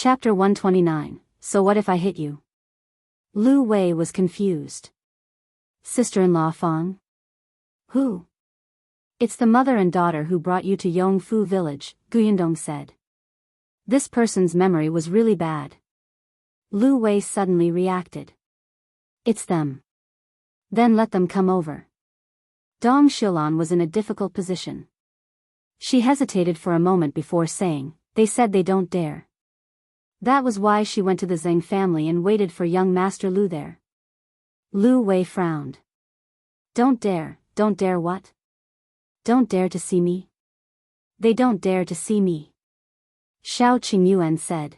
Chapter 129, So What If I Hit You? Liu Wei was confused. Sister-in-law Fang? Who? It's the mother and daughter who brought you to Yongfu village, Yundong said. This person's memory was really bad. Liu Wei suddenly reacted. It's them. Then let them come over. Dong Xilan was in a difficult position. She hesitated for a moment before saying, they said they don't dare. That was why she went to the Zhang family and waited for young Master Liu there. Liu Wei frowned. Don't dare what? Don't dare to see me? They don't dare to see me. Shao Qingyuan said.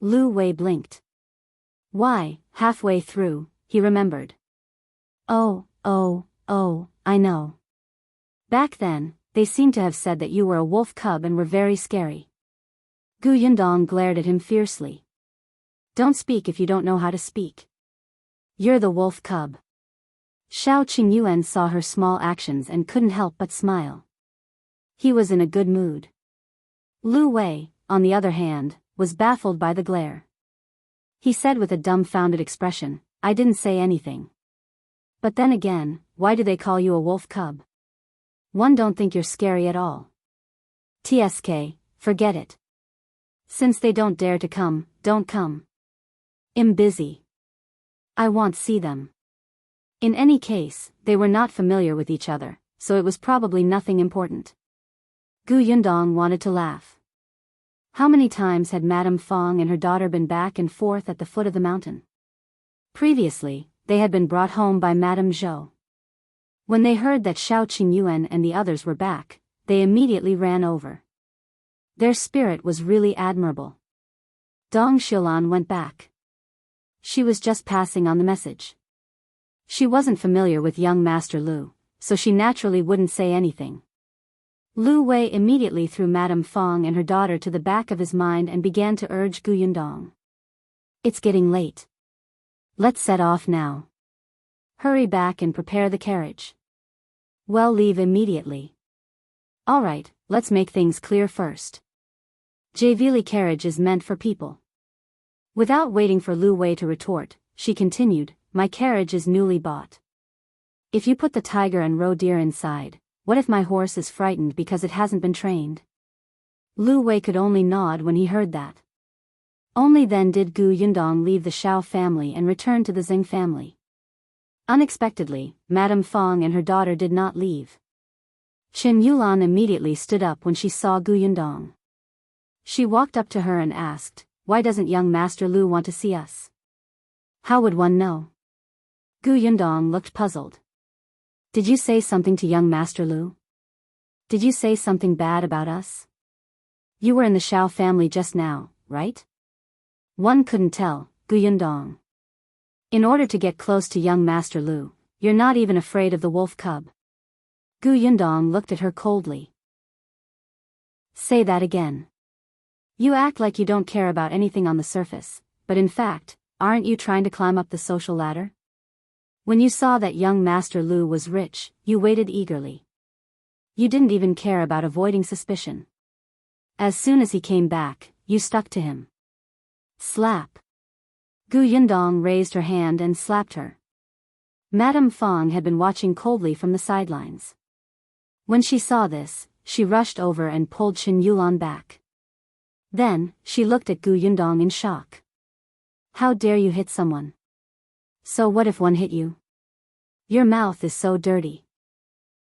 Liu Wei blinked. Why, halfway through, he remembered. Oh, I know. Back then, they seemed to have said that you were a wolf cub and were very scary. Yundong glared at him fiercely. Don't speak if you don't know how to speak. You're the wolf cub. Shao Qingyuan saw her small actions and couldn't help but smile. He was in a good mood. Liu Wei, on the other hand, was baffled by the glare. He said with a dumbfounded expression, I didn't say anything. But then again, why do they call you a wolf cub? One don't think you're scary at all. TSK, forget it. Since they don't dare to come, don't come. I'm busy. I won't see them. In any case, they were not familiar with each other, so it was probably nothing important. Yundong wanted to laugh. How many times had Madame Fang and her daughter been back and forth at the foot of the mountain? Previously, they had been brought home by Madame Zhou. When they heard that Shao Qingyuan and the others were back, they immediately ran over. Their spirit was really admirable. Dong Xilan went back. She was just passing on the message. She wasn't familiar with young Master Liu, so she naturally wouldn't say anything. Liu Wei immediately threw Madame Fang and her daughter to the back of his mind and began to urge Yundong. It's getting late. Let's set off now. Hurry back and prepare the carriage. Well, leave immediately. Alright, let's make things clear first. Javili carriage is meant for people. Without waiting for Liu Wei to retort, she continued, my carriage is newly bought. If you put the tiger and roe deer inside, what if my horse is frightened because it hasn't been trained? Liu Wei could only nod when he heard that. Only then did Yundong leave the Shao family and return to the Zhang family. Unexpectedly, Madame Fang and her daughter did not leave. Qingyuan immediately stood up when she saw Yundong. She walked up to her and asked, why doesn't young Master Liu want to see us? How would one know? Yundong looked puzzled. Did you say something to young Master Liu? Did you say something bad about us? You were in the Shao family just now, right? One couldn't tell, Yundong. In order to get close to young Master Liu, you're not even afraid of the wolf cub. Yundong looked at her coldly. Say that again. You act like you don't care about anything on the surface, but in fact, aren't you trying to climb up the social ladder? When you saw that young Master Liu was rich, you waited eagerly. You didn't even care about avoiding suspicion. As soon as he came back, you stuck to him. Slap. Yundong raised her hand and slapped her. Madame Fang had been watching coldly from the sidelines. When she saw this, she rushed over and pulled Qingyuan back. Then, she looked at Yundong in shock. How dare you hit someone? So what if one hit you? Your mouth is so dirty.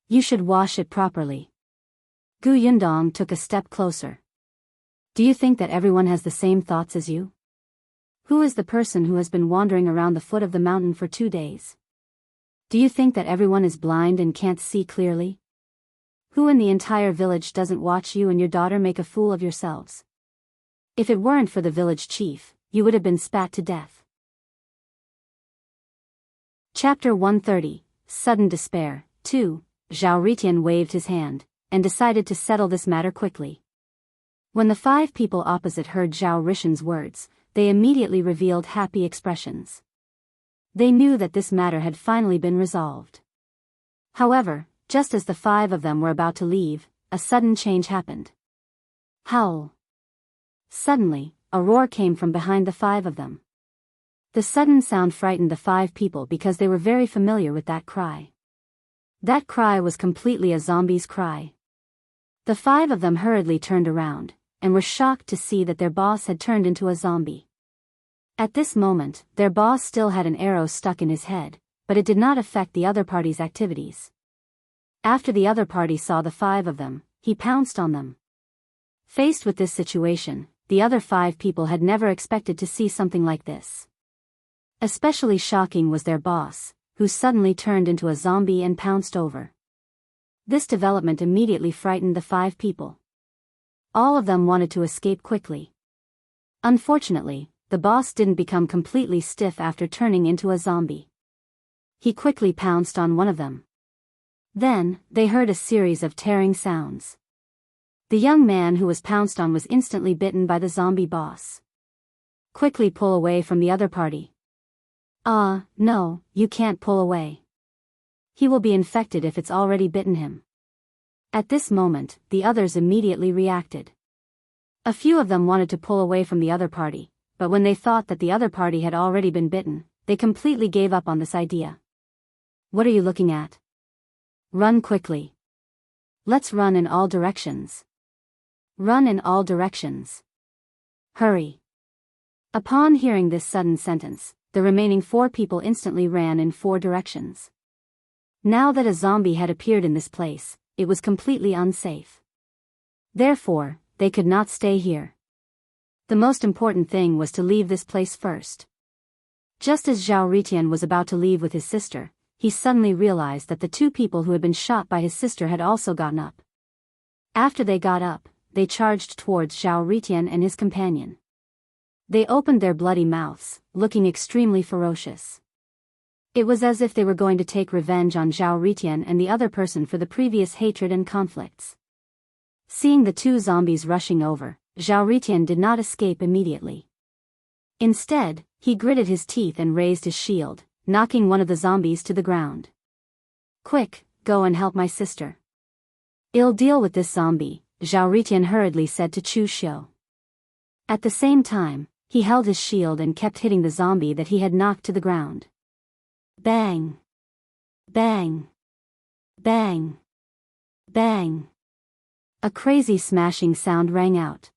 You should wash it properly. Yundong took a step closer. Do you think that everyone has the same thoughts as you? Who is the person who has been wandering around the foot of the mountain for 2 days? Do you think that everyone is blind and can't see clearly? Who in the entire village doesn't watch you and your daughter make a fool of yourselves? If it weren't for the village chief, you would have been spat to death. Chapter 130, Sudden Despair, 2. Zhao Ritian waved his hand, and decided to settle this matter quickly. When the 5 people opposite heard Zhao Rishan's words, they immediately revealed happy expressions. They knew that this matter had finally been resolved. However, just as the 5 of them were about to leave, a sudden change happened. Howl. Suddenly, a roar came from behind the 5 of them. The sudden sound frightened the 5 people because they were very familiar with that cry. That cry was completely a zombie's cry. The 5 of them hurriedly turned around, and were shocked to see that their boss had turned into a zombie. At this moment, their boss still had an arrow stuck in his head, but it did not affect the other party's activities. After the other party saw the 5 of them, he pounced on them. Faced with this situation, the other 5 people had never expected to see something like this. Especially shocking was their boss, who suddenly turned into a zombie and pounced over. This development immediately frightened the 5 people. All of them wanted to escape quickly. Unfortunately, the boss didn't become completely stiff after turning into a zombie. He quickly pounced on one of them. Then, they heard a series of tearing sounds. The young man who was pounced on was instantly bitten by the zombie boss. Quickly pull away from the other party. No, you can't pull away. He will be infected if it's already bitten him. At this moment, the others immediately reacted. A few of them wanted to pull away from the other party, but when they thought that the other party had already been bitten, they completely gave up on this idea. What are you looking at? Run quickly. Let's run in all directions. Run in all directions. Hurry. Upon hearing this sudden sentence, the remaining 4 people instantly ran in 4 directions. Now that a zombie had appeared in this place, it was completely unsafe. Therefore, they could not stay here. The most important thing was to leave this place first. Just as Zhao Ritian was about to leave with his sister, he suddenly realized that the 2 people who had been shot by his sister had also gotten up. After they got up, they charged towards Zhao Ritian and his companion. They opened their bloody mouths, looking extremely ferocious. It was as if they were going to take revenge on Zhao Ritian and the other person for the previous hatred and conflicts. Seeing the 2 zombies rushing over, Zhao Ritian did not escape immediately. Instead, he gritted his teeth and raised his shield, knocking one of the zombies to the ground. Quick, go and help my sister. I'll deal with this zombie, Zhao Ritian hurriedly said to Chu Xiu. At the same time, he held his shield and kept hitting the zombie that he had knocked to the ground. Bang! Bang! Bang! Bang! A crazy smashing sound rang out.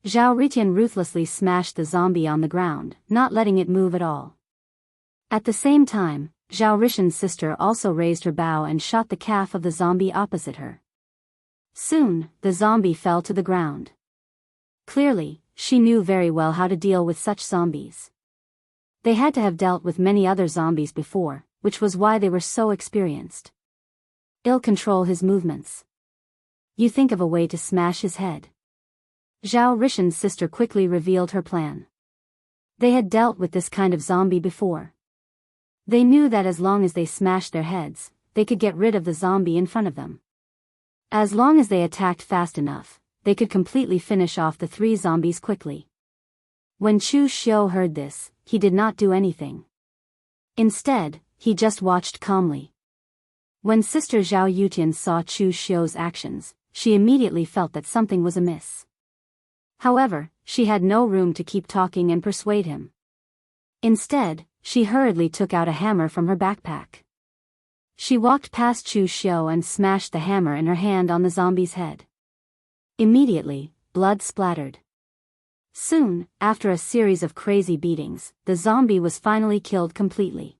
Zhao Ritian ruthlessly smashed the zombie on the ground, not letting it move at all. At the same time, Zhao Rishan's sister also raised her bow and shot the calf of the zombie opposite her. Soon, the zombie fell to the ground. Clearly, she knew very well how to deal with such zombies. They had to have dealt with many other zombies before, which was why they were so experienced. I'll control his movements. You think of a way to smash his head. Zhao Rishan's sister quickly revealed her plan. They had dealt with this kind of zombie before. They knew that as long as they smashed their heads, they could get rid of the zombie in front of them. As long as they attacked fast enough, they could completely finish off the 3 zombies quickly. When Chu Xiu heard this, he did not do anything. Instead, he just watched calmly. When Sister Zhao Yutian saw Chu Xiu's actions, she immediately felt that something was amiss. However, she had no room to keep talking and persuade him. Instead, she hurriedly took out a hammer from her backpack. She walked past Chu Xiu and smashed the hammer in her hand on the zombie's head. Immediately, blood splattered. Soon, after a series of crazy beatings, the zombie was finally killed completely.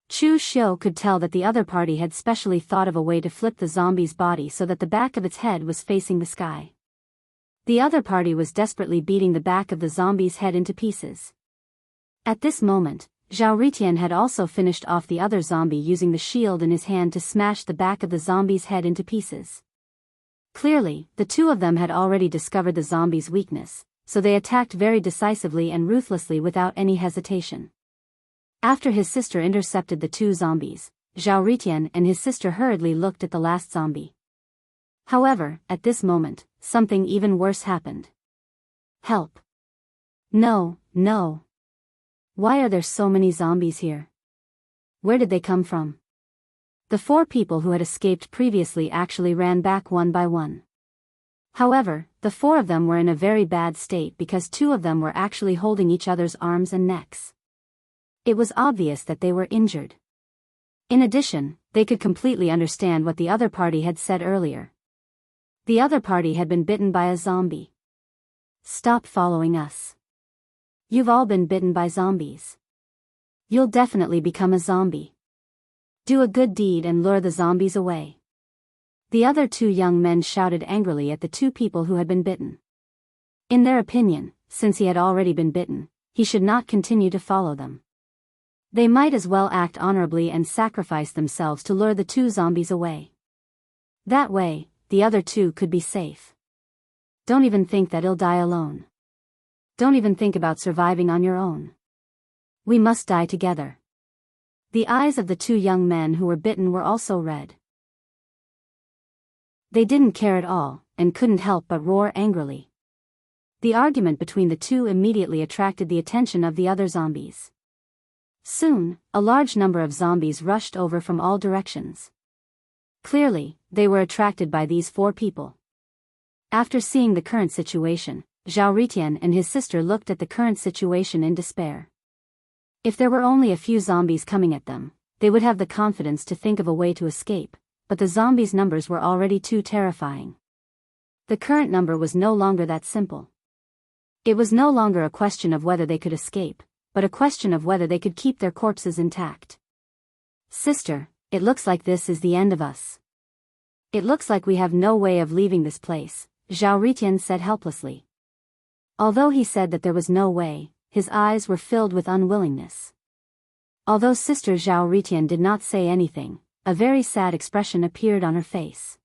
Chu Xiu could tell that the other party had specially thought of a way to flip the zombie's body so that the back of its head was facing the sky. The other party was desperately beating the back of the zombie's head into pieces. At this moment, Zhao Ritian had also finished off the other zombie using the shield in his hand to smash the back of the zombie's head into pieces. Clearly, the 2 of them had already discovered the zombie's weakness, so they attacked very decisively and ruthlessly without any hesitation. After his sister intercepted the 2 zombies, Zhao Ritian and his sister hurriedly looked at the last zombie. However, at this moment, something even worse happened. Help! No, no! Why are there so many zombies here? Where did they come from? The 4 people who had escaped previously actually ran back one by one. However, the four of them were in a very bad state because two of them were actually holding each other's arms and necks. It was obvious that they were injured. In addition, they could completely understand what the other party had said earlier. The other party had been bitten by a zombie. Stop following us. You've all been bitten by zombies. You'll definitely become a zombie. Do a good deed and lure the zombies away. The other two young men shouted angrily at the two people who had been bitten. In their opinion, since he had already been bitten, he should not continue to follow them. They might as well act honorably and sacrifice themselves to lure the two zombies away. That way, the other two could be safe. Don't even think that he'll die alone. Don't even think about surviving on your own. We must die together. The eyes of the two young men who were bitten were also red. They didn't care at all, and couldn't help but roar angrily. The argument between the two immediately attracted the attention of the other zombies. Soon, a large number of zombies rushed over from all directions. Clearly, they were attracted by these four people. After seeing the current situation, Zhao Ritian and his sister looked at the current situation in despair. If there were only a few zombies coming at them, they would have the confidence to think of a way to escape, but the zombies' numbers were already too terrifying. The current number was no longer that simple. It was no longer a question of whether they could escape, but a question of whether they could keep their corpses intact. Sister, it looks like this is the end of us. It looks like we have no way of leaving this place, Zhao Ritian said helplessly. Although he said that there was no way, his eyes were filled with unwillingness. Although Sister Zhao Ritian did not say anything, a very sad expression appeared on her face.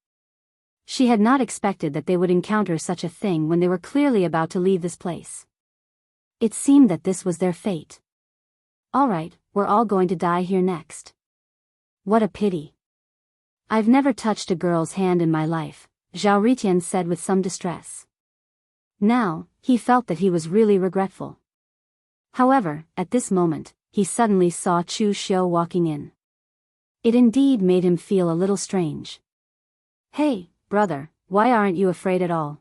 She had not expected that they would encounter such a thing when they were clearly about to leave this place. It seemed that this was their fate. Alright, we're all going to die here next. What a pity. I've never touched a girl's hand in my life, Zhao Ritian said with some distress. Now, he felt that he was really regretful. However, at this moment, he suddenly saw Chu Xiu walking in. It indeed made him feel a little strange. Hey, brother, why aren't you afraid at all?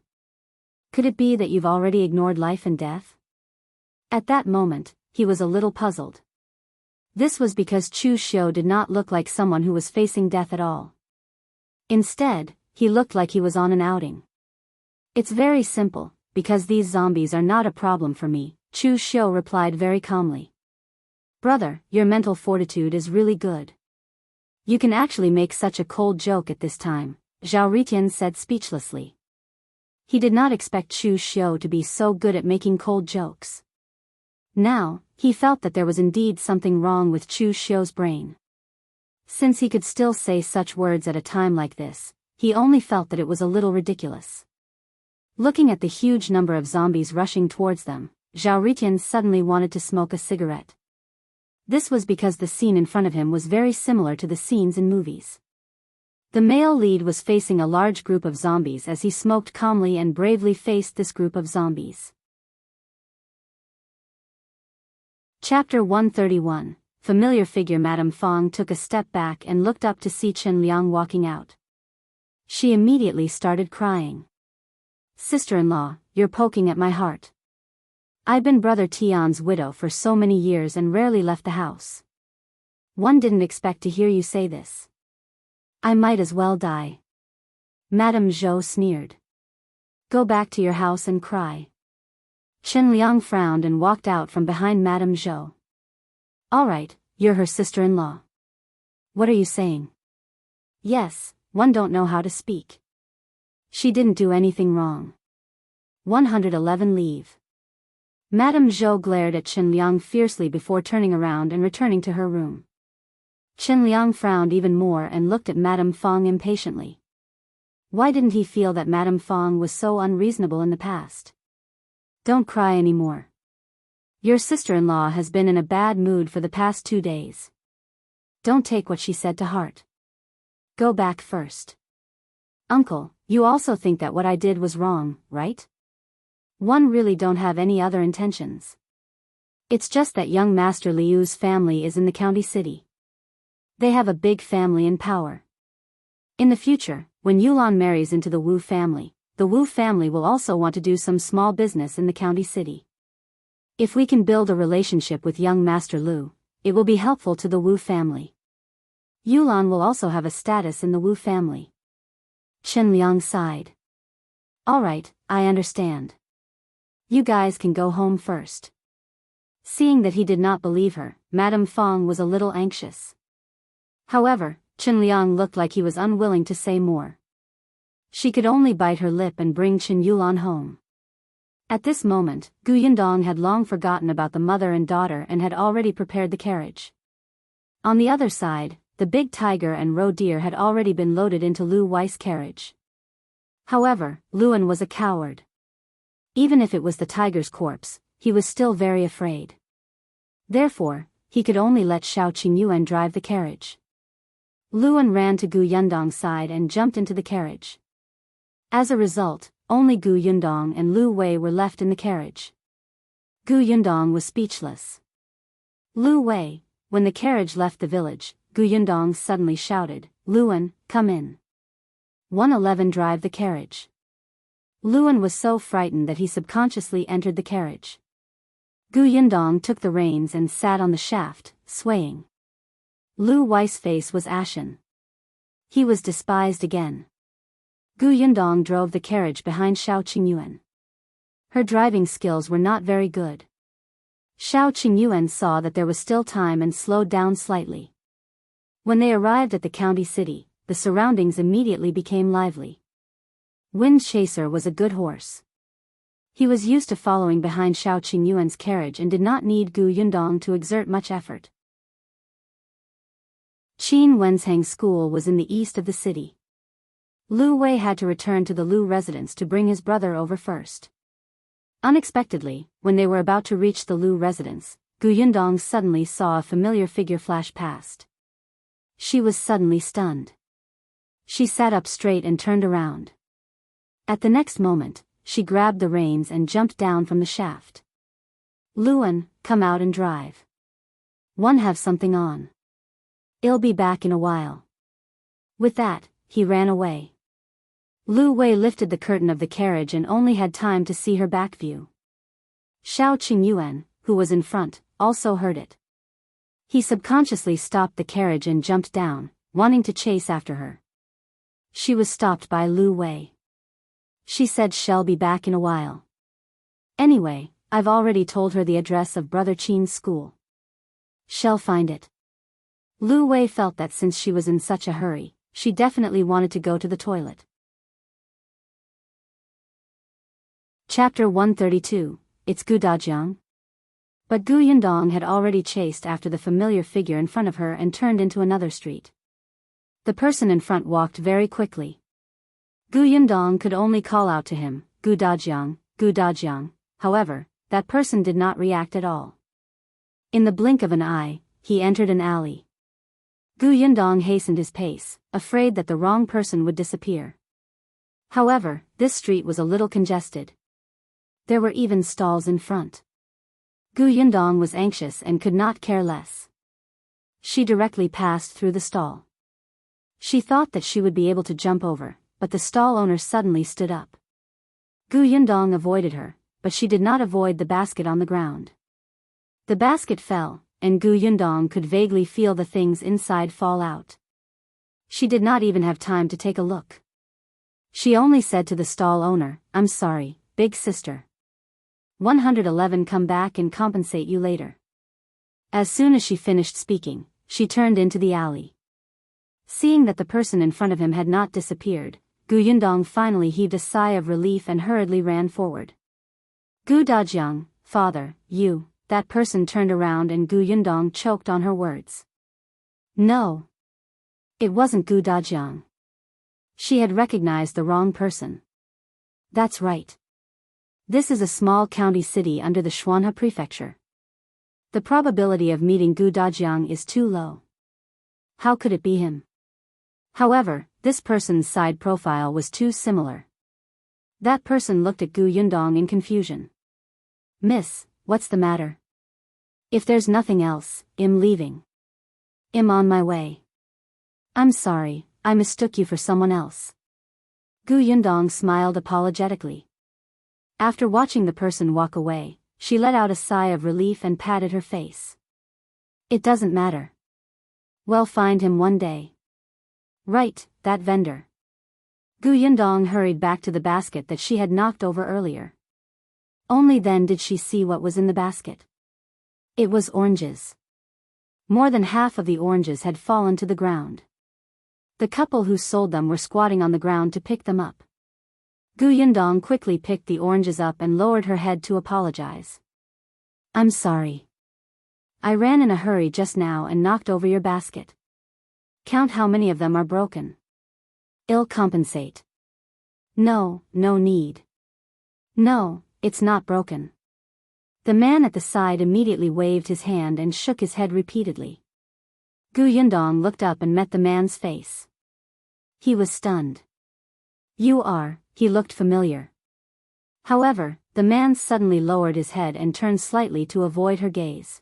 Could it be that you've already ignored life and death? At that moment, he was a little puzzled. This was because Chu Xiu did not look like someone who was facing death at all. Instead, he looked like he was on an outing. It's very simple, because these zombies are not a problem for me, Chu Xiu replied very calmly. Brother, your mental fortitude is really good. You can actually make such a cold joke at this time, Zhao Ritian said speechlessly. He did not expect Chu Xiu to be so good at making cold jokes. Now, he felt that there was indeed something wrong with Chu Xiu's brain. Since he could still say such words at a time like this, he only felt that it was a little ridiculous. Looking at the huge number of zombies rushing towards them, Zhao Ritian suddenly wanted to smoke a cigarette. This was because the scene in front of him was very similar to the scenes in movies. The male lead was facing a large group of zombies as he smoked calmly and bravely faced this group of zombies. Chapter 131. Familiar figure. Madame Fong took a step back and looked up to see Chen Liang walking out. She immediately started crying. Sister-in-law, you're poking at my heart. I've been Brother Tian's widow for so many years and rarely left the house. One didn't expect to hear you say this. I might as well die. Madame Zhou sneered. Go back to your house and cry. Chen Liang frowned and walked out from behind Madame Zhou. Alright, you're her sister-in-law. What are you saying? Yes, one don't know how to speak. She didn't do anything wrong. 111 leave. Madame Zhou glared at Chen Liang fiercely before turning around and returning to her room. Chen Liang frowned even more and looked at Madame Fong impatiently. Why didn't he feel that Madame Fong was so unreasonable in the past? Don't cry anymore. Your sister-in-law has been in a bad mood for the past 2 days. Don't take what she said to heart. Go back first. Uncle, you also think that what I did was wrong, right? One really don't have any other intentions. It's just that young Master Liu's family is in the county city. They have a big family and power. In the future, when Yulan marries into the Wu family, the Wu family will also want to do some small business in the county city. If we can build a relationship with young Master Liu, it will be helpful to the Wu family. Yulan will also have a status in the Wu family. Chen Liang sighed. Alright, I understand. You guys can go home first. Seeing that he did not believe her, Madame Fong was a little anxious. However, Chen Liang looked like he was unwilling to say more. She could only bite her lip and bring Chen Yulan home. At this moment, Gu Yundong had long forgotten about the mother and daughter and had already prepared the carriage. On the other side, the big tiger and roe deer had already been loaded into Liu Wei's carriage. However, Luan was a coward. Even if it was the tiger's corpse, he was still very afraid. Therefore, he could only let Shao Qingyuan drive the carriage. Luan ran to Gu Yundong's side and jumped into the carriage. As a result, only Gu Yundong and Liu Wei were left in the carriage. Gu Yundong was speechless. Liu Wei, when the carriage left the village, Gu Yundong suddenly shouted, "Luan, come in. 111 drive the carriage." Luan was so frightened that he subconsciously entered the carriage. Gu Yundong took the reins and sat on the shaft, swaying. Liu Wei's face was ashen. He was despised again. Gu Yundong drove the carriage behind Shao Qingyuan. Her driving skills were not very good. Shao Qingyuan saw that there was still time and slowed down slightly. When they arrived at the county city, the surroundings immediately became lively. Wind Chaser was a good horse. He was used to following behind Shao Qingyuan's carriage and did not need Gu Yundong to exert much effort. Qin Wensheng School was in the east of the city. Liu Wei had to return to the Liu residence to bring his brother over first. Unexpectedly, when they were about to reach the Liu residence, Gu Yundong suddenly saw a familiar figure flash past. She was suddenly stunned. She sat up straight and turned around. At the next moment, she grabbed the reins and jumped down from the shaft. "Luan, come out and drive. One have something on. I'll be back in a while." With that, he ran away. Liu Wei lifted the curtain of the carriage and only had time to see her back view. Shao Qingyuan, who was in front, also heard it. He subconsciously stopped the carriage and jumped down, wanting to chase after her. She was stopped by Liu Wei. She said she'll be back in a while. Anyway, I've already told her the address of Brother Qin's school. She'll find it. Liu Wei felt that since she was in such a hurry, she definitely wanted to go to the toilet. Chapter 132, It's Gu Dajiang. But Gu Yundong had already chased after the familiar figure in front of her and turned into another street. The person in front walked very quickly. Gu Yundong could only call out to him, "Gu Dajiang, Gu Dajiang." However, that person did not react at all. In the blink of an eye, he entered an alley. Gu Yundong hastened his pace, afraid that the wrong person would disappear. However, this street was a little congested. There were even stalls in front. Gu Yundong was anxious and could not care less. She directly passed through the stall. She thought that she would be able to jump over, but the stall owner suddenly stood up. Gu Yundong avoided her, but she did not avoid the basket on the ground. The basket fell, and Gu Yundong could vaguely feel the things inside fall out. She did not even have time to take a look. She only said to the stall owner, "I'm sorry, big sister. 111 come back and compensate you later." As soon as she finished speaking, she turned into the alley. Seeing that the person in front of him had not disappeared, Gu Yundong finally heaved a sigh of relief and hurriedly ran forward. "Gu Dajiang, father, you..." That person turned around and Gu Yundong choked on her words. No. It wasn't Gu Dajiang. She had recognized the wrong person. That's right. This is a small county city under the Xuanhe prefecture. The probability of meeting Gu Dajiang is too low. How could it be him? However, this person's side profile was too similar. That person looked at Gu Yundong in confusion. "Miss, what's the matter?" "If there's nothing else, I'm leaving. I'm on my way." "I'm sorry, I mistook you for someone else." Gu Yundong smiled apologetically. After watching the person walk away, she let out a sigh of relief and patted her face. It doesn't matter. We'll find him one day. Right, that vendor. Gu Yundong hurried back to the basket that she had knocked over earlier. Only then did she see what was in the basket. It was oranges. More than half of the oranges had fallen to the ground. The couple who sold them were squatting on the ground to pick them up. Gu Yundong quickly picked the oranges up and lowered her head to apologize. I'm sorry. I ran in a hurry just now and knocked over your basket. Count how many of them are broken. I'll compensate. No, no need. No, it's not broken. The man at the side immediately waved his hand and shook his head repeatedly. Gu Yundong looked up and met the man's face. He was stunned. He looked familiar. However, the man suddenly lowered his head and turned slightly to avoid her gaze.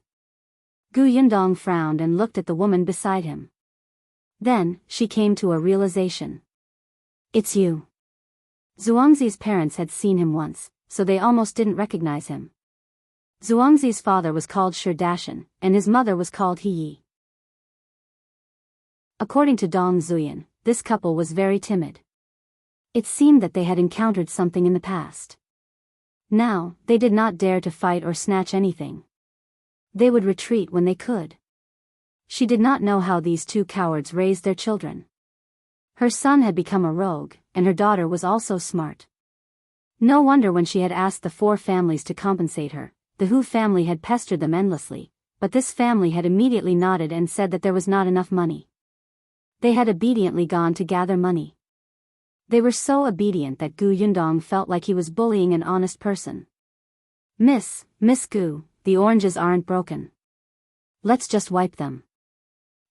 Gu Yundong frowned and looked at the woman beside him. Then, she came to a realization. It's you. Zhuangzi's parents had seen him once, so they almost didn't recognize him. Zhuangzi's father was called Xian'er, and his mother was called Liu Yi. According to Dong Zuyan, this couple was very timid. It seemed that they had encountered something in the past. Now, they did not dare to fight or snatch anything. They would retreat when they could. She did not know how these two cowards raised their children. Her son had become a rogue, and her daughter was also smart. No wonder when she had asked the four families to compensate her, the Hu family had pestered them endlessly, but this family had immediately nodded and said that there was not enough money. They had obediently gone to gather money. They were so obedient that Gu Yundong felt like he was bullying an honest person. Miss Gu, the oranges aren't broken. Let's just wipe them.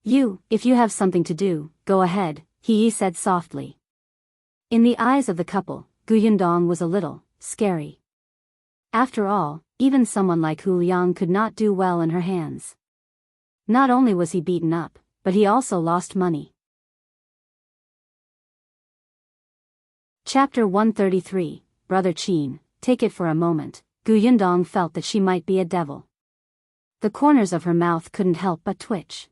If you have something to do, go ahead, he said softly. In the eyes of the couple, Gu Yundong was a little scary. After all, even someone like Hu Liang could not do well in her hands. Not only was he beaten up, but he also lost money. Chapter 133, Brother Qin, take it for a moment. Gu Yundong felt that she might be a devil. The corners of her mouth couldn't help but twitch.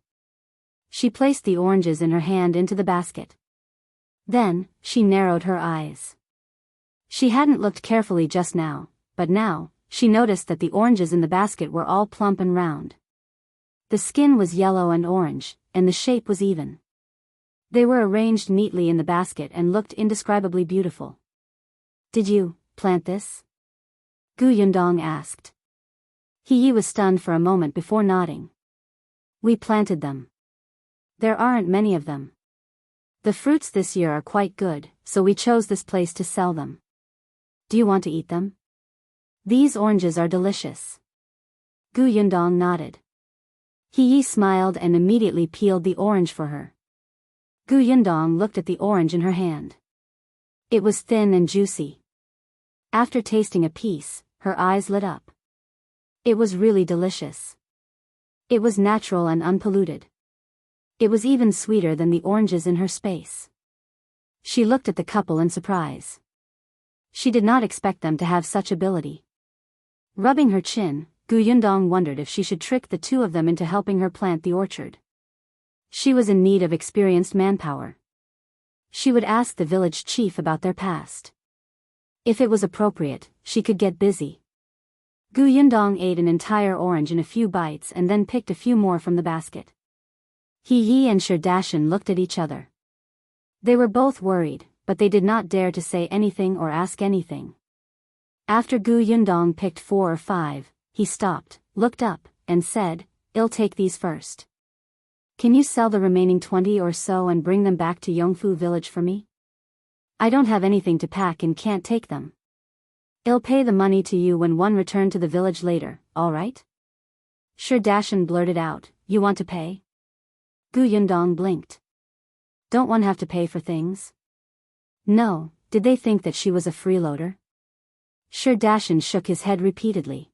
She placed the oranges in her hand into the basket. Then, she narrowed her eyes. She hadn't looked carefully just now, but now, she noticed that the oranges in the basket were all plump and round. The skin was yellow and orange, and the shape was even. They were arranged neatly in the basket and looked indescribably beautiful. Did you plant this? Gu Yundong asked. He was stunned for a moment before nodding. We planted them. There aren't many of them. The fruits this year are quite good, so we chose this place to sell them. Do you want to eat them? These oranges are delicious. Gu Yundong nodded. He smiled and immediately peeled the orange for her. Gu Yundong looked at the orange in her hand. It was thin and juicy. After tasting a piece, her eyes lit up. It was really delicious. It was natural and unpolluted. It was even sweeter than the oranges in her space. She looked at the couple in surprise. She did not expect them to have such ability. Rubbing her chin, Gu Yundong wondered if she should trick the two of them into helping her plant the orchard. She was in need of experienced manpower. She would ask the village chief about their past. If it was appropriate, she could get busy. Gu Yundong ate an entire orange in a few bites and then picked a few more from the basket. He and Xian'er looked at each other. They were both worried, but they did not dare to say anything or ask anything. After Gu Yundong picked 4 or 5, he stopped, looked up, and said, I'll take these first. Can you sell the remaining 20 or so and bring them back to Yongfu village for me? I don't have anything to pack and can't take them. I'll pay the money to you when one return to the village later, alright? Xian'er blurted out, you want to pay? Gu Yundong blinked. Don't one have to pay for things? No, did they think that she was a freeloader? Xian'er shook his head repeatedly.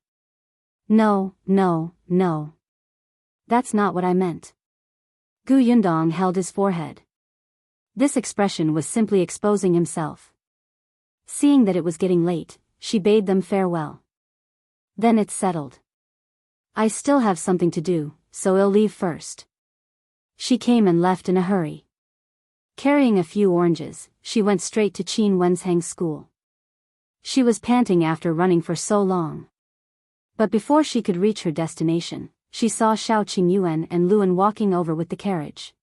No. That's not what I meant. Gu Yundong held his forehead. This expression was simply exposing himself. Seeing that it was getting late, she bade them farewell. Then it's settled. I still have something to do, so I'll leave first. She came and left in a hurry. Carrying a few oranges, she went straight to Qingyuan's school. She was panting after running for so long. But before she could reach her destination, she saw Shao, Qingyuan and Luan walking over with the carriage.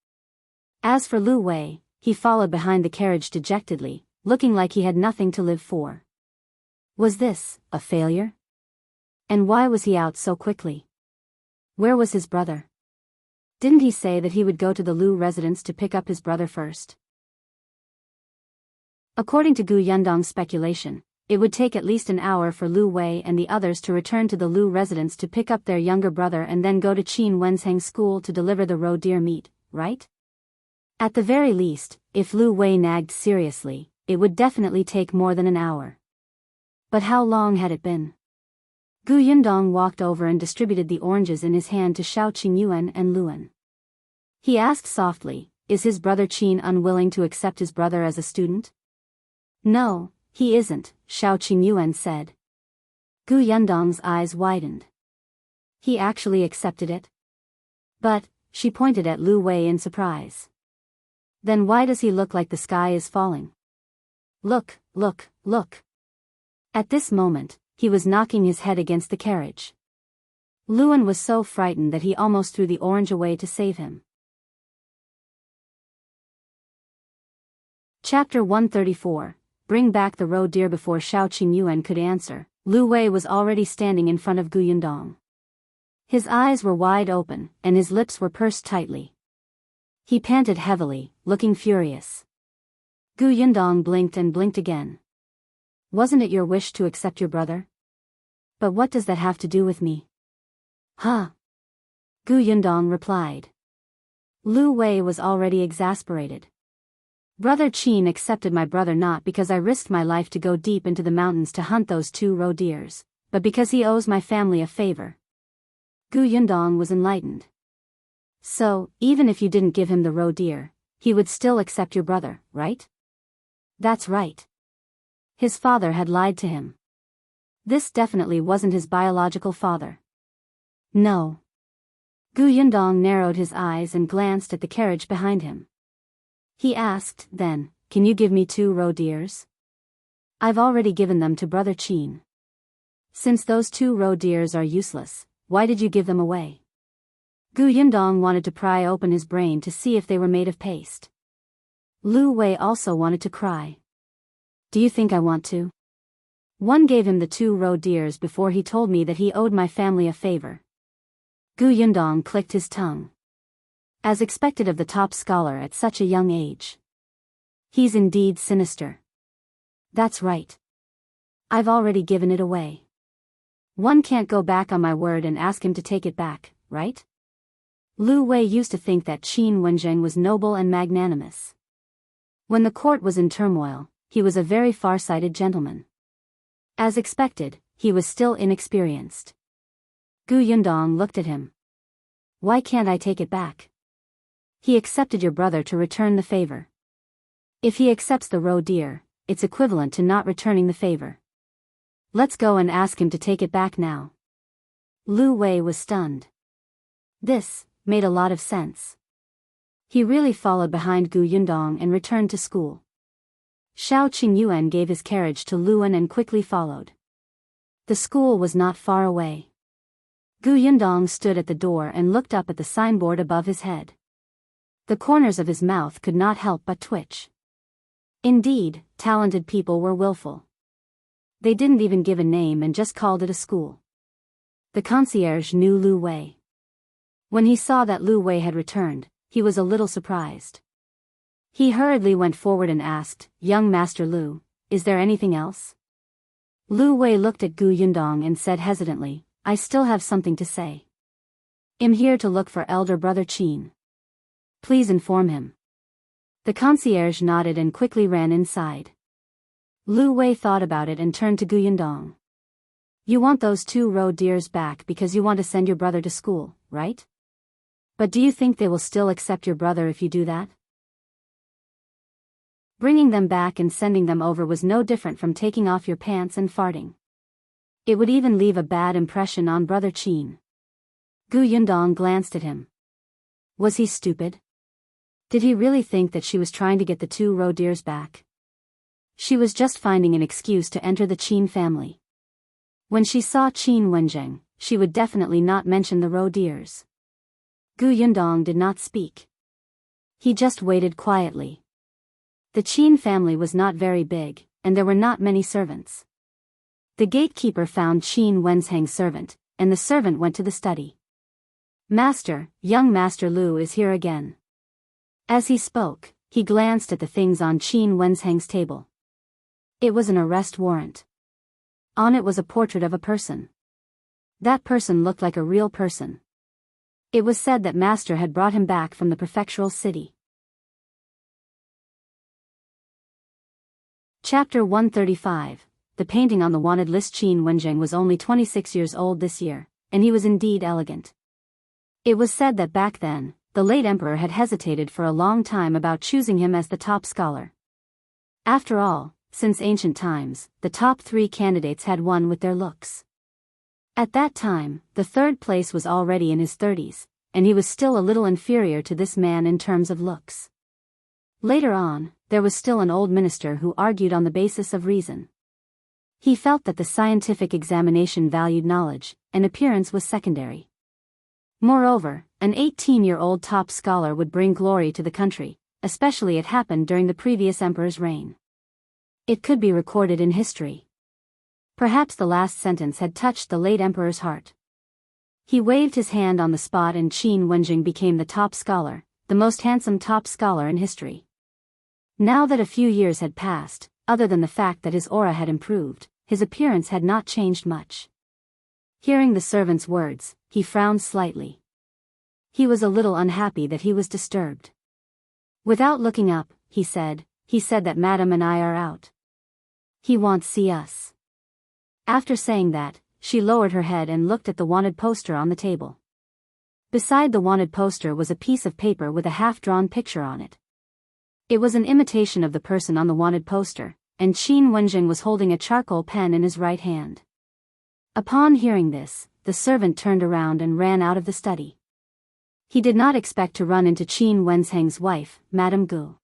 As for Liu Wei, he followed behind the carriage dejectedly, looking like he had nothing to live for. Was this a failure? And why was he out so quickly? Where was his brother? Didn't he say that he would go to the Liu residence to pick up his brother first? According to Yundong's speculation, it would take at least an hour for Liu Wei and the others to return to the Liu residence to pick up their younger brother and then go to Qingyuan's school to deliver the roe deer meat, right? At the very least, if Liu Wei nagged seriously, it would definitely take more than an hour. But how long had it been? Yundong walked over and distributed the oranges in his hand to Shao, Qingyuan and Luan. He asked softly, is his brother Qin unwilling to accept his brother as a student? No, he isn't, Shao Qingyuan said. Yundong's eyes widened. He actually accepted it? But, she pointed at Liu Wei in surprise. Then why does he look like the sky is falling? Look, look, look. At this moment, he was knocking his head against the carriage. Luan was so frightened that he almost threw the orange away to save him. Chapter 134, Bring back the roe deer. Before Shao Qingyuan could answer, Liu Wei was already standing in front of Yundong. His eyes were wide open, and his lips were pursed tightly. He panted heavily, looking furious. Yundong blinked and blinked again. Wasn't it your wish to accept your brother? But what does that have to do with me? Huh? Yundong replied. Liu Wei was already exasperated. Brother Qin accepted my brother not because I risked my life to go deep into the mountains to hunt those 2 roe deers, but because he owes my family a favor. Yundong was enlightened. So, even if you didn't give him the roe deer, he would still accept your brother, right? That's right. His father had lied to him. This definitely wasn't his biological father. No. Yundong narrowed his eyes and glanced at the carriage behind him. He asked, then, can you give me 2 roe deers? I've already given them to Brother Qin. Since those 2 roe deers are useless, why did you give them away? Yundong wanted to pry open his brain to see if they were made of paste. Liu Wei also wanted to cry. Do you think I want to? One gave him the 2 roe deers before he told me that he owed my family a favor. Yundong clicked his tongue. As expected of the top scholar at such a young age. He's indeed sinister. That's right. I've already given it away. One can't go back on my word and ask him to take it back, right? Liu Wei used to think that Qin Wenzheng was noble and magnanimous. When the court was in turmoil, he was a very far-sighted gentleman. As expected, he was still inexperienced. Yundong looked at him. Why can't I take it back? He accepted your brother to return the favor. If he accepts the roe deer, it's equivalent to not returning the favor. Let's go and ask him to take it back now. Liu Wei was stunned. This made a lot of sense. He really followed behind Yundong and returned to school. Shao Qingyuan gave his carriage to Luan and quickly followed. The school was not far away. Yundong stood at the door and looked up at the signboard above his head. The corners of his mouth could not help but twitch. Indeed, talented people were willful. They didn't even give a name and just called it a school. The concierge knew Liu Wei. When he saw that Liu Wei had returned, he was a little surprised. He hurriedly went forward and asked, Young Master Liu, is there anything else? Liu Wei looked at Yundong and said hesitantly, I still have something to say. I'm here to look for elder brother Qin. Please inform him. The concierge nodded and quickly ran inside. Liu Wei thought about it and turned to Yundong. You want those 2 roe deers back because you want to send your brother to school, right? But do you think they will still accept your brother if you do that? Bringing them back and sending them over was no different from taking off your pants and farting. It would even leave a bad impression on Brother Qin. Yundong glanced at him. Was he stupid? Did he really think that she was trying to get the 2 roe deers back? She was just finding an excuse to enter the Qin family. When she saw Qin Wenjing, she would definitely not mention the roe deers. Yundong did not speak. He just waited quietly. The Qin family was not very big, and there were not many servants. The gatekeeper found Qin Wensheng's servant, and the servant went to the study. Master, young Master Liu is here again. As he spoke, he glanced at the things on Qin Wensheng's table. It was an arrest warrant. On it was a portrait of a person. That person looked like a real person. It was said that Master had brought him back from the prefectural city. Chapter 135. The painting on the wanted list. Qin Wenjing was only 26 years old this year, and he was indeed elegant. It was said that back then, the late emperor had hesitated for a long time about choosing him as the top scholar. After all, since ancient times, the top 3 candidates had won with their looks. At that time, the 3rd place was already in his 30s, and he was still a little inferior to this man in terms of looks. Later on, there was still an old minister who argued on the basis of reason. He felt that the scientific examination valued knowledge, and appearance was secondary. Moreover, an 18-year-old top scholar would bring glory to the country, especially it happened during the previous emperor's reign. It could be recorded in history. Perhaps the last sentence had touched the late emperor's heart. He waved his hand on the spot and Qin Wenjing became the top scholar, the most handsome top scholar in history. Now that a few years had passed, other than the fact that his aura had improved, his appearance had not changed much. Hearing the servant's words, he frowned slightly. He was a little unhappy that he was disturbed. Without looking up, he said that Madam and I are out. He wants see us. After saying that, she lowered her head and looked at the wanted poster on the table. Beside the wanted poster was a piece of paper with a half-drawn picture on it. It was an imitation of the person on the wanted poster, and Qin Wenjing was holding a charcoal pen in his right hand. Upon hearing this, the servant turned around and ran out of the study. He did not expect to run into Qin Wensheng's wife, Madame Gu.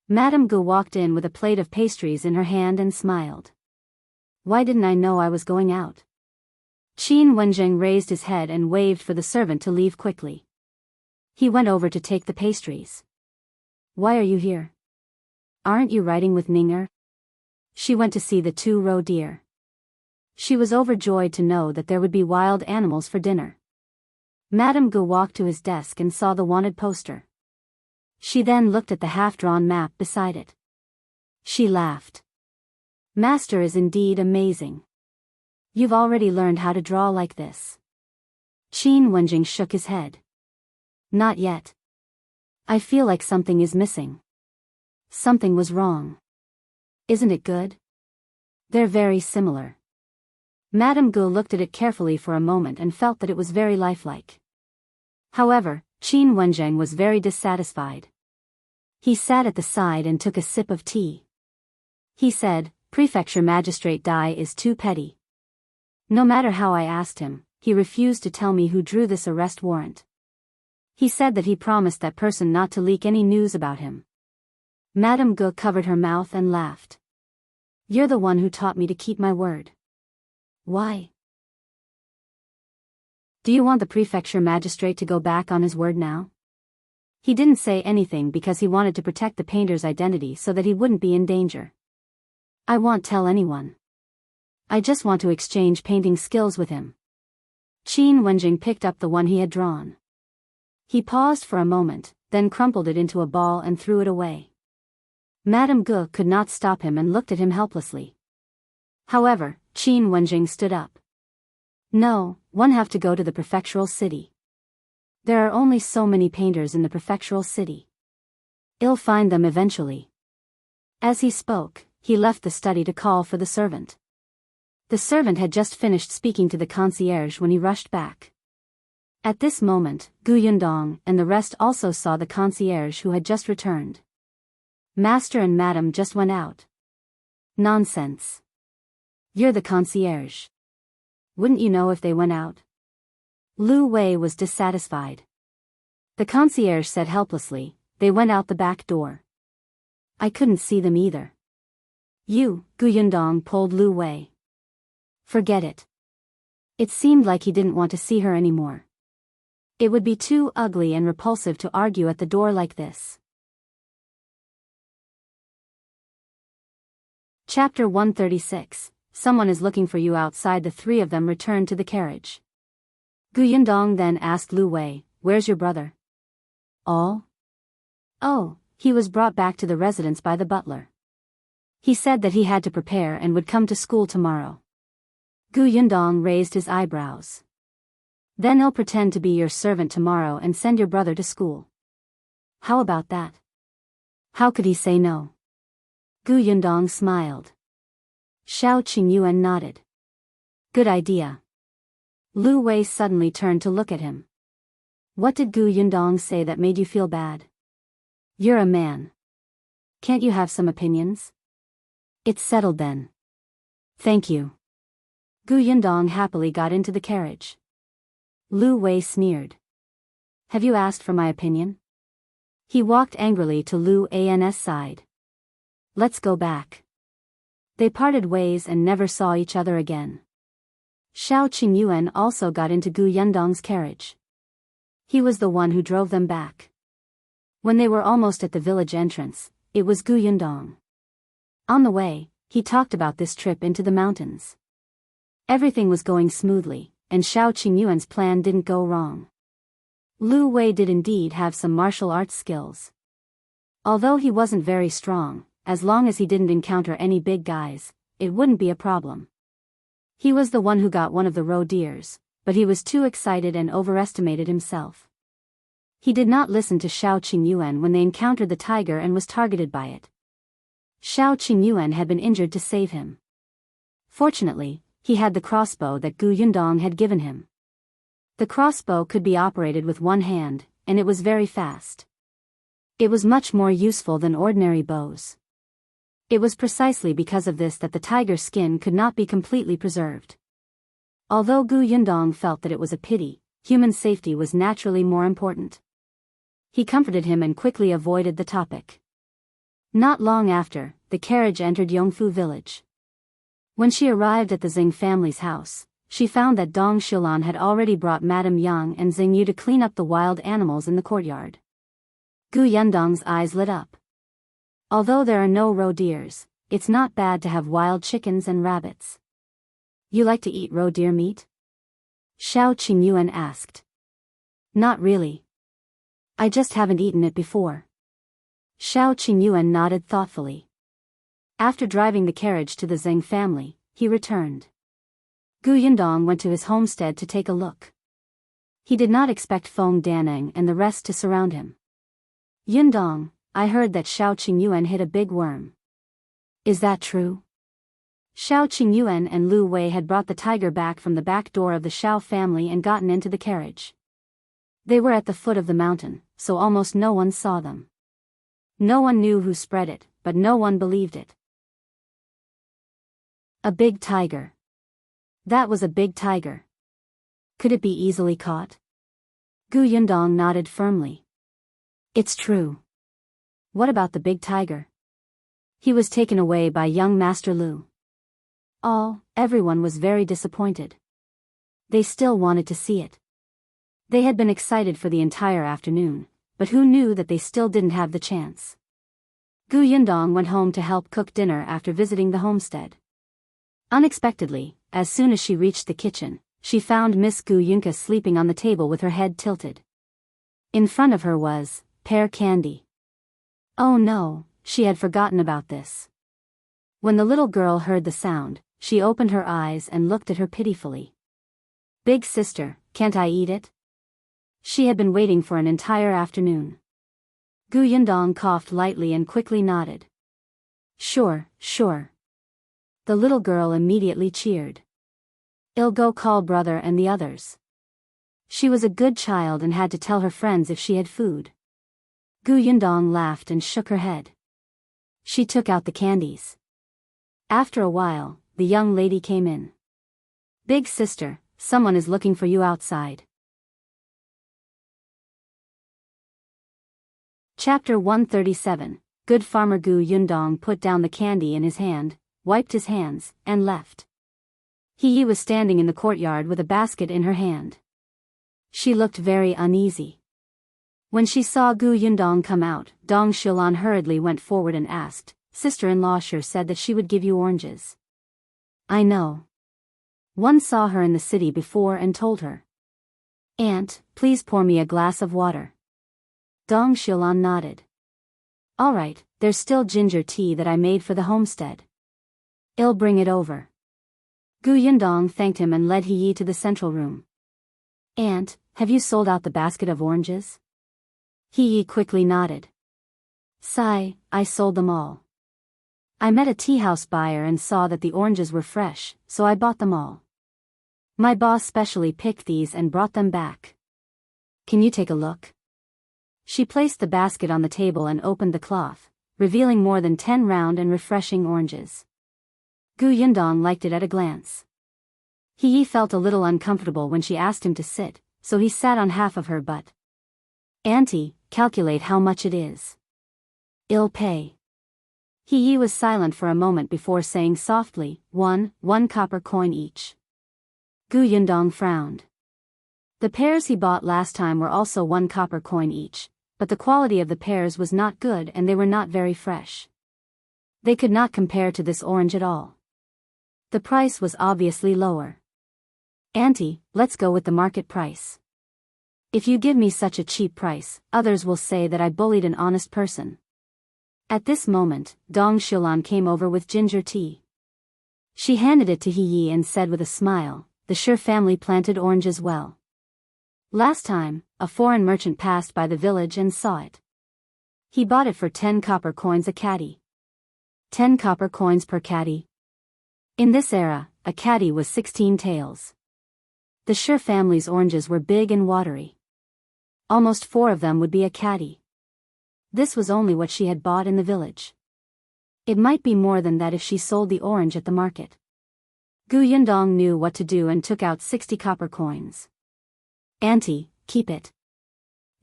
Madame Gu walked in with a plate of pastries in her hand and smiled. Why didn't I know I was going out? Qin Wenjing raised his head and waved for the servant to leave quickly. He went over to take the pastries. Why are you here? Aren't you riding with Xian'er? She went to see the 2 roe deer. She was overjoyed to know that there would be wild animals for dinner. Madame Gu walked to his desk and saw the wanted poster. She then looked at the half-drawn map beside it. She laughed. Master is indeed amazing. You've already learned how to draw like this. Qin Wenjing shook his head. Not yet. I feel like something is missing. Something was wrong. Isn't it good? They're very similar. Madame Gu looked at it carefully for a moment and felt that it was very lifelike. However, Qin Wenjing was very dissatisfied. He sat at the side and took a sip of tea. He said, Prefecture Magistrate Dai is too petty. No matter how I asked him, he refused to tell me who drew this arrest warrant. He said that he promised that person not to leak any news about him. Madame Gu covered her mouth and laughed. You're the one who taught me to keep my word. Why? Do you want the prefecture magistrate to go back on his word now? He didn't say anything because he wanted to protect the painter's identity so that he wouldn't be in danger. I won't tell anyone. I just want to exchange painting skills with him. Qin Wenjing picked up the one he had drawn. He paused for a moment, then crumpled it into a ball and threw it away. Madame Gu could not stop him and looked at him helplessly. However, Qin Wenjing stood up. No, one have to go to the prefectural city. There are only so many painters in the prefectural city. I'll find them eventually. As he spoke, he left the study to call for the servant. The servant had just finished speaking to the concierge when he rushed back. At this moment, Yundong and the rest also saw the concierge who had just returned. Master and Madam just went out. Nonsense. You're the concierge. Wouldn't you know if they went out? Liu Yi was dissatisfied. The concierge said helplessly, they went out the back door. I couldn't see them either. Yundong pulled Liu Yi. Forget it. It seemed like he didn't want to see her anymore. It would be too ugly and repulsive to argue at the door like this. Chapter 136. Someone is looking for you outside. The three of them returned to the carriage. Yundong then asked Liu Yi, where's your brother? Oh, he was brought back to the residence by the butler. He said that he had to prepare and would come to school tomorrow. Yundong raised his eyebrows. Then he'll pretend to be your servant tomorrow and send your brother to school. How about that? How could he say no? Yundong smiled. Qingyuan nodded. Good idea. Liu Yi suddenly turned to look at him. What did Yundong say that made you feel bad? You're a man. Can't you have some opinions? It's settled then. Thank you. Yundong happily got into the carriage. Liu Yi sneered. Have you asked for my opinion? He walked angrily to Liu Yi's side. Let's go back. They parted ways and never saw each other again. Qingyuan also got into Yundong's carriage. He was the one who drove them back. When they were almost at the village entrance, it was Yundong. On the way, he talked about this trip into the mountains. Everything was going smoothly, and Qingyuan's plan didn't go wrong. Liu Yi did indeed have some martial arts skills. Although he wasn't very strong, as long as he didn't encounter any big guys, it wouldn't be a problem. He was the one who got one of the roe deers, but he was too excited and overestimated himself. He did not listen to Qingyuan when they encountered the tiger and was targeted by it. Qingyuan had been injured to save him. Fortunately, he had the crossbow that Yundong had given him. The crossbow could be operated with one hand, and it was very fast. It was much more useful than ordinary bows. It was precisely because of this that the tiger's skin could not be completely preserved. Although Yundong felt that it was a pity, human safety was naturally more important. He comforted him and quickly avoided the topic. Not long after, the carriage entered Yongfu village. When she arrived at the Xing family's house, she found that Dong Xilan had already brought Madame Yang and Xing Yu to clean up the wild animals in the courtyard. Yundong's eyes lit up. Although there are no roe deers, it's not bad to have wild chickens and rabbits. You like to eat roe deer meat? Qingyuan asked. Not really. I just haven't eaten it before. Qingyuan nodded thoughtfully. After driving the carriage to the Xing family, he returned. Yundong went to his homestead to take a look. He did not expect Feng Daneng and the rest to surround him. Yundong, I heard that Qingyuan hit a big worm. Is that true? Qingyuan and Liu Yi had brought the tiger back from the back door of the Shao family and gotten into the carriage. They were at the foot of the mountain, so almost no one saw them. No one knew who spread it, but no one believed it. A big tiger. That was a big tiger. Could it be easily caught? Yundong nodded firmly. It's true. What about the big tiger? He was taken away by young Master Liu. Everyone was very disappointed. They still wanted to see it. They had been excited for the entire afternoon, but who knew that they still didn't have the chance. Yundong went home to help cook dinner after visiting the homestead. Unexpectedly, as soon as she reached the kitchen, she found Miss Yunka sleeping on the table with her head tilted. In front of her was pear candy. Oh no, she had forgotten about this. When the little girl heard the sound, she opened her eyes and looked at her pitifully. Big sister, can't I eat it? She had been waiting for an entire afternoon. Yundong coughed lightly and quickly nodded. Sure. The little girl immediately cheered. I'll go call brother and the others. She was a good child and had to tell her friends if she had food. Yundong laughed and shook her head. She took out the candies. After a while, the young lady came in. Big sister, someone is looking for you outside. Chapter 137. Good farmer Gu Yundong put down the candy in his hand, wiped his hands, and left. Yi was standing in the courtyard with a basket in her hand. She looked very uneasy. When she saw Gu Yundong come out, Dong Xilan hurriedly went forward and asked, "Sister-in-law sure said that she would give you oranges." "I know. One saw her in the city before and told her." "Aunt, please pour me a glass of water." Dong Xilan nodded. "All right, there's still ginger tea that I made for the homestead. I'll bring it over." Gu Yundong thanked him and led Yi to the central room. "Aunt, have you sold out the basket of oranges?" Yi quickly nodded. "Sigh, I sold them all. I met a tea-house buyer and saw that the oranges were fresh, so I bought them all. My boss specially picked these and brought them back. Can you take a look?" She placed the basket on the table and opened the cloth, revealing more than 10 round and refreshing oranges. Gu Yundong liked it at a glance. Yi felt a little uncomfortable when she asked him to sit, so he sat on half of her butt. "Auntie, calculate how much it is." "I'll pay." Yi was silent for a moment before saying softly, one copper coin each." Gu Yundong frowned. The pears he bought last time were also 1 copper coin each, but the quality of the pears was not good and they were not very fresh. They could not compare to this orange at all. The price was obviously lower. "Auntie, let's go with the market price. If you give me such a cheap price, others will say that I bullied an honest person." At this moment, Dong Xilan came over with ginger tea. She handed it to Yi and said with a smile, "The Shi family planted oranges well. Last time, a foreign merchant passed by the village and saw it. He bought it for 10 copper coins a catty." 10 copper coins per catty. In this era, a catty was 16 taels. The Shi family's oranges were big and watery. Almost 4 of them would be a catty. This was only what she had bought in the village. It might be more than that if she sold the orange at the market. Gu Yundong knew what to do and took out 60 copper coins. "Auntie, keep it."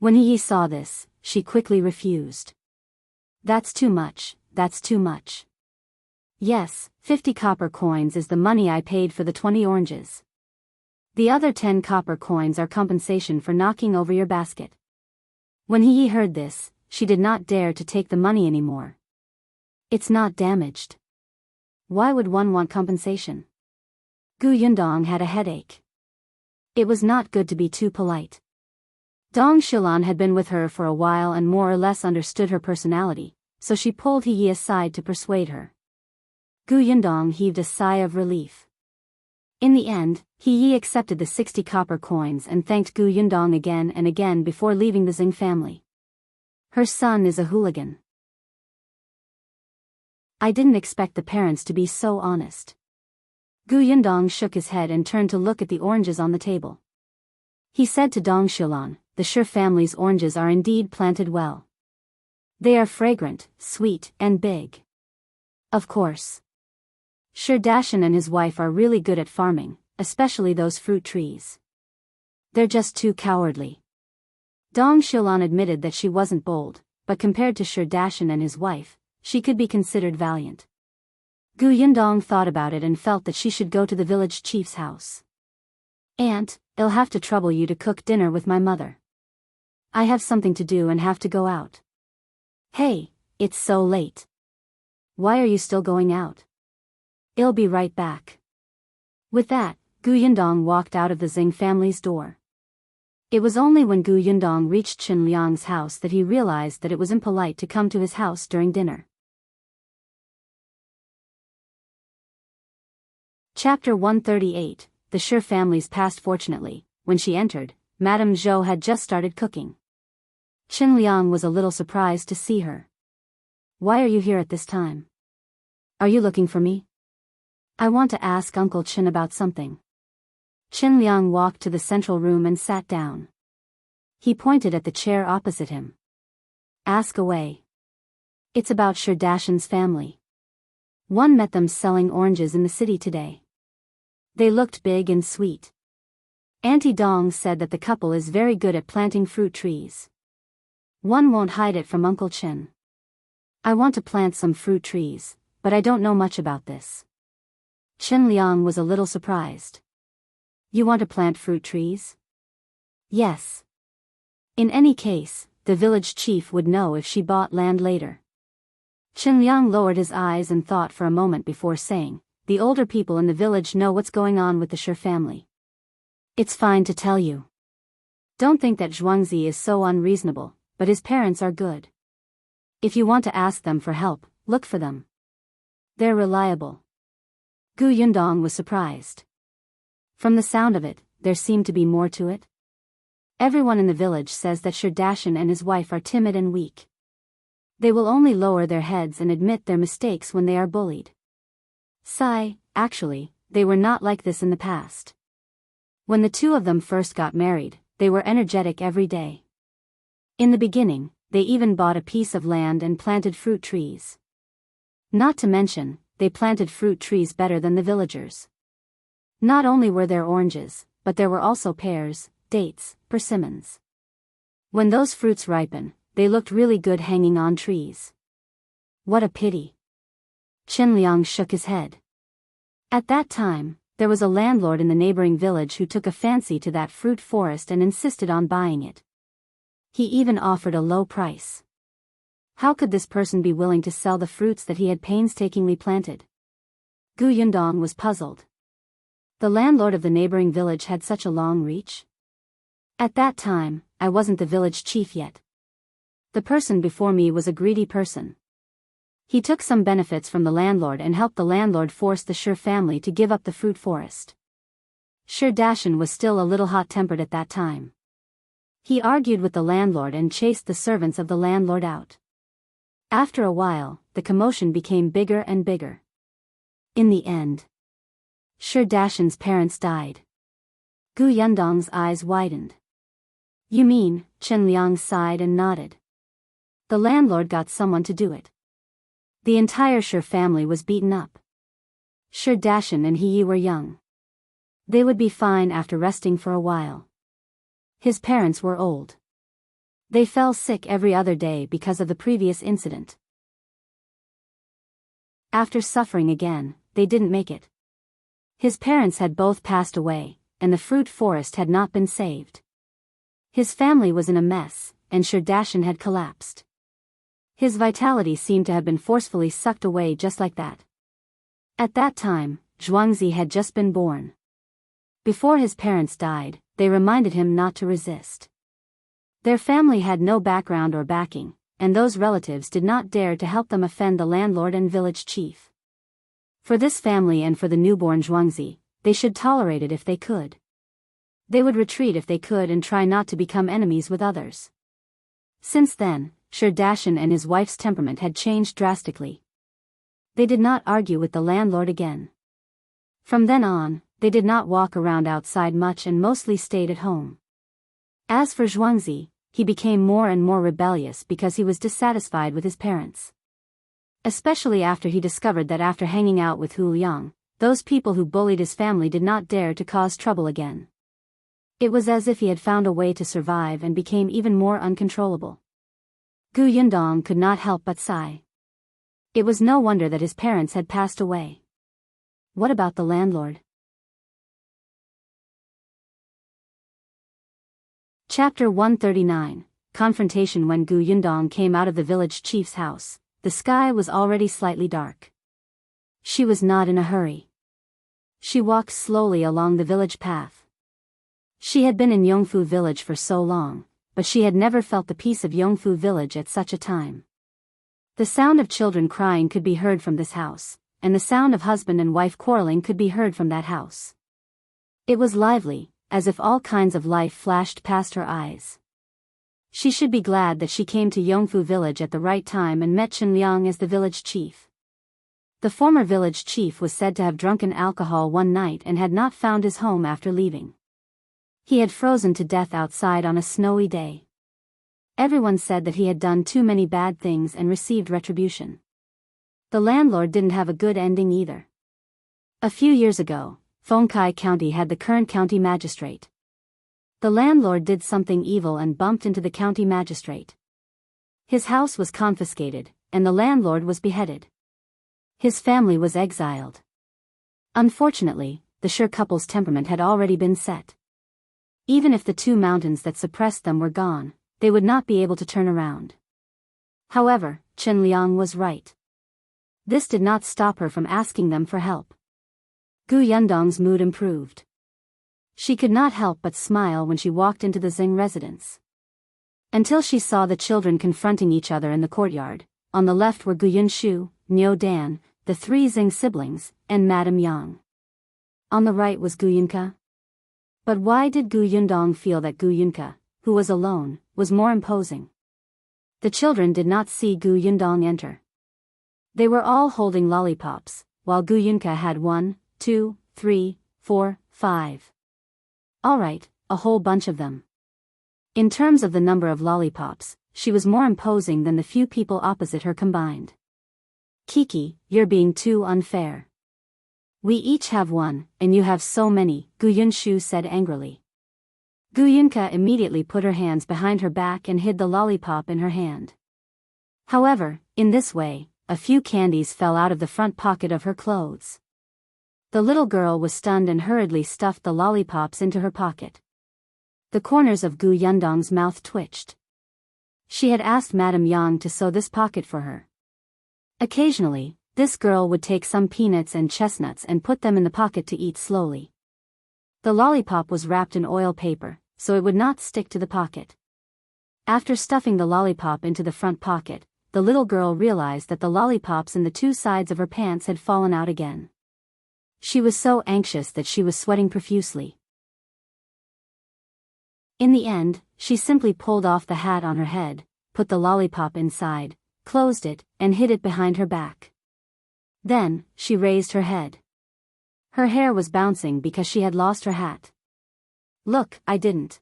When Yi saw this, she quickly refused. "That's too much, that's too much." "Yes, 50 copper coins is the money I paid for the 20 oranges. The other 10 copper coins are compensation for knocking over your basket." When Yi heard this, she did not dare to take the money anymore. "It's not damaged. Why would one want compensation?" Gu Yundong had a headache. It was not good to be too polite. Dong Xilan had been with her for a while and more or less understood her personality, so she pulled Yi aside to persuade her. Gu Yundong heaved a sigh of relief. In the end, Yi accepted the 60 copper coins and thanked Gu Yundong again and again before leaving the Xing family. Her son is a hooligan. I didn't expect the parents to be so honest. Gu Yundong shook his head and turned to look at the oranges on the table. He said to Dong Xilan, "The Shi family's oranges are indeed planted well. They are fragrant, sweet, and big. Of course. Dajiang and his wife are really good at farming, especially those fruit trees. They're just too cowardly." Dong Xilan admitted that she wasn't bold, but compared to Dajiang and his wife, she could be considered valiant. Gu Yundong thought about it and felt that she should go to the village chief's house. "Aunt, I'll have to trouble you to cook dinner with my mother. I have something to do and have to go out." "Hey, it's so late. Why are you still going out?" "I'll be right back." With that, Gu Yundong walked out of the Xing family's door. It was only when Gu Yundong reached Qin Liang's house that he realized that it was impolite to come to his house during dinner. Chapter 138. The Shi family's past. Fortunately, when she entered, Madame Zhou had just started cooking. Qin Liang was a little surprised to see her. "Why are you here at this time? Are you looking for me?" "I want to ask Uncle Qin about something." Qin Liang walked to the central room and sat down. He pointed at the chair opposite him. "Ask away." It's about Xian'er's family. One met them selling oranges in the city today. They looked big and sweet. Auntie Dong said that the couple is very good at planting fruit trees. One won't hide it from Uncle Chen. I want to plant some fruit trees, but I don't know much about this. Chen Liang was a little surprised. You want to plant fruit trees? Yes. In any case, the village chief would know if she bought land later. Chen Liang lowered his eyes and thought for a moment before saying, the older people in the village know what's going on with the Xian'er family. It's fine to tell you. Don't think that Zhuangzi is so unreasonable, but his parents are good. If you want to ask them for help, look for them. They're reliable. Yundong was surprised. From the sound of it, there seemed to be more to it. Everyone in the village says that Xian'er and his wife are timid and weak. They will only lower their heads and admit their mistakes when they are bullied. Actually, they were not like this in the past. When the two of them first got married, they were energetic every day. In the beginning, they even bought a piece of land and planted fruit trees. Not to mention, they planted fruit trees better than the villagers. Not only were there oranges, but there were also pears, dates, persimmons. When those fruits ripen, they looked really good hanging on trees. What a pity. Chen Liang shook his head. At that time, there was a landlord in the neighboring village who took a fancy to that fruit forest and insisted on buying it. He even offered a low price. How could this person be willing to sell the fruits that he had painstakingly planted? Yundong was puzzled. The landlord of the neighboring village had such a long reach? At that time, I wasn't the village chief yet. The person before me was a greedy person. He took some benefits from the landlord and helped the landlord force the Xian'er family to give up the fruit forest. Xian'er was still a little hot-tempered at that time. He argued with the landlord and chased the servants of the landlord out. After a while, the commotion became bigger and bigger. In the end, Xian'er's parents died. Yundong's eyes widened. You mean? Chen Liang sighed and nodded. The landlord got someone to do it. The entire Xian'er family was beaten up. Xian'er and He were young. They would be fine after resting for a while. His parents were old. They fell sick every other day because of the previous incident. After suffering again, they didn't make it. His parents had both passed away, and the fruit forest had not been saved. His family was in a mess, and Xian'er had collapsed. His vitality seemed to have been forcefully sucked away just like that. At that time, Zhuangzi had just been born. Before his parents died, they reminded him not to resist. Their family had no background or backing, and those relatives did not dare to help them offend the landlord and village chief. For this family and for the newborn Zhuangzi, they should tolerate it if they could. They would retreat if they could and try not to become enemies with others. Since then, Xian'er and his wife's temperament had changed drastically. They did not argue with the landlord again. From then on, they did not walk around outside much and mostly stayed at home. As for Zhuangzi, he became more and more rebellious because he was dissatisfied with his parents. Especially after he discovered that after hanging out with Hu Liang, those people who bullied his family did not dare to cause trouble again. It was as if he had found a way to survive and became even more uncontrollable. Yundong could not help but sigh. It was no wonder that his parents had passed away. What about the landlord? Chapter 139, Confrontation. When Yundong came out of the village chief's house, the sky was already slightly dark. She was not in a hurry. She walked slowly along the village path. She had been in Yongfu village for so long, but she had never felt the peace of Yongfu village at such a time. The sound of children crying could be heard from this house, and the sound of husband and wife quarreling could be heard from that house. It was lively, as if all kinds of life flashed past her eyes. She should be glad that she came to Yongfu village at the right time and met Chen Liang as the village chief. The former village chief was said to have drunken alcohol one night and had not found his home after leaving. He had frozen to death outside on a snowy day. Everyone said that he had done too many bad things and received retribution. The landlord didn't have a good ending either. A few years ago, Fengkai County had the current county magistrate. The landlord did something evil and bumped into the county magistrate. His house was confiscated, and the landlord was beheaded. His family was exiled. Unfortunately, the Xian'er couple's temperament had already been set. Even if the two mountains that suppressed them were gone, they would not be able to turn around. However, Chen Liang was right. This did not stop her from asking them for help. Gu Yundong's mood improved. She could not help but smile when she walked into the Xing residence. Until she saw the children confronting each other in the courtyard. On the left were Gu Yunshu, Niu Dan, the three Xing siblings, and Madame Yang. On the right was Gu Yunke. But why did Gu Yundong feel that Gu Yunke, who was alone, was more imposing? The children did not see Gu Yundong enter. They were all holding lollipops, while Gu Yunke had 1, 2, 3, 4, 5. All right, a whole bunch of them. In terms of the number of lollipops, she was more imposing than the few people opposite her combined. Kiki, you're being too unfair. We each have 1, and you have so many, Gu Yunshu said angrily. Gu Yunke immediately put her hands behind her back and hid the lollipop in her hand. However, in this way, a few candies fell out of the front pocket of her clothes. The little girl was stunned and hurriedly stuffed the lollipops into her pocket. The corners of Gu Yundong's mouth twitched. She had asked Madame Yang to sew this pocket for her. Occasionally, this girl would take some peanuts and chestnuts and put them in the pocket to eat slowly. The lollipop was wrapped in oil paper, so it would not stick to the pocket. After stuffing the lollipop into the front pocket, the little girl realized that the lollipops in the two sides of her pants had fallen out again. She was so anxious that she was sweating profusely. In the end, she simply pulled off the hat on her head, put the lollipop inside, closed it, and hid it behind her back. Then, she raised her head. Her hair was bouncing because she had lost her hat. Look, I didn't.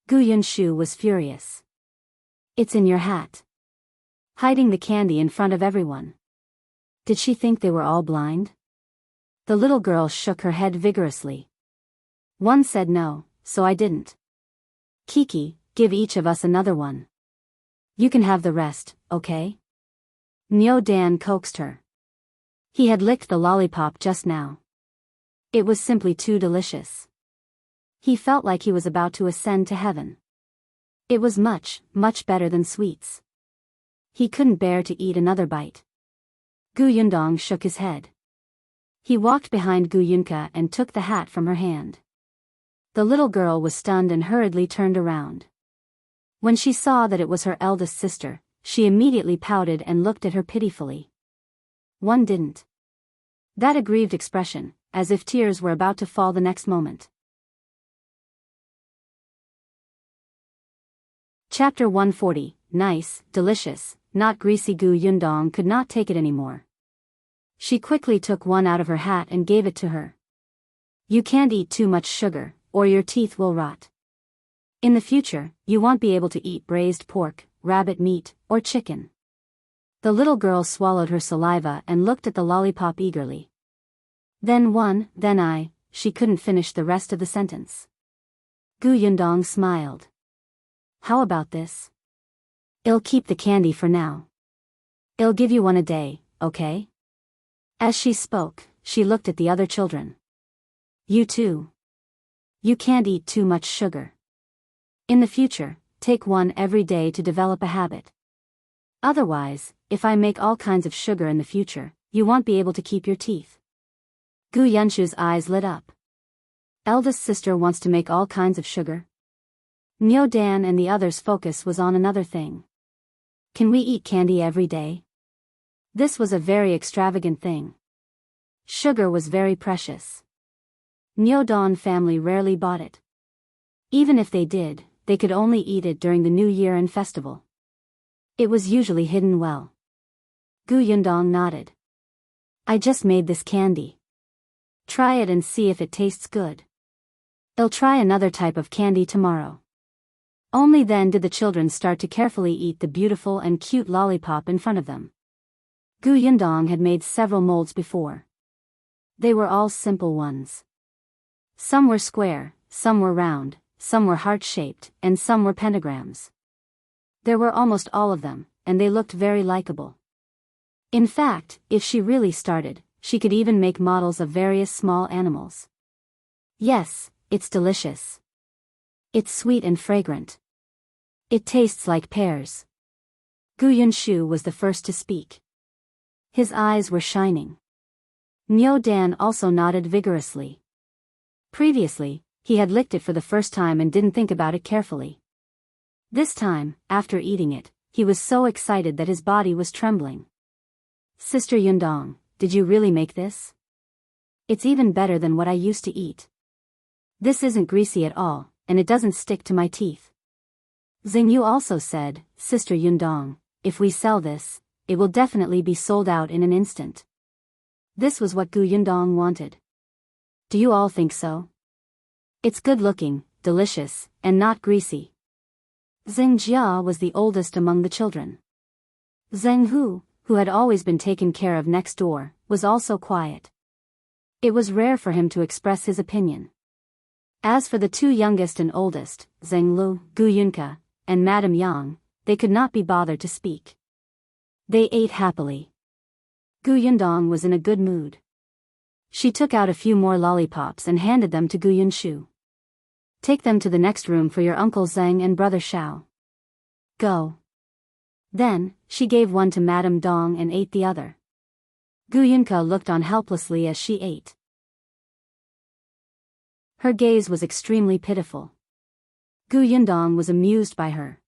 Gu Yunshu was furious. It's in your hat. Hiding the candy in front of everyone. Did she think they were all blind? The little girl shook her head vigorously. One said no, so I didn't. Kiki, give each of us another one. You can have the rest, okay? Niu Dan coaxed her. He had licked the lollipop just now. It was simply too delicious. He felt like he was about to ascend to heaven. It was much, much better than sweets. He couldn't bear to eat another bite. Gu Yundong shook his head. He walked behind Gu Yunke and took the hat from her hand. The little girl was stunned and hurriedly turned around. When she saw that it was her eldest sister, she immediately pouted and looked at her pitifully. One didn't. That aggrieved expression, as if tears were about to fall the next moment. Chapter 140, Nice, Delicious, Not Greasy. Gu Yundong could not take it anymore. She quickly took one out of her hat and gave it to her. You can't eat too much sugar, or your teeth will rot. In the future, you won't be able to eat braised pork, rabbit meat, or chicken. The little girl swallowed her saliva and looked at the lollipop eagerly. Then one, then I, she couldn't finish the rest of the sentence. Gu Yundong smiled. How about this? I'll keep the candy for now. I'll give you one a day, okay? As she spoke, she looked at the other children. You too. You can't eat too much sugar. In the future, take one every day to develop a habit. Otherwise, if I make all kinds of sugar in the future, you won't be able to keep your teeth. Gu Yunshu's eyes lit up. Eldest sister wants to make all kinds of sugar? Niu Dan and the others' focus was on another thing. Can we eat candy every day? This was a very extravagant thing. Sugar was very precious. Niu Dan family rarely bought it. Even if they did, they could only eat it during the New Year and festival. It was usually hidden well. Gu Yundong nodded. I just made this candy. Try it and see if it tastes good. I'll try another type of candy tomorrow. Only then did the children start to carefully eat the beautiful and cute lollipop in front of them. Yundong had made several molds before. They were all simple ones. Some were square, some were round, some were heart-shaped, and some were pentagrams. There were almost all of them, and they looked very likable. In fact, if she really started, she could even make models of various small animals. Yes, it's delicious. It's sweet and fragrant. It tastes like pears. Yunshu was the first to speak. His eyes were shining. Niu Dan also nodded vigorously. Previously, he had licked it for the first time and didn't think about it carefully. This time, after eating it, he was so excited that his body was trembling. Sister Yundong, did you really make this? It's even better than what I used to eat. This isn't greasy at all, and it doesn't stick to my teeth. Xingyu also said, Sister Yundong, if we sell this, it will definitely be sold out in an instant. This was what Yundong wanted. Do you all think so? It's good looking, delicious, and not greasy. Xianxia was the oldest among the children. Jianghu, who had always been taken care of next door, was also quiet. It was rare for him to express his opinion. As for the two youngest and oldest, Zhenglu, Yunka, and Madame Yang, they could not be bothered to speak. They ate happily. Yundong was in a good mood. She took out a few more lollipops and handed them to Yunshu. Take them to the next room for your Uncle Zhang and Brother Shao. Go. Then, she gave one to Madame Dong and ate the other. Yunka looked on helplessly as she ate. Her gaze was extremely pitiful. Yundong was amused by her.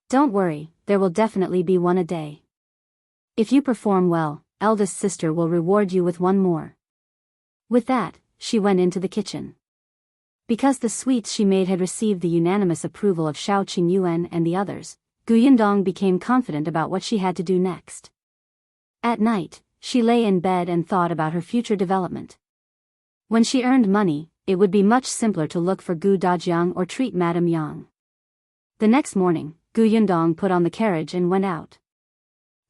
Don't worry, there will definitely be one a day. If you perform well, eldest sister will reward you with one more. With that, she went into the kitchen. Because the sweets she made had received the unanimous approval of Shao Qingyuan and the others, Yundong became confident about what she had to do next. At night, she lay in bed and thought about her future development. When she earned money, it would be much simpler to look for Dajiang or treat Madame Yang. The next morning, Yundong put on the carriage and went out.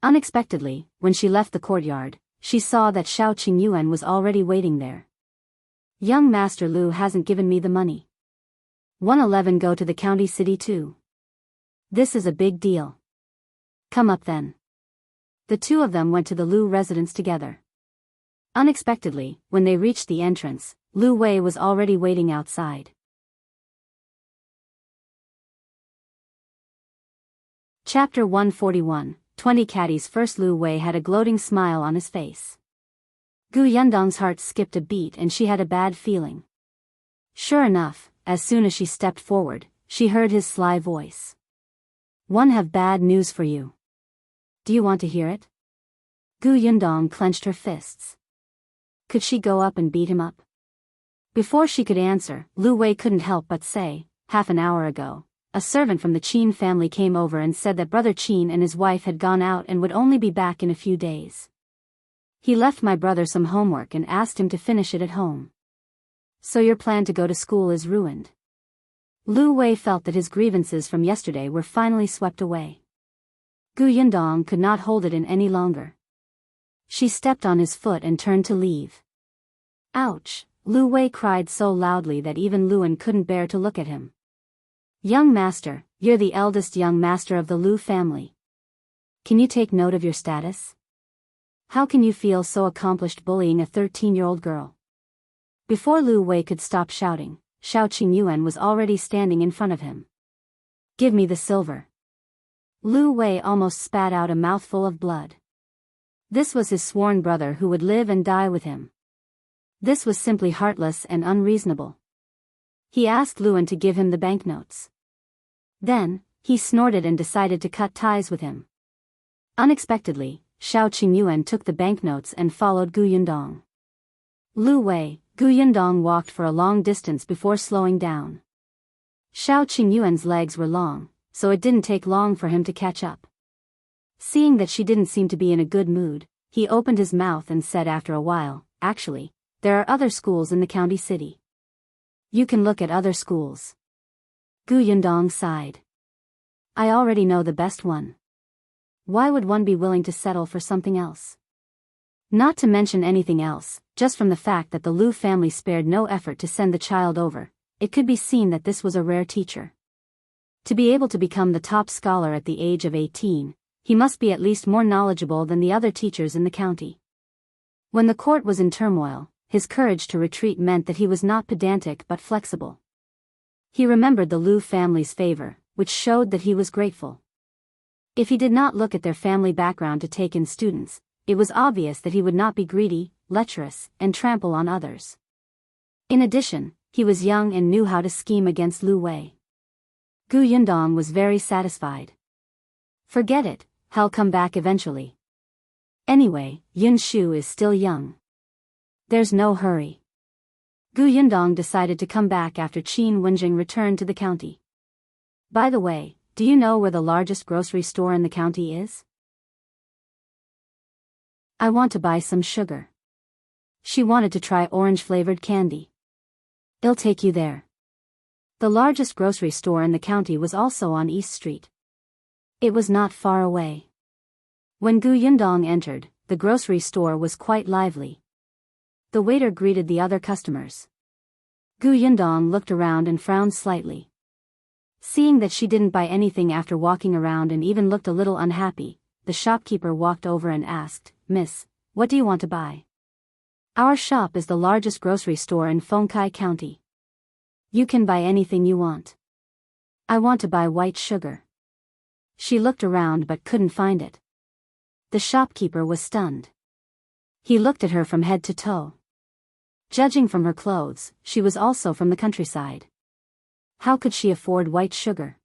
Unexpectedly, when she left the courtyard, she saw that Shao Qingyuan was already waiting there. Young Master Liu hasn't given me the money. 111 go to the county city too. This is a big deal. Come up then. The two of them went to the Liu residence together. Unexpectedly, when they reached the entrance, Liu Yi was already waiting outside. Chapter 141, 20 Catties. First, Liu Yi had a gloating smile on his face. Yundong's heart skipped a beat and she had a bad feeling. Sure enough, as soon as she stepped forward, she heard his sly voice. One have bad news for you. Do you want to hear it? Yundong clenched her fists. Could she go up and beat him up? Before she could answer, Liu Yi couldn't help but say, half an hour ago, a servant from the Qin family came over and said that Brother Qin and his wife had gone out and would only be back in a few days. He left my brother some homework and asked him to finish it at home. So your plan to go to school is ruined. Liu Yi felt that his grievances from yesterday were finally swept away. Yundong could not hold it in any longer. She stepped on his foot and turned to leave. Ouch! Liu Yi cried so loudly that even Luan couldn't bear to look at him. Young master, you're the eldest young master of the Liu family. Can you take note of your status? How can you feel so accomplished bullying a 13-year-old girl? Before Liu Yi could stop shouting, Shao Qingyuan was already standing in front of him. Give me the silver. Liu Yi almost spat out a mouthful of blood. This was his sworn brother who would live and die with him. This was simply heartless and unreasonable. He asked Luan to give him the banknotes. Then, he snorted and decided to cut ties with him. Unexpectedly, Shao Qingyuan took the banknotes and followed Yundong. Liu Yi, Yundong walked for a long distance before slowing down. Shao Qingyuan's legs were long, so it didn't take long for him to catch up. Seeing that she didn't seem to be in a good mood, he opened his mouth and said after a while, actually, there are other schools in the county city. You can look at other schools. Yundong sighed. I already know the best one. Why would one be willing to settle for something else? Not to mention anything else, just from the fact that the Liu family spared no effort to send the child over, it could be seen that this was a rare teacher. To be able to become the top scholar at the age of 18, he must be at least more knowledgeable than the other teachers in the county. When the court was in turmoil, his courage to retreat meant that he was not pedantic but flexible. He remembered the Liu family's favor, which showed that he was grateful. If he did not look at their family background to take in students, it was obvious that he would not be greedy, lecherous, and trample on others. In addition, he was young and knew how to scheme against Liu Wei. Yundong was very satisfied. Forget it, he'll come back eventually. Anyway, Yunshu is still young. There's no hurry. Yundong decided to come back after Qin Wenjing returned to the county. By the way, do you know where the largest grocery store in the county is? I want to buy some sugar. She wanted to try orange-flavored candy. I'll take you there. The largest grocery store in the county was also on East Street. It was not far away. When Yundong entered, the grocery store was quite lively. The waiter greeted the other customers. Yundong looked around and frowned slightly. Seeing that she didn't buy anything after walking around and even looked a little unhappy, the shopkeeper walked over and asked, "Miss, what do you want to buy?" "Our shop is the largest grocery store in Fengkai County. You can buy anything you want." "I want to buy white sugar." She looked around but couldn't find it. The shopkeeper was stunned. He looked at her from head to toe. Judging from her clothes, she was also from the countryside. How could she afford white sugar?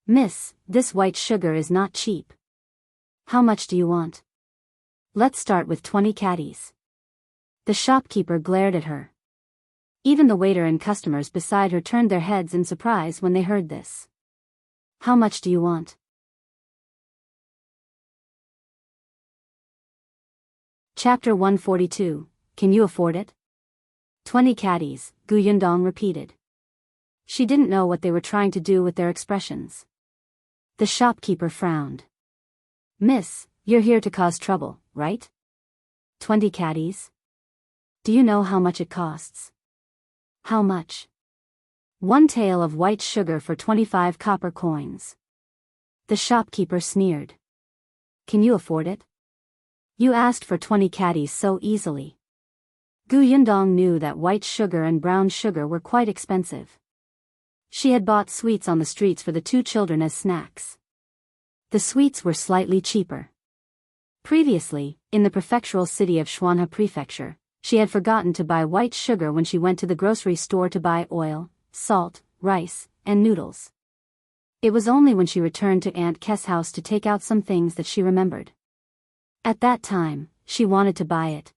"Miss, this white sugar is not cheap." "How much do you want?" "Let's start with 20 catties." The shopkeeper glared at her. Even the waiter and customers beside her turned their heads in surprise when they heard this. "How much do you want?" Chapter 142, Can you afford it? 20 catties, Yundong repeated. She didn't know what they were trying to do with their expressions. The shopkeeper frowned. "Miss, you're here to cause trouble, right? 20 catties? Do you know how much it costs?" "How much?" "1 tael of white sugar for 25 copper coins." The shopkeeper sneered. "Can you afford it? You asked for 20 catties so easily." Yundong knew that white sugar and brown sugar were quite expensive. She had bought sweets on the streets for the two children as snacks. The sweets were slightly cheaper. Previously, in the prefectural city of Xian'er Prefecture, she had forgotten to buy white sugar when she went to the grocery store to buy oil, salt, rice, and noodles. It was only when she returned to Aunt K's house to take out some things that she remembered. At that time, she wanted to buy it.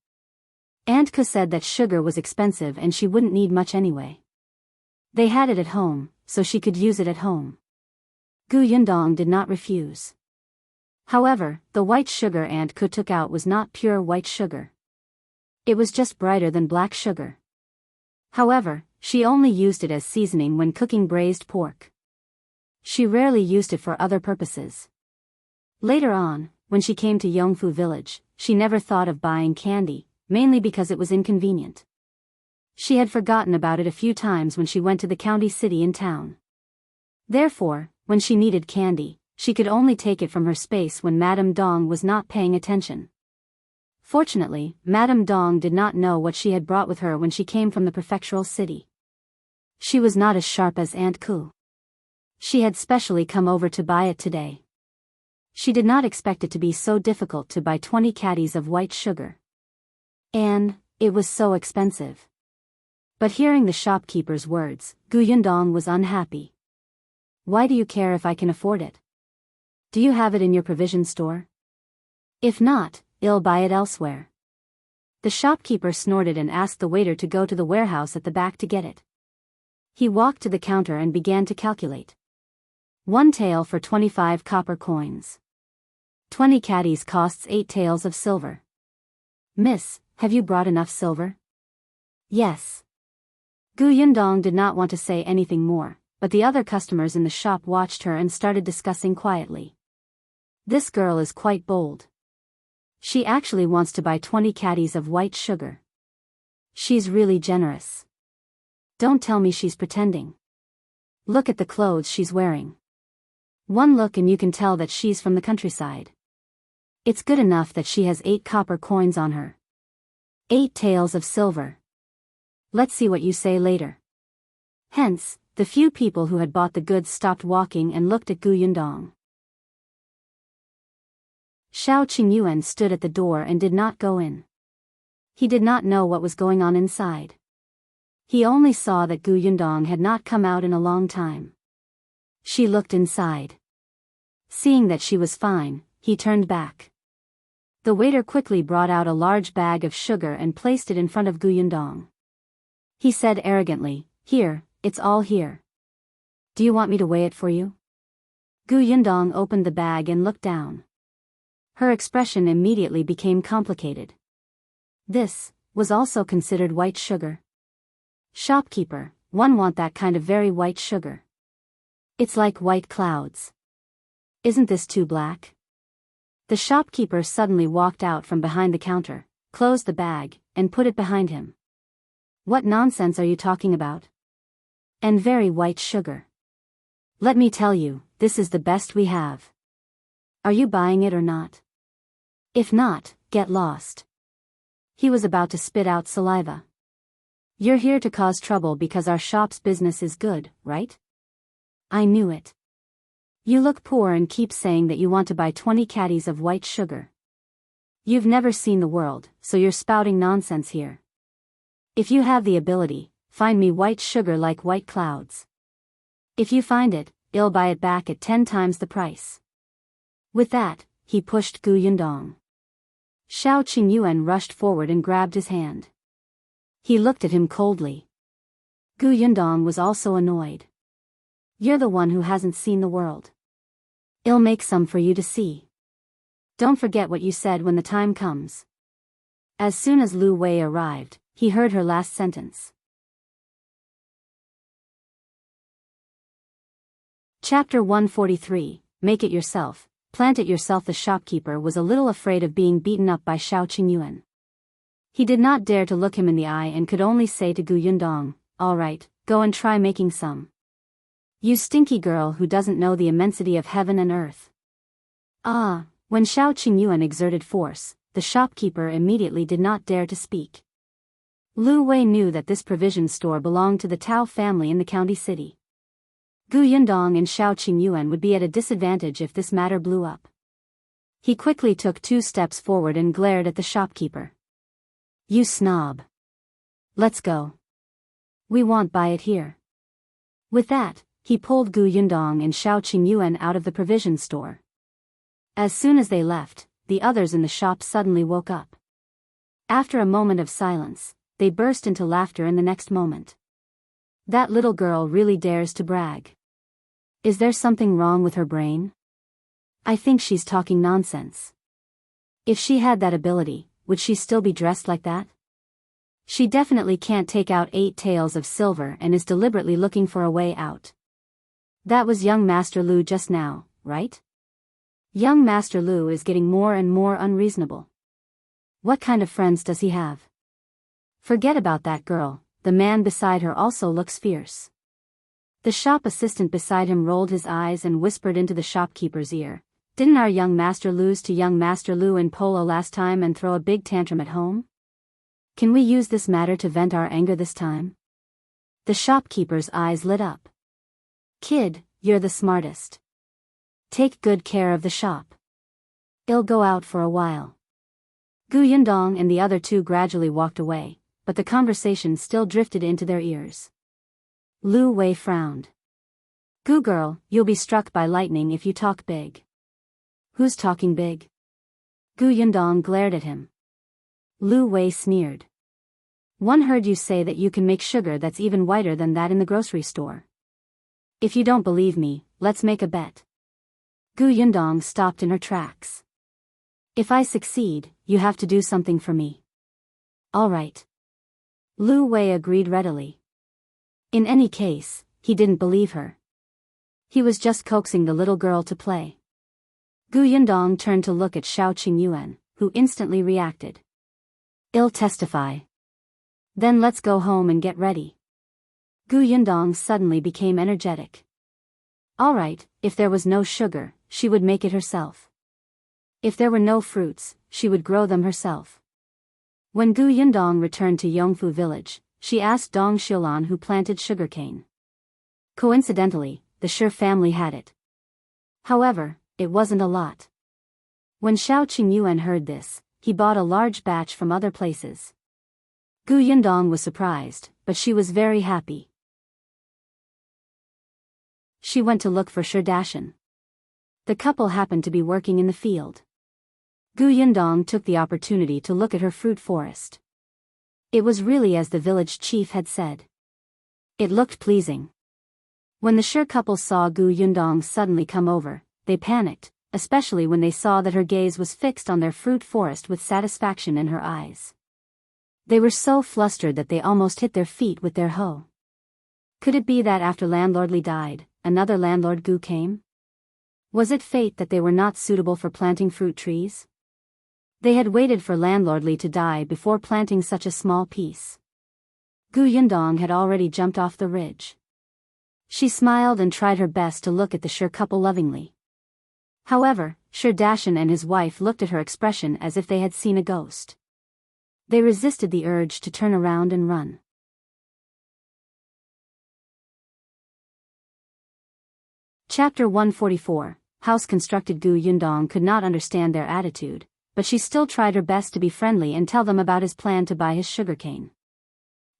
Aunt K said that sugar was expensive and she wouldn't need much anyway. They had it at home, so she could use it at home. Yundong did not refuse. However, the white sugar Aunt K took out was not pure white sugar. It was just brighter than black sugar. However, she only used it as seasoning when cooking braised pork. She rarely used it for other purposes. Later on, when she came to Yongfu village, she never thought of buying candy, mainly because it was inconvenient. She had forgotten about it a few times when she went to the county city in town. Therefore, when she needed candy, she could only take it from her space when Madame Dong was not paying attention. Fortunately, Madame Dong did not know what she had brought with her when she came from the prefectural city. She was not as sharp as Aunt Ku. She had specially come over to buy it today. She did not expect it to be so difficult to buy 20 catties of white sugar. And it was so expensive. But hearing the shopkeeper's words, Yundong was unhappy. "Why do you care if I can afford it? Do you have it in your provision store? If not, I'll buy it elsewhere." The shopkeeper snorted and asked the waiter to go to the warehouse at the back to get it. He walked to the counter and began to calculate. 1 tael for 25 copper coins. 20 catties costs 8 taels of silver. "Miss, have you brought enough silver?" "Yes." Yundong did not want to say anything more, but the other customers in the shop watched her and started discussing quietly. This girl is quite bold. She actually wants to buy 20 catties of white sugar. She's really generous. Don't tell me she's pretending. Look at the clothes she's wearing. One look and you can tell that she's from the countryside. It's good enough that she has 8 copper coins on her. 8 taels of silver. Let's see what you say later. Hence, the few people who had bought the goods stopped walking and looked at Yundong. Shao Qingyuan stood at the door and did not go in. He did not know what was going on inside. He only saw that Yundong had not come out in a long time. She looked inside. Seeing that she was fine, he turned back. The waiter quickly brought out a large bag of sugar and placed it in front of Yundong. He said arrogantly, "Here, it's all here. Do you want me to weigh it for you?" Yundong opened the bag and looked down. Her expression immediately became complicated. This was also considered white sugar. Shopkeeper, one want that kind of very white sugar. It's like white clouds. Isn't this too black? The shopkeeper suddenly walked out from behind the counter, closed the bag, and put it behind him. What nonsense are you talking about? And very white sugar. Let me tell you, this is the best we have. Are you buying it or not? If not, get lost. He was about to spit out saliva. You're here to cause trouble because our shop's business is good, right? I knew it. You look poor and keep saying that you want to buy 20 catties of white sugar. You've never seen the world, so you're spouting nonsense here. If you have the ability, find me white sugar like white clouds. If you find it, I'll buy it back at 10 times the price. With that, he pushed Yundong. Shao Qingyuan rushed forward and grabbed his hand. He looked at him coldly. Yundong was also annoyed. You're the one who hasn't seen the world. I'll make some for you to see. Don't forget what you said when the time comes. As soon as Liu Yi arrived, he heard her last sentence. Chapter 143, Make It Yourself, Plant It Yourself. The shopkeeper was a little afraid of being beaten up by Shao Qingyuan. He did not dare to look him in the eye and could only say to Yundong, "All right, go and try making some. You stinky girl who doesn't know the immensity of heaven and earth." When Shao Qingyuan exerted force, the shopkeeper immediately did not dare to speak. Liu Yi knew that this provision store belonged to the Tao family in the county city. Yundong and Shao Qingyuan would be at a disadvantage if this matter blew up. He quickly took 2 steps forward and glared at the shopkeeper. "You snob. Let's go. We won't buy it here." With that, he pulled Yundong and Shao Qingyuan out of the provision store. As soon as they left, the others in the shop suddenly woke up. After a moment of silence, they burst into laughter in the next moment. That little girl really dares to brag. Is there something wrong with her brain? I think she's talking nonsense. If she had that ability, would she still be dressed like that? She definitely can't take out 8 taels of silver and is deliberately looking for a way out. That was young Master Liu just now, right? Young Master Liu is getting more and more unreasonable. What kind of friends does he have? Forget about that girl, the man beside her also looks fierce. The shop assistant beside him rolled his eyes and whispered into the shopkeeper's ear, "Didn't our young master lose to young Master Liu in polo last time and throw a big tantrum at home? Can we use this matter to vent our anger this time?" The shopkeeper's eyes lit up. "Kid, you're the smartest. Take good care of the shop. I'll go out for a while." Yundong and the other 2 gradually walked away, but the conversation still drifted into their ears. Liu Yi frowned. Girl, you'll be struck by lightning if you talk big." "Who's talking big?" Yundong glared at him. Liu Yi sneered. "One heard you say that you can make sugar that's even whiter than that in the grocery store. If you don't believe me, let's make a bet." Yundong stopped in her tracks. "If I succeed, you have to do something for me." "All right." Liu Yi agreed readily. In any case, he didn't believe her. He was just coaxing the little girl to play. Yundong turned to look at Shao Qingyuan, who instantly reacted. "I'll testify. Then let's go home and get ready." Yundong suddenly became energetic. Alright, if there was no sugar, she would make it herself. If there were no fruits, she would grow them herself. When Yundong returned to Yongfu village, she asked Dong Xiulan who planted sugarcane. Coincidentally, the Shi family had it. However, it wasn't a lot. When Shao Qingyuan heard this, he bought a large batch from other places. Yundong was surprised, but she was very happy. She went to look for Dajiang. The couple happened to be working in the field. Yundong took the opportunity to look at her fruit forest. It was really as the village chief had said. It looked pleasing. When the Shi couple saw Yundong suddenly come over, they panicked, especially when they saw that her gaze was fixed on their fruit forest with satisfaction in her eyes. They were so flustered that they almost hit their feet with their hoe. Could it be that after landlord Li died, another landlord Gu came? Was it fate that they were not suitable for planting fruit trees? They had waited for landlord Li to die before planting such a small piece. Yundong had already jumped off the ridge. She smiled and tried her best to look at the Shi couple lovingly. However, Dajiang and his wife looked at her expression as if they had seen a ghost. They resisted the urge to turn around and run. Chapter 144, House constructed. Yundong could not understand their attitude, but she still tried her best to be friendly and tell them about his plan to buy his sugarcane.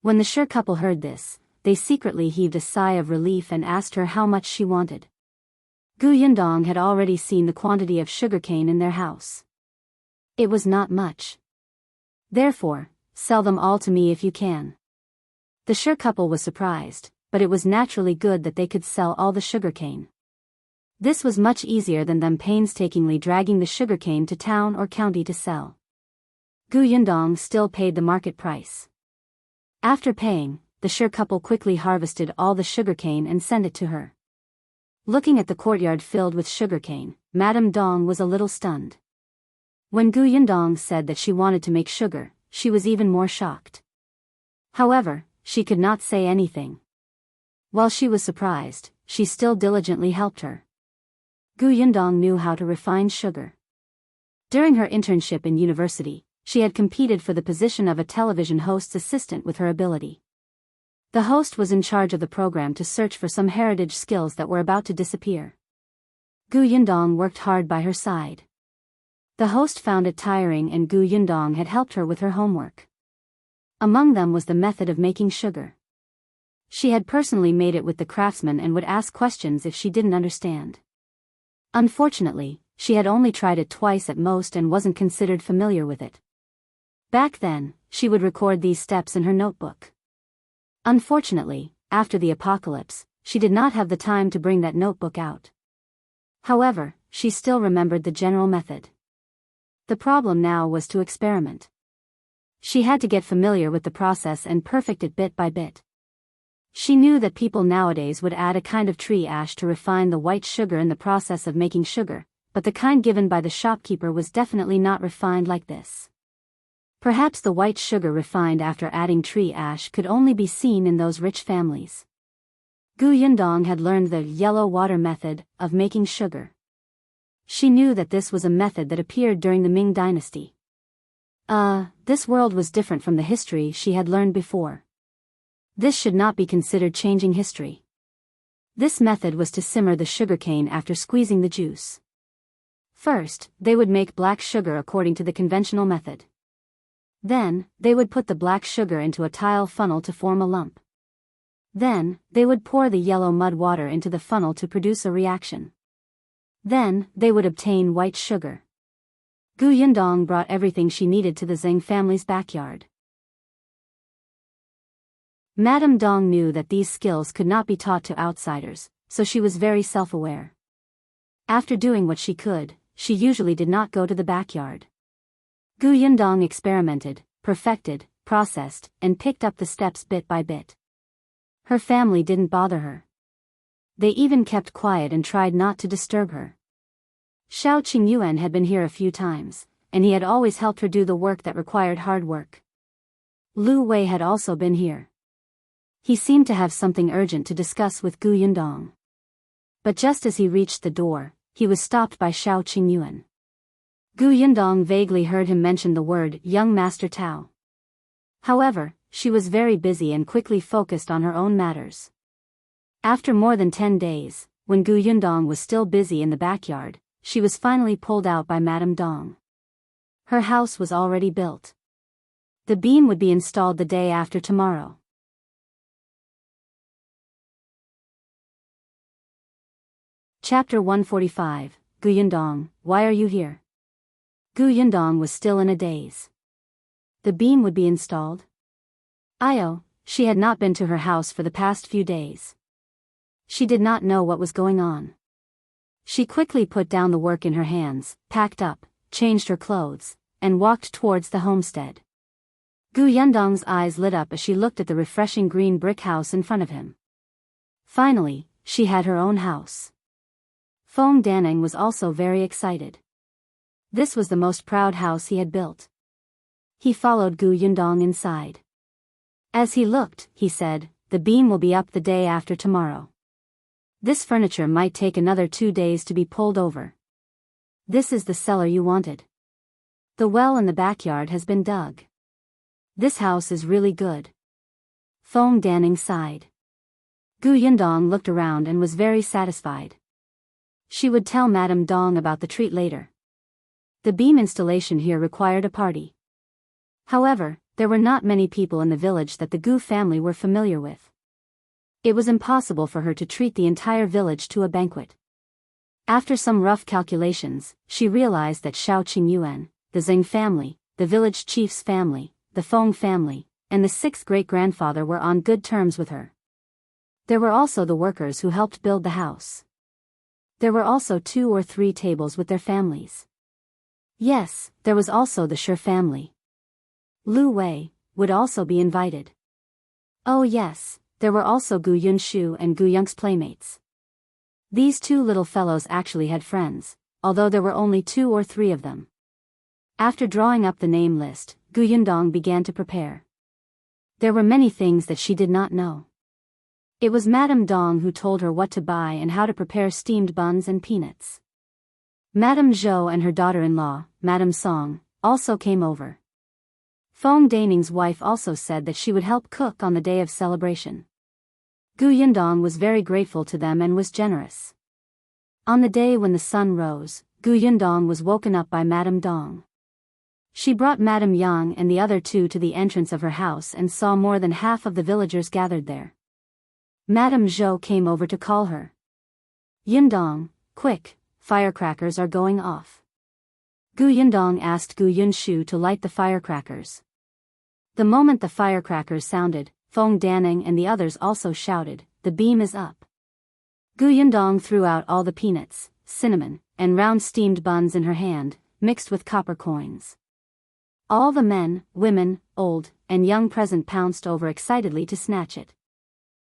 When the Shi couple heard this, they secretly heaved a sigh of relief and asked her how much she wanted. Yundong had already seen the quantity of sugarcane in their house. It was not much. Therefore, sell them all to me if you can. The Shi couple was surprised, but it was naturally good that they could sell all the sugarcane. This was much easier than them painstakingly dragging the sugarcane to town or county to sell. Yundong still paid the market price. After paying, the Shi couple quickly harvested all the sugarcane and sent it to her. Looking at the courtyard filled with sugarcane, Madame Dong was a little stunned. When Yundong said that she wanted to make sugar, she was even more shocked. However, she could not say anything. While she was surprised, she still diligently helped her. Yundong knew how to refine sugar. During her internship in university, she had competed for the position of a television host's assistant with her ability. The host was in charge of the program to search for some heritage skills that were about to disappear. Yundong worked hard by her side. The host found it tiring and Yundong had helped her with her homework. Among them was the method of making sugar. She had personally made it with the craftsman and would ask questions if she didn't understand. Unfortunately, she had only tried it twice at most and wasn't considered familiar with it. Back then, she would record these steps in her notebook. Unfortunately, after the apocalypse, she did not have the time to bring that notebook out. However, she still remembered the general method. The problem now was to experiment. She had to get familiar with the process and perfect it bit by bit. She knew that people nowadays would add a kind of tree ash to refine the white sugar in the process of making sugar, but the kind given by the shopkeeper was definitely not refined like this. Perhaps the white sugar refined after adding tree ash could only be seen in those rich families. Yundong had learned the yellow water method of making sugar. She knew that this was a method that appeared during the Ming dynasty. This world was different from the history she had learned before. This should not be considered changing history. This method was to simmer the sugarcane after squeezing the juice. First, they would make black sugar according to the conventional method. Then, they would put the black sugar into a tile funnel to form a lump. Then, they would pour the yellow mud water into the funnel to produce a reaction. Then, they would obtain white sugar. Yundong brought everything she needed to the Zhang family's backyard. Madame Dong knew that these skills could not be taught to outsiders, so she was very self-aware. After doing what she could, she usually did not go to the backyard. Yundong experimented, perfected, processed, and picked up the steps bit by bit. Her family didn't bother her. They even kept quiet and tried not to disturb her. Shao Qingyuan had been here a few times, and he had always helped her do the work that required hard work. Liu Yi had also been here. He seemed to have something urgent to discuss with Yundong. But just as he reached the door, he was stopped by Shao Qingyuan. Yundong vaguely heard him mention the word young Master Tao. However, she was very busy and quickly focused on her own matters. After more than 10 days, when Yundong was still busy in the backyard, she was finally pulled out by Madame Dong. Her house was already built. The beam would be installed the day after tomorrow. Chapter 145, Yundong, why are you here? Yundong was still in a daze. The beam would be installed? She had not been to her house for the past few days. She did not know what was going on. She quickly put down the work in her hands, packed up, changed her clothes, and walked towards the homestead. Yundong's eyes lit up as she looked at the refreshing green brick house in front of him. Finally, she had her own house. Feng Danning was also very excited. This was the most proud house he had built. He followed Yundong inside. As he looked, he said, the beam will be up the day after tomorrow. This furniture might take another 2 days to be pulled over. This is the cellar you wanted. The well in the backyard has been dug. This house is really good. Feng Danning sighed. Yundong looked around and was very satisfied. She would tell Madame Dong about the treat later. The beam installation here required a party. However, there were not many people in the village that the Gu family were familiar with. It was impossible for her to treat the entire village to a banquet. After some rough calculations, she realized that Shao Qingyuan, the Zheng family, the village chief's family, the Feng family, and the 6th great-grandfather were on good terms with her. There were also the workers who helped build the house. There were also 2 or 3 tables with their families. Yes, there was also the Shi family. Liu Yi would also be invited. Oh yes, there were also Gu Yunshu and Gu Yung's playmates. These 2 little fellows actually had friends, although there were only 2 or 3 of them. After drawing up the name list, Yundong began to prepare. There were many things that she did not know. It was Madame Dong who told her what to buy and how to prepare steamed buns and peanuts. Madame Zhou and her daughter-in-law, Madame Song, also came over. Feng Danning's wife also said that she would help cook on the day of celebration. Yundong was very grateful to them and was generous. On the day when the sun rose, Yundong was woken up by Madame Dong. She brought Madame Yang and the other 2 to the entrance of her house and saw more than half of the villagers gathered there. Madame Zhou came over to call her. Yundong, quick, firecrackers are going off. Yundong asked Yunshu to light the firecrackers. The moment the firecrackers sounded, Feng Danning and the others also shouted, the beam is up. Yundong threw out all the peanuts, cinnamon, and round steamed buns in her hand, mixed with copper coins. All the men, women, old, and young present pounced over excitedly to snatch it.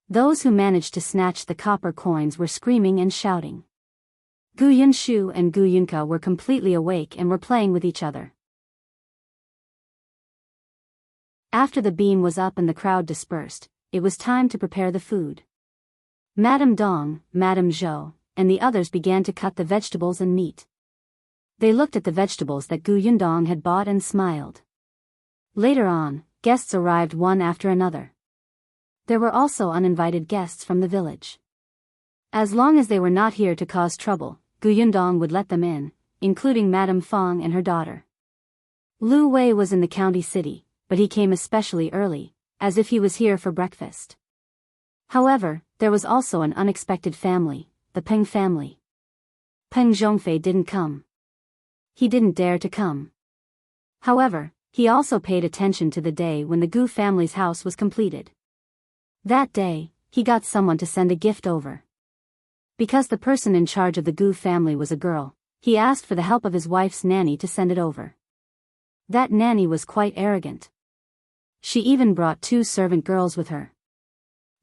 Those who managed to snatch the copper coins were screaming and shouting. Gu Yunshu and Gu Yunka were completely awake and were playing with each other. After the beam was up and the crowd dispersed, it was time to prepare the food. Madame Dong, Madame Zhou, and the others began to cut the vegetables and meat. They looked at the vegetables that Gu Yundong had bought and smiled. Later on, guests arrived one after another. There were also uninvited guests from the village. As long as they were not here to cause trouble, Gu Yundong would let them in, including Madame Feng and her daughter. Liu Yi was in the county city, but he came especially early, as if he was here for breakfast. However, there was also an unexpected family, the Peng family. Peng Zhongfei didn't come. He didn't dare to come. However, he also paid attention to the day when the Gu family's house was completed. That day, he got someone to send a gift over. Because the person in charge of the Gu family was a girl, he asked for the help of his wife's nanny to send it over. That nanny was quite arrogant. She even brought 2 servant girls with her.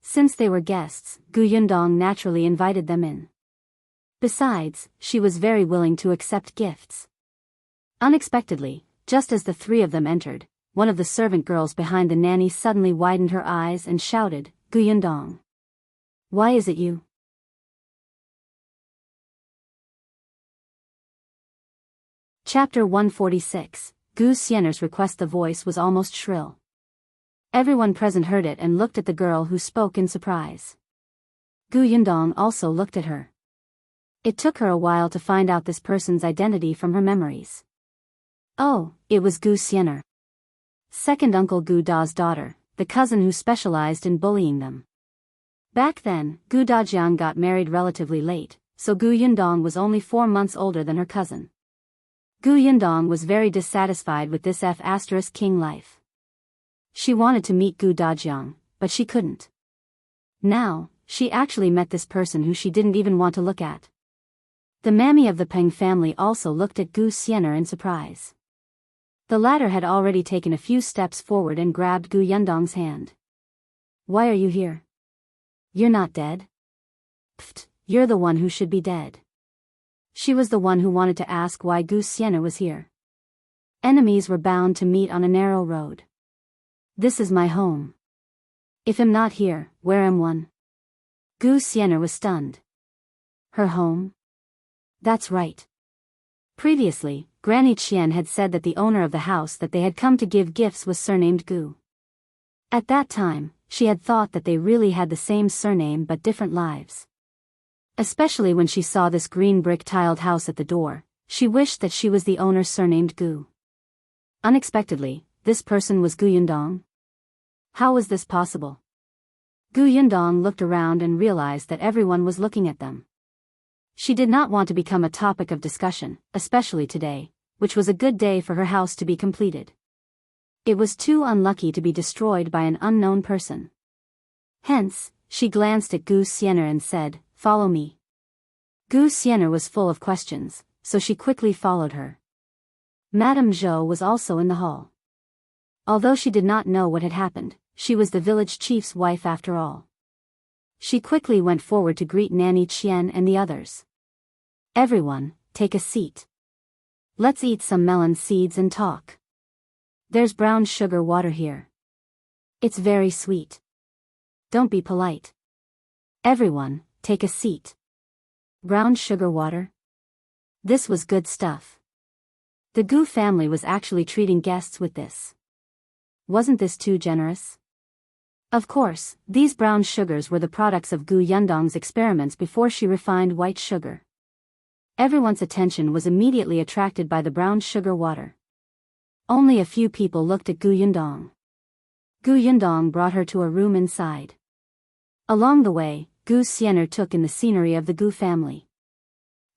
Since they were guests, Yundong naturally invited them in. Besides, she was very willing to accept gifts. Unexpectedly, just as the three of them entered, one of the servant girls behind the nanny suddenly widened her eyes and shouted, "Yundong. Why is it you?" Chapter 146, Xian'er's request. The voice was almost shrill. Everyone present heard it and looked at the girl who spoke in surprise. Yundong also looked at her. It took her a while to find out this person's identity from her memories. Oh, it was Xian'er. Second Uncle Da's daughter, the cousin who specialized in bullying them. Back then, Dajiang got married relatively late, so Yundong was only 4 months older than her cousin. Yundong was very dissatisfied with this king life. She wanted to meet Dajiang, but she couldn't. Now, she actually met this person who she didn't even want to look at. The mammy of the Peng family also looked at Xian'er in surprise. The latter had already taken a few steps forward and grabbed Yundong's hand. "Why are you here? You're not dead?" "Pfft, you're the one who should be dead." She was the one who wanted to ask why Xian'er was here. Enemies were bound to meet on a narrow road. "This is my home. If I'm not here, where am one?" Xian'er was stunned. Her home? That's right. Previously, Granny Qian had said that the owner of the house that they had come to give gifts was surnamed Gu. At that time, she had thought that they really had the same surname but different lives. Especially when she saw this green brick-tiled house at the door, she wished that she was the owner surnamed Gu. Unexpectedly, this person was Yundong. How was this possible? Yundong looked around and realized that everyone was looking at them. She did not want to become a topic of discussion, especially today, which was a good day for her house to be completed. It was too unlucky to be destroyed by an unknown person. Hence, she glanced at Xian'er and said, "Follow me." Xian'er was full of questions, so she quickly followed her. Madame Zhou was also in the hall. Although she did not know what had happened, she was the village chief's wife after all. She quickly went forward to greet Nanny Qian and the others. "Everyone, take a seat. Let's eat some melon seeds and talk. There's brown sugar water here. It's very sweet. Don't be polite. Everyone, take a seat." Brown sugar water? This was good stuff. The Gu family was actually treating guests with this. Wasn't this too generous? Of course, these brown sugars were the products of Yundong's experiments before she refined white sugar. Everyone's attention was immediately attracted by the brown sugar water. Only a few people looked at Yundong. Yundong brought her to a room inside. Along the way, Xian'er took in the scenery of the Gu family.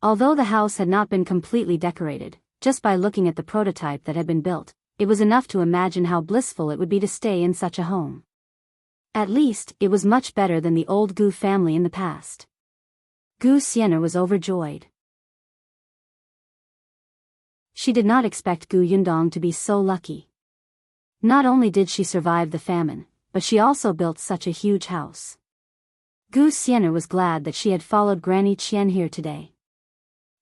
Although the house had not been completely decorated, just by looking at the prototype that had been built, it was enough to imagine how blissful it would be to stay in such a home. At least, it was much better than the old Gu family in the past. Xian'er was overjoyed. She did not expect Yundong to be so lucky. Not only did she survive the famine, but she also built such a huge house. Xian'er was glad that she had followed Granny Qian here today.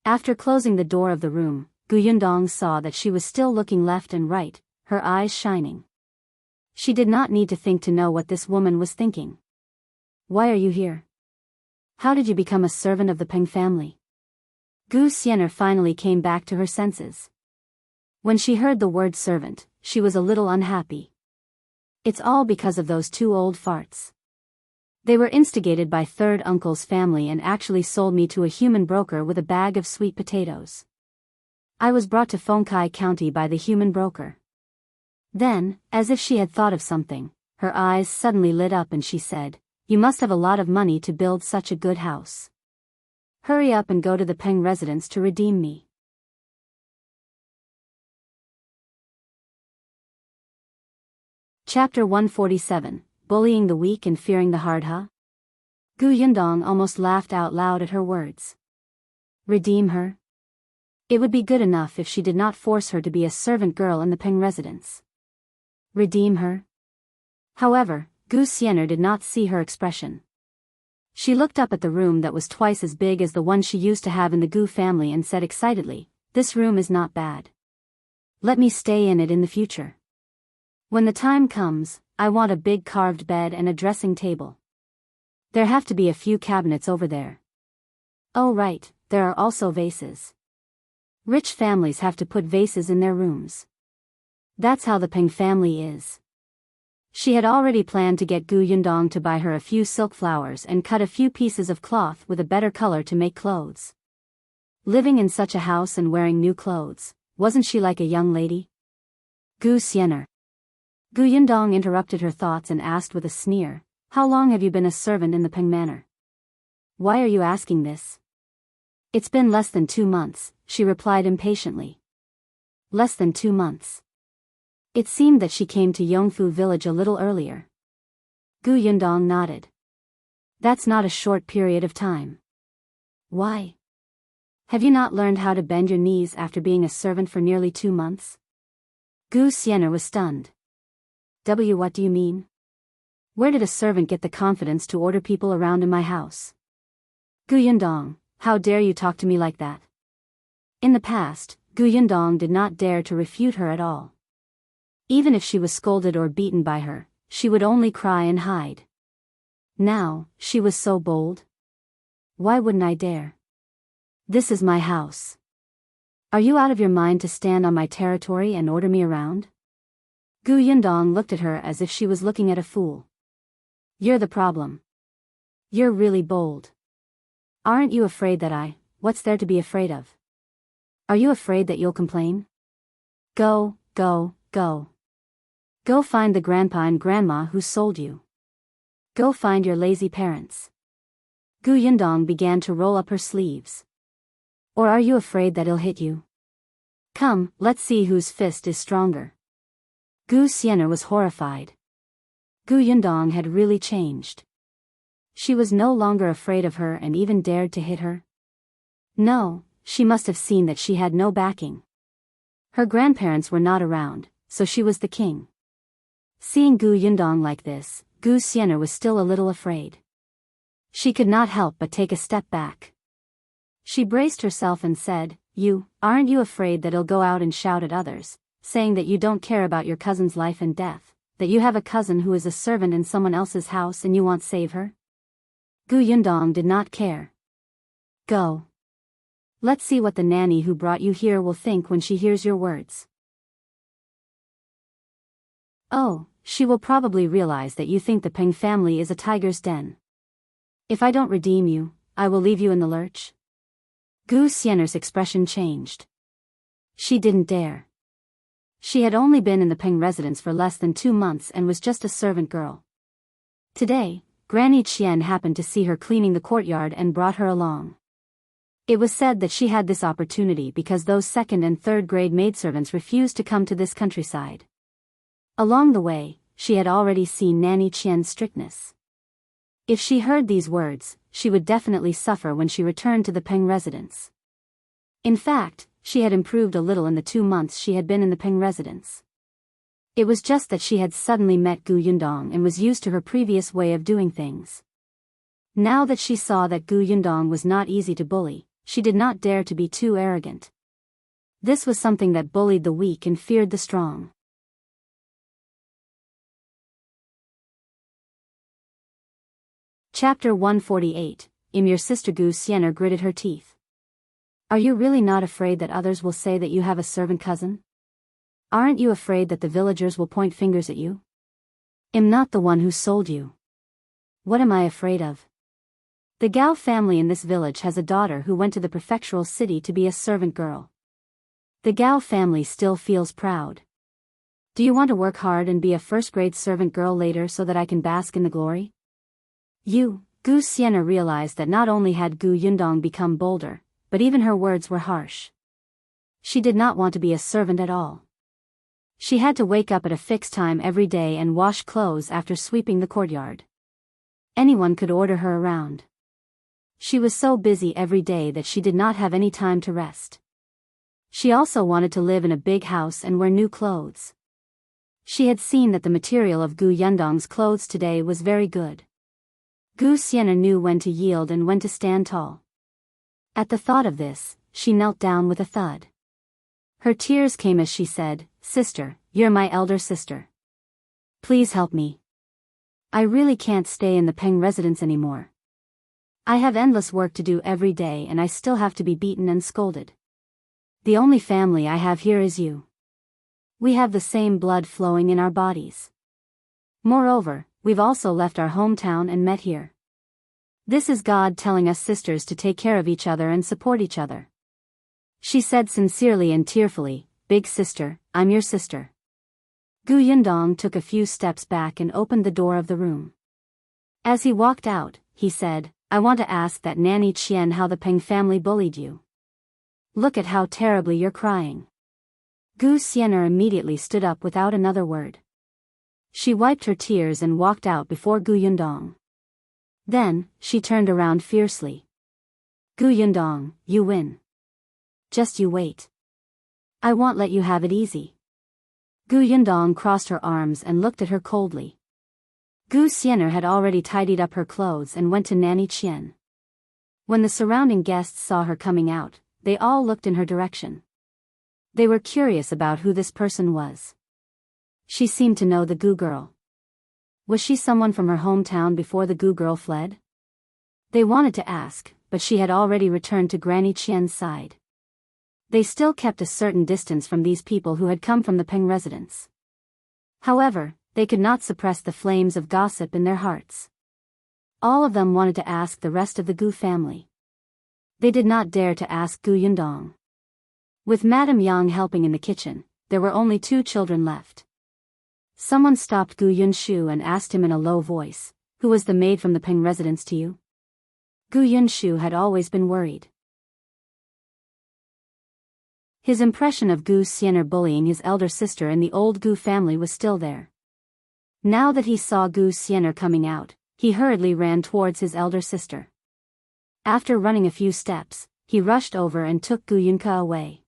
After closing the door of the room, Yundong saw that she was still looking left and right, her eyes shining. She did not need to think to know what this woman was thinking. "Why are you here? How did you become a servant of the Peng family?" Xian'er finally came back to her senses. When she heard the word servant, she was a little unhappy. It's all because of those two old farts. They were instigated by third uncle's family and actually sold me to a human broker with a bag of sweet potatoes. I was brought to Fengkai County by the human broker. Then, as if she had thought of something, her eyes suddenly lit up and she said, "You must have a lot of money to build such a good house. Hurry up and go to the Peng residence to redeem me." Chapter 147, Bullying the Weak and Fearing the Hard. Yundong almost laughed out loud at her words. Redeem her? It would be good enough if she did not force her to be a servant girl in the Peng residence. Redeem her? However, Gu Xian'er did not see her expression. She looked up at the room that was twice as big as the one she used to have in the Gu family and said excitedly, "This room is not bad. Let me stay in it in the future. When the time comes, I want a big carved bed and a dressing table. There have to be a few cabinets over there. Oh right, there are also vases. Rich families have to put vases in their rooms. That's how the Peng family is." She had already planned to get Gu Yundong to buy her a few silk flowers and cut a few pieces of cloth with a better color to make clothes. Living in such a house and wearing new clothes, wasn't she like a young lady? Gu Xian'er. Gu Yundong interrupted her thoughts and asked with a sneer, "How long have you been a servant in the Peng Manor?" "Why are you asking this?" "It's been less than 2 months, she replied impatiently. Less than 2 months. It seemed that she came to Yongfu village a little earlier. Gu Yundong nodded. That's not a short period of time. Why? Have you not learned how to bend your knees after being a servant for nearly 2 months? Gu Xian'er was stunned. What do you mean? Where did a servant get the confidence to order people around in my house? Gu Yundong, how dare you talk to me like that? In the past, Gu Yundong did not dare to refute her at all. Even if she was scolded or beaten by her, she would only cry and hide. Now, she was so bold. Why wouldn't I dare? This is my house. Are you out of your mind to stand on my territory and order me around? Gu Yundong looked at her as if she was looking at a fool. You're the problem. You're really bold. Aren't you afraid that what's there to be afraid of? Are you afraid that you'll complain? Go, go, go. Go find the grandpa and grandma who sold you. Go find your lazy parents. Gu Yundong began to roll up her sleeves. Or are you afraid that he'll hit you? Come, let's see whose fist is stronger. Gu Xian'er was horrified. Gu Yundong had really changed. She was no longer afraid of her and even dared to hit her. No, she must have seen that she had no backing. Her grandparents were not around, so she was the king. Seeing Gu Yundong like this, Gu Xian'er was still a little afraid. She could not help but take a step back. She braced herself and said, Aren't you afraid that he'll go out and shout at others, saying that you don't care about your cousin's life and death, that you have a cousin who is a servant in someone else's house and you want to save her? Gu Yundong did not care. Go. Let's see what the nanny who brought you here will think when she hears your words. Oh, she will probably realize that you think the Peng family is a tiger's den. If I don't redeem you, I will leave you in the lurch. Gu Xian'er's expression changed. She didn't dare. She had only been in the Peng residence for less than 2 months and was just a servant girl. Today, Granny Qian happened to see her cleaning the courtyard and brought her along. It was said that she had this opportunity because those 2nd and 3rd grade maidservants refused to come to this countryside. Along the way, she had already seen Nanny Qian's strictness. If she heard these words, she would definitely suffer when she returned to the Peng residence. In fact, she had improved a little in the 2 months she had been in the Peng residence. It was just that she had suddenly met Gu Yundong and was used to her previous way of doing things. Now that she saw that Gu Yundong was not easy to bully, she did not dare to be too arrogant. This was something that bullied the weak and feared the strong. Chapter 148, Your sister Gu Xian'er gritted her teeth. Are you really not afraid that others will say that you have a servant cousin? Aren't you afraid that the villagers will point fingers at you? I'm not the one who sold you. What am I afraid of? The Gao family in this village has a daughter who went to the prefectural city to be a servant girl. The Gao family still feels proud. Do you want to work hard and be a first-grade servant girl later so that I can bask in the glory? Gu Xian'er realized that not only had Gu Yundong become bolder, but even her words were harsh. She did not want to be a servant at all. She had to wake up at a fixed time every day and wash clothes after sweeping the courtyard. Anyone could order her around. She was so busy every day that she did not have any time to rest. She also wanted to live in a big house and wear new clothes. She had seen that the material of Gu Yundong's clothes today was very good. Gu Xian'er knew when to yield and when to stand tall. At the thought of this, she knelt down with a thud. Her tears came as she said, "Sister, you're my elder sister. Please help me. I really can't stay in the Peng residence anymore. I have endless work to do every day and I still have to be beaten and scolded. The only family I have here is you. We have the same blood flowing in our bodies. Moreover, we've also left our hometown and met here. This is God telling us sisters to take care of each other and support each other." She said sincerely and tearfully, "Big sister, I'm your sister." Gu Yundong took a few steps back and opened the door of the room. As he walked out, he said, "I want to ask that Nanny Qian how the Peng family bullied you. Look at how terribly you're crying." Gu Xian'er immediately stood up without another word. She wiped her tears and walked out before Gu Yundong. Then, she turned around fiercely. "Gu Yundong, you win. Just you wait. I won't let you have it easy." Gu Yundong crossed her arms and looked at her coldly. Gu Xian'er had already tidied up her clothes and went to Nanny Qian. When the surrounding guests saw her coming out, they all looked in her direction. They were curious about who this person was. She seemed to know the Gu girl. Was she someone from her hometown before the Gu girl fled? They wanted to ask, but she had already returned to Granny Qian's side. They still kept a certain distance from these people who had come from the Peng residence. However, they could not suppress the flames of gossip in their hearts. All of them wanted to ask the rest of the Gu family. They did not dare to ask Gu Yundong. With Madame Yang helping in the kitchen, there were only 2 children left. Someone stopped Gu Yunshu and asked him in a low voice, "Who was the maid from the Peng residence to you?" Gu Yunshu had always been worried. His impression of Gu Xian'er bullying his elder sister in the old Gu family was still there. Now that he saw Gu Xian'er coming out, he hurriedly ran towards his elder sister. After running a few steps, he rushed over and took Gu Yunke away.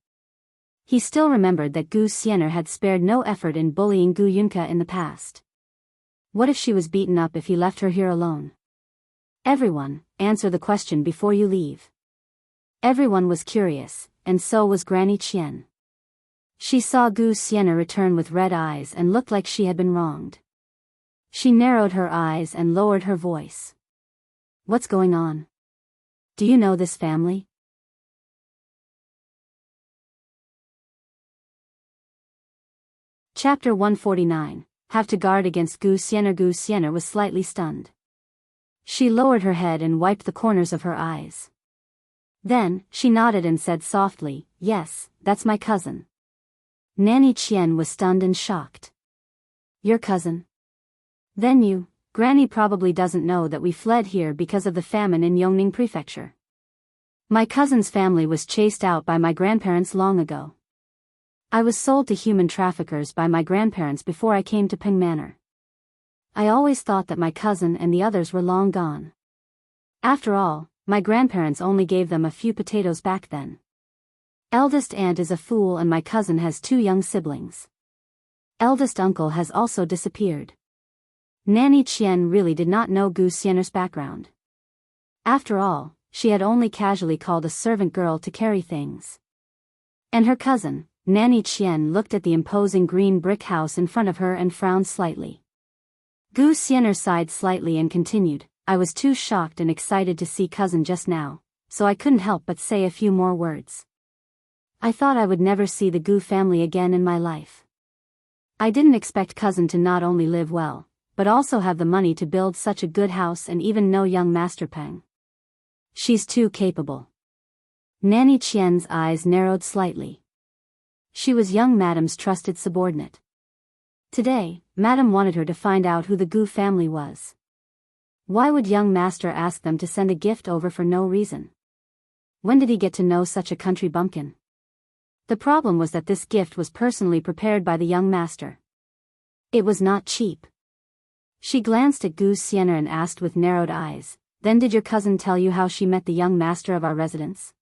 He still remembered that Gu Xian'er had spared no effort in bullying Gu Yunke in the past. What if she was beaten up if he left her here alone? Everyone, answer the question before you leave. Everyone was curious, and so was Granny Qian. She saw Gu Xian'er return with red eyes and looked like she had been wronged. She narrowed her eyes and lowered her voice. "What's going on? Do you know this family?" Chapter 149, Have to guard against Gu Xian'er. Gu Xian'er was slightly stunned. She lowered her head and wiped the corners of her eyes. Then, she nodded and said softly, "Yes, that's my cousin." Nanny Qian was stunned and shocked. "Your cousin? Then Granny probably doesn't know that we fled here because of the famine in Yongning Prefecture. My cousin's family was chased out by my grandparents long ago. I was sold to human traffickers by my grandparents before I came to Peng Manor. I always thought that my cousin and the others were long gone. After all, my grandparents only gave them a few potatoes back then. Eldest aunt is a fool and my cousin has 2 young siblings. Eldest uncle has also disappeared." Nanny Qian really did not know Gu Xian'er's background. After all, she had only casually called a servant girl to carry things. And her cousin, Nanny Qian, looked at the imposing green brick house in front of her and frowned slightly. Gu Xian'er sighed slightly and continued, "I was too shocked and excited to see cousin just now, so I couldn't help but say a few more words. I thought I would never see the Gu family again in my life. I didn't expect cousin to not only live well, but also have the money to build such a good house and even know young Master Peng. She's too capable." Nanny Qian's eyes narrowed slightly. She was young Madame's trusted subordinate. Today, Madame wanted her to find out who the Gu family was. Why would young Master ask them to send a gift over for no reason? When did he get to know such a country bumpkin? The problem was that this gift was personally prepared by the young Master. It was not cheap. She glanced at Gu Xian'er and asked with narrowed eyes, "Then did your cousin tell you how she met the young master of our residence?"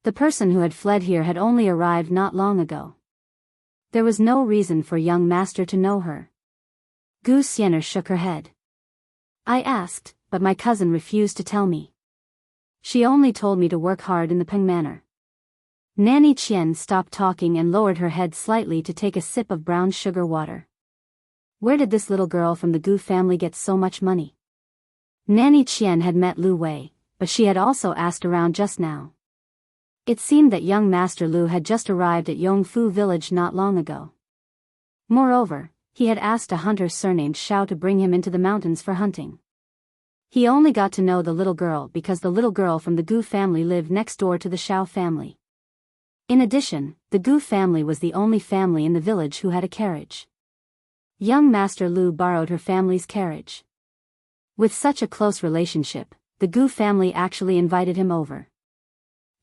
The person who had fled here had only arrived not long ago. There was no reason for young master to know her. Xian'er shook her head. I asked, but my cousin refused to tell me. She only told me to work hard in the Peng manor. Nanny Qian stopped talking and lowered her head slightly to take a sip of brown sugar water. Where did this little girl from the Gu family get so much money? Nanny Qian had met Liu Wei, but she had also asked around just now. It seemed that young Master Liu had just arrived at Yongfu village not long ago. Moreover, he had asked a hunter surnamed Shao to bring him into the mountains for hunting. He only got to know the little girl because the little girl from the Gu family lived next door to the Shao family. In addition, the Gu family was the only family in the village who had a carriage. Young Master Liu borrowed her family's carriage. With such a close relationship, the Gu family actually invited him over.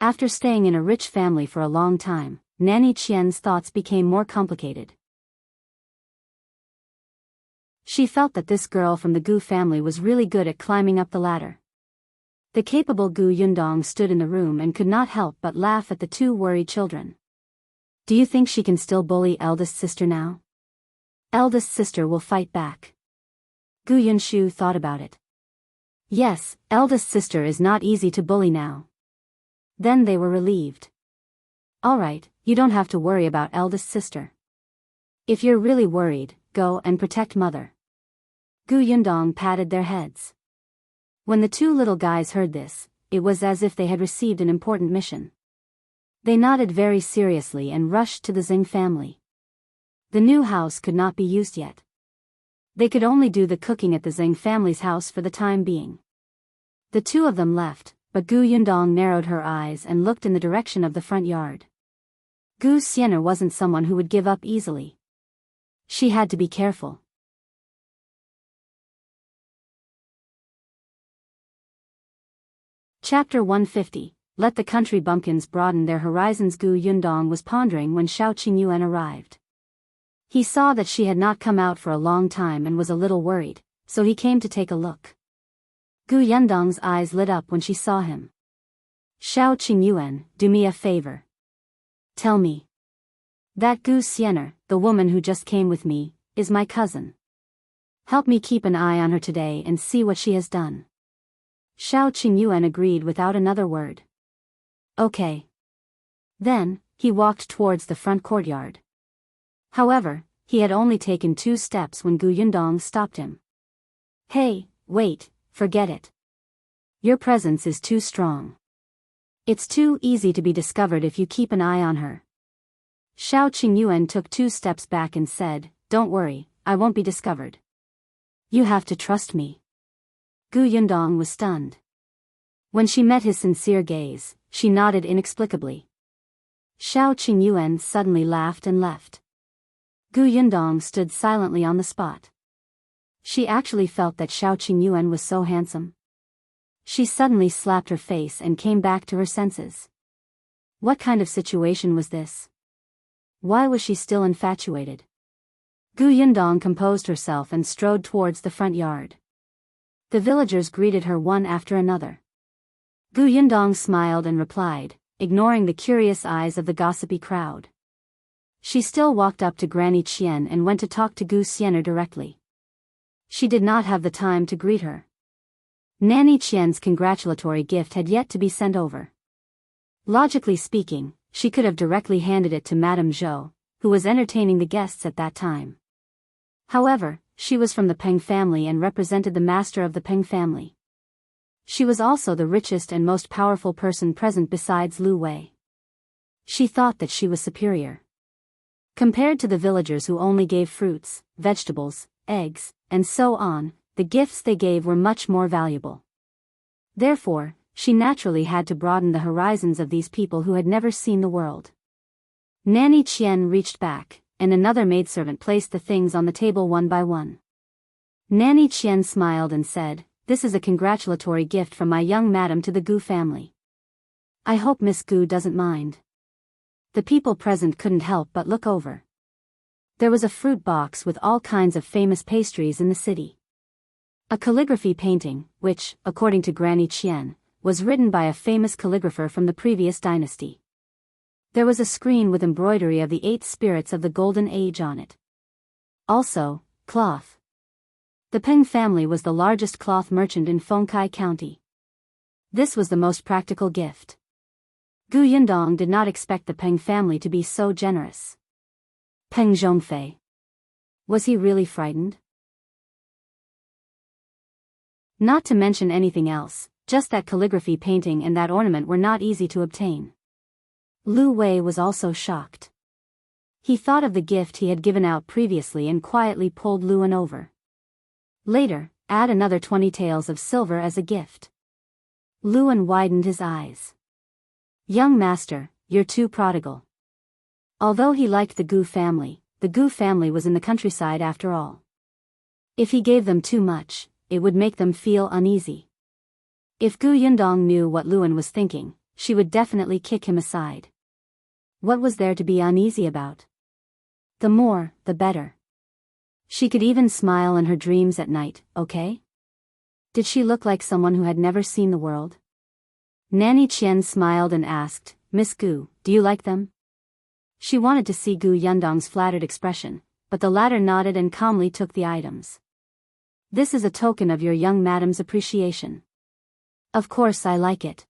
After staying in a rich family for a long time, Nanny Qian's thoughts became more complicated. She felt that this girl from the Gu family was really good at climbing up the ladder. The capable Gu Yundong stood in the room and could not help but laugh at the two worried children. Do you think she can still bully eldest sister now? Eldest sister will fight back. Gu Yunshu thought about it. Yes, eldest sister is not easy to bully now. Then they were relieved. Alright, you don't have to worry about eldest sister. If you're really worried, go and protect mother. Gu Yundong patted their heads. When the two little guys heard this, it was as if they had received an important mission. They nodded very seriously and rushed to the Xing family. The new house could not be used yet. They could only do the cooking at the Xing family's house for the time being. The two of them left, but Gu Yundong narrowed her eyes and looked in the direction of the front yard. Gu Xian'er wasn't someone who would give up easily. She had to be careful. Chapter 150, Let the Country Bumpkins Broaden Their Horizons. Gu Yundong was pondering when Shao Qingyuan arrived. He saw that she had not come out for a long time and was a little worried, so he came to take a look. Gu Yundong's eyes lit up when she saw him. Shao Qingyuan, do me a favor. Tell me. That Gu Xian'er, the woman who just came with me, is my cousin. Help me keep an eye on her today and see what she has done. Shao Qingyuan agreed without another word. Okay. Then, he walked towards the front courtyard. However, he had only taken 2 steps when Gu Yundong stopped him. Hey, wait, forget it. Your presence is too strong. It's too easy to be discovered if you keep an eye on her. Shao Qingyuan took 2 steps back and said, Don't worry, I won't be discovered. You have to trust me. Gu Yundong was stunned. When she met his sincere gaze, she nodded inexplicably. Shao Qingyuan suddenly laughed and left. Gu Yundong stood silently on the spot. She actually felt that Shao Qingyuan was so handsome. She suddenly slapped her face and came back to her senses. What kind of situation was this? Why was she still infatuated? Gu Yundong composed herself and strode towards the front yard. The villagers greeted her one after another. Gu Yundong smiled and replied, ignoring the curious eyes of the gossipy crowd. She still walked up to Granny Qian and went to talk to Gu Xian'er directly. She did not have the time to greet her. Nanny Qian's congratulatory gift had yet to be sent over. Logically speaking, she could have directly handed it to Madame Zhou, who was entertaining the guests at that time. However, she was from the Peng family and represented the master of the Peng family. She was also the richest and most powerful person present besides Liu Wei. She thought that she was superior. Compared to the villagers who only gave fruits, vegetables, eggs, and so on, the gifts they gave were much more valuable. Therefore, she naturally had to broaden the horizons of these people who had never seen the world. Nanny Qian reached back, and another maidservant placed the things on the table one by one. Nanny Qian smiled and said, This is a congratulatory gift from my young madam to the Gu family. I hope Miss Gu doesn't mind. The people present couldn't help but look over. There was a fruit box with all kinds of famous pastries in the city. A calligraphy painting, which, according to Granny Qian, was written by a famous calligrapher from the previous dynasty. There was a screen with embroidery of the 8 spirits of the Golden Age on it. Also, cloth. The Peng family was the largest cloth merchant in Fengkai County. This was the most practical gift. Gu Yundong did not expect the Peng family to be so generous. Peng Zhongfei. Was he really frightened? Not to mention anything else, just that calligraphy painting and that ornament were not easy to obtain. Liu Yi was also shocked. He thought of the gift he had given out previously and quietly pulled Luan over. Later, add another 20 taels of silver as a gift. Luan widened his eyes. Young master, you're too prodigal. Although he liked the Gu family was in the countryside after all. If he gave them too much, it would make them feel uneasy. If Gu Yundong knew what Luan was thinking, she would definitely kick him aside. What was there to be uneasy about? The more, the better. She could even smile in her dreams at night, okay? Did she look like someone who had never seen the world? Nanny Qian smiled and asked, Miss Gu, do you like them? She wanted to see Gu Yundong's flattered expression, but the latter nodded and calmly took the items. This is a token of your young madam's appreciation. Of course I like it.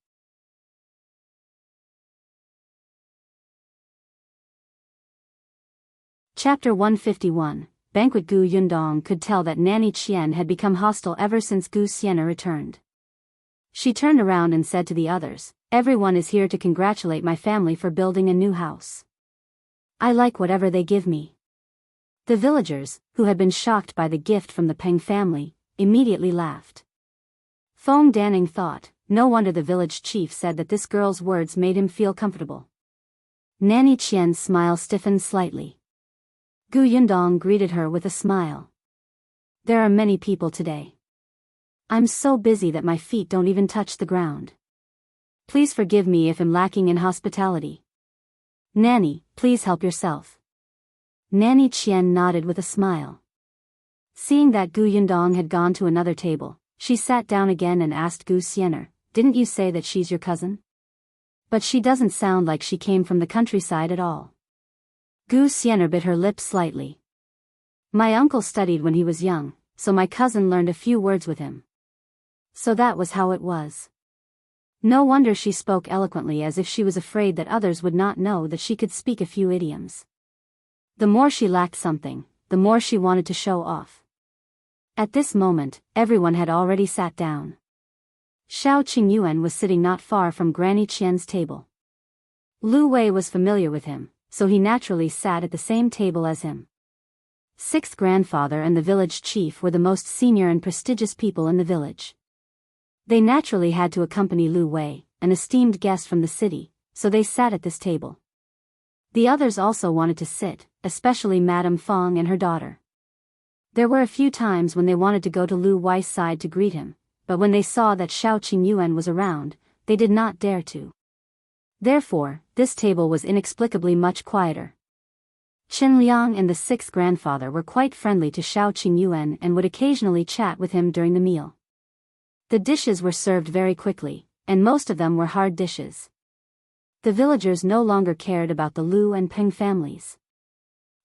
Chapter 151, Banquet. Gu Yundong could tell that Nanny Qian had become hostile ever since Gu Xian'er returned. She turned around and said to the others, everyone is here to congratulate my family for building a new house. I like whatever they give me. The villagers, who had been shocked by the gift from the Peng family, immediately laughed. Feng Danning thought, no wonder the village chief said that this girl's words made him feel comfortable. Nanny Qian's smile stiffened slightly. Gu Yundong greeted her with a smile. There are many people today. I'm so busy that my feet don't even touch the ground. Please forgive me if I'm lacking in hospitality. Nanny, please help yourself. Nanny Qian nodded with a smile. Seeing that Gu Yundong had gone to another table, she sat down again and asked Gu Xian'er, didn't you say that she's your cousin? But she doesn't sound like she came from the countryside at all. Gu Xian'er bit her lips slightly. My uncle studied when he was young, so my cousin learned a few words with him. So that was how it was. No wonder she spoke eloquently, as if she was afraid that others would not know that she could speak a few idioms. The more she lacked something, the more she wanted to show off. At this moment, everyone had already sat down. Shao Qingyuan was sitting not far from Granny Qian's table. Liu Yi was familiar with him, so he naturally sat at the same table as him. Sixth grandfather and the village chief were the most senior and prestigious people in the village. They naturally had to accompany Liu Yi, an esteemed guest from the city, so they sat at this table. The others also wanted to sit, especially Madame Feng and her daughter. There were a few times when they wanted to go to Liu Yi's side to greet him, but when they saw that Shao Qingyuan was around, they did not dare to. Therefore, this table was inexplicably much quieter. Chen Liang and the sixth grandfather were quite friendly to Shao Qingyuan and would occasionally chat with him during the meal. The dishes were served very quickly, and most of them were hard dishes. The villagers no longer cared about the Liu and Peng families.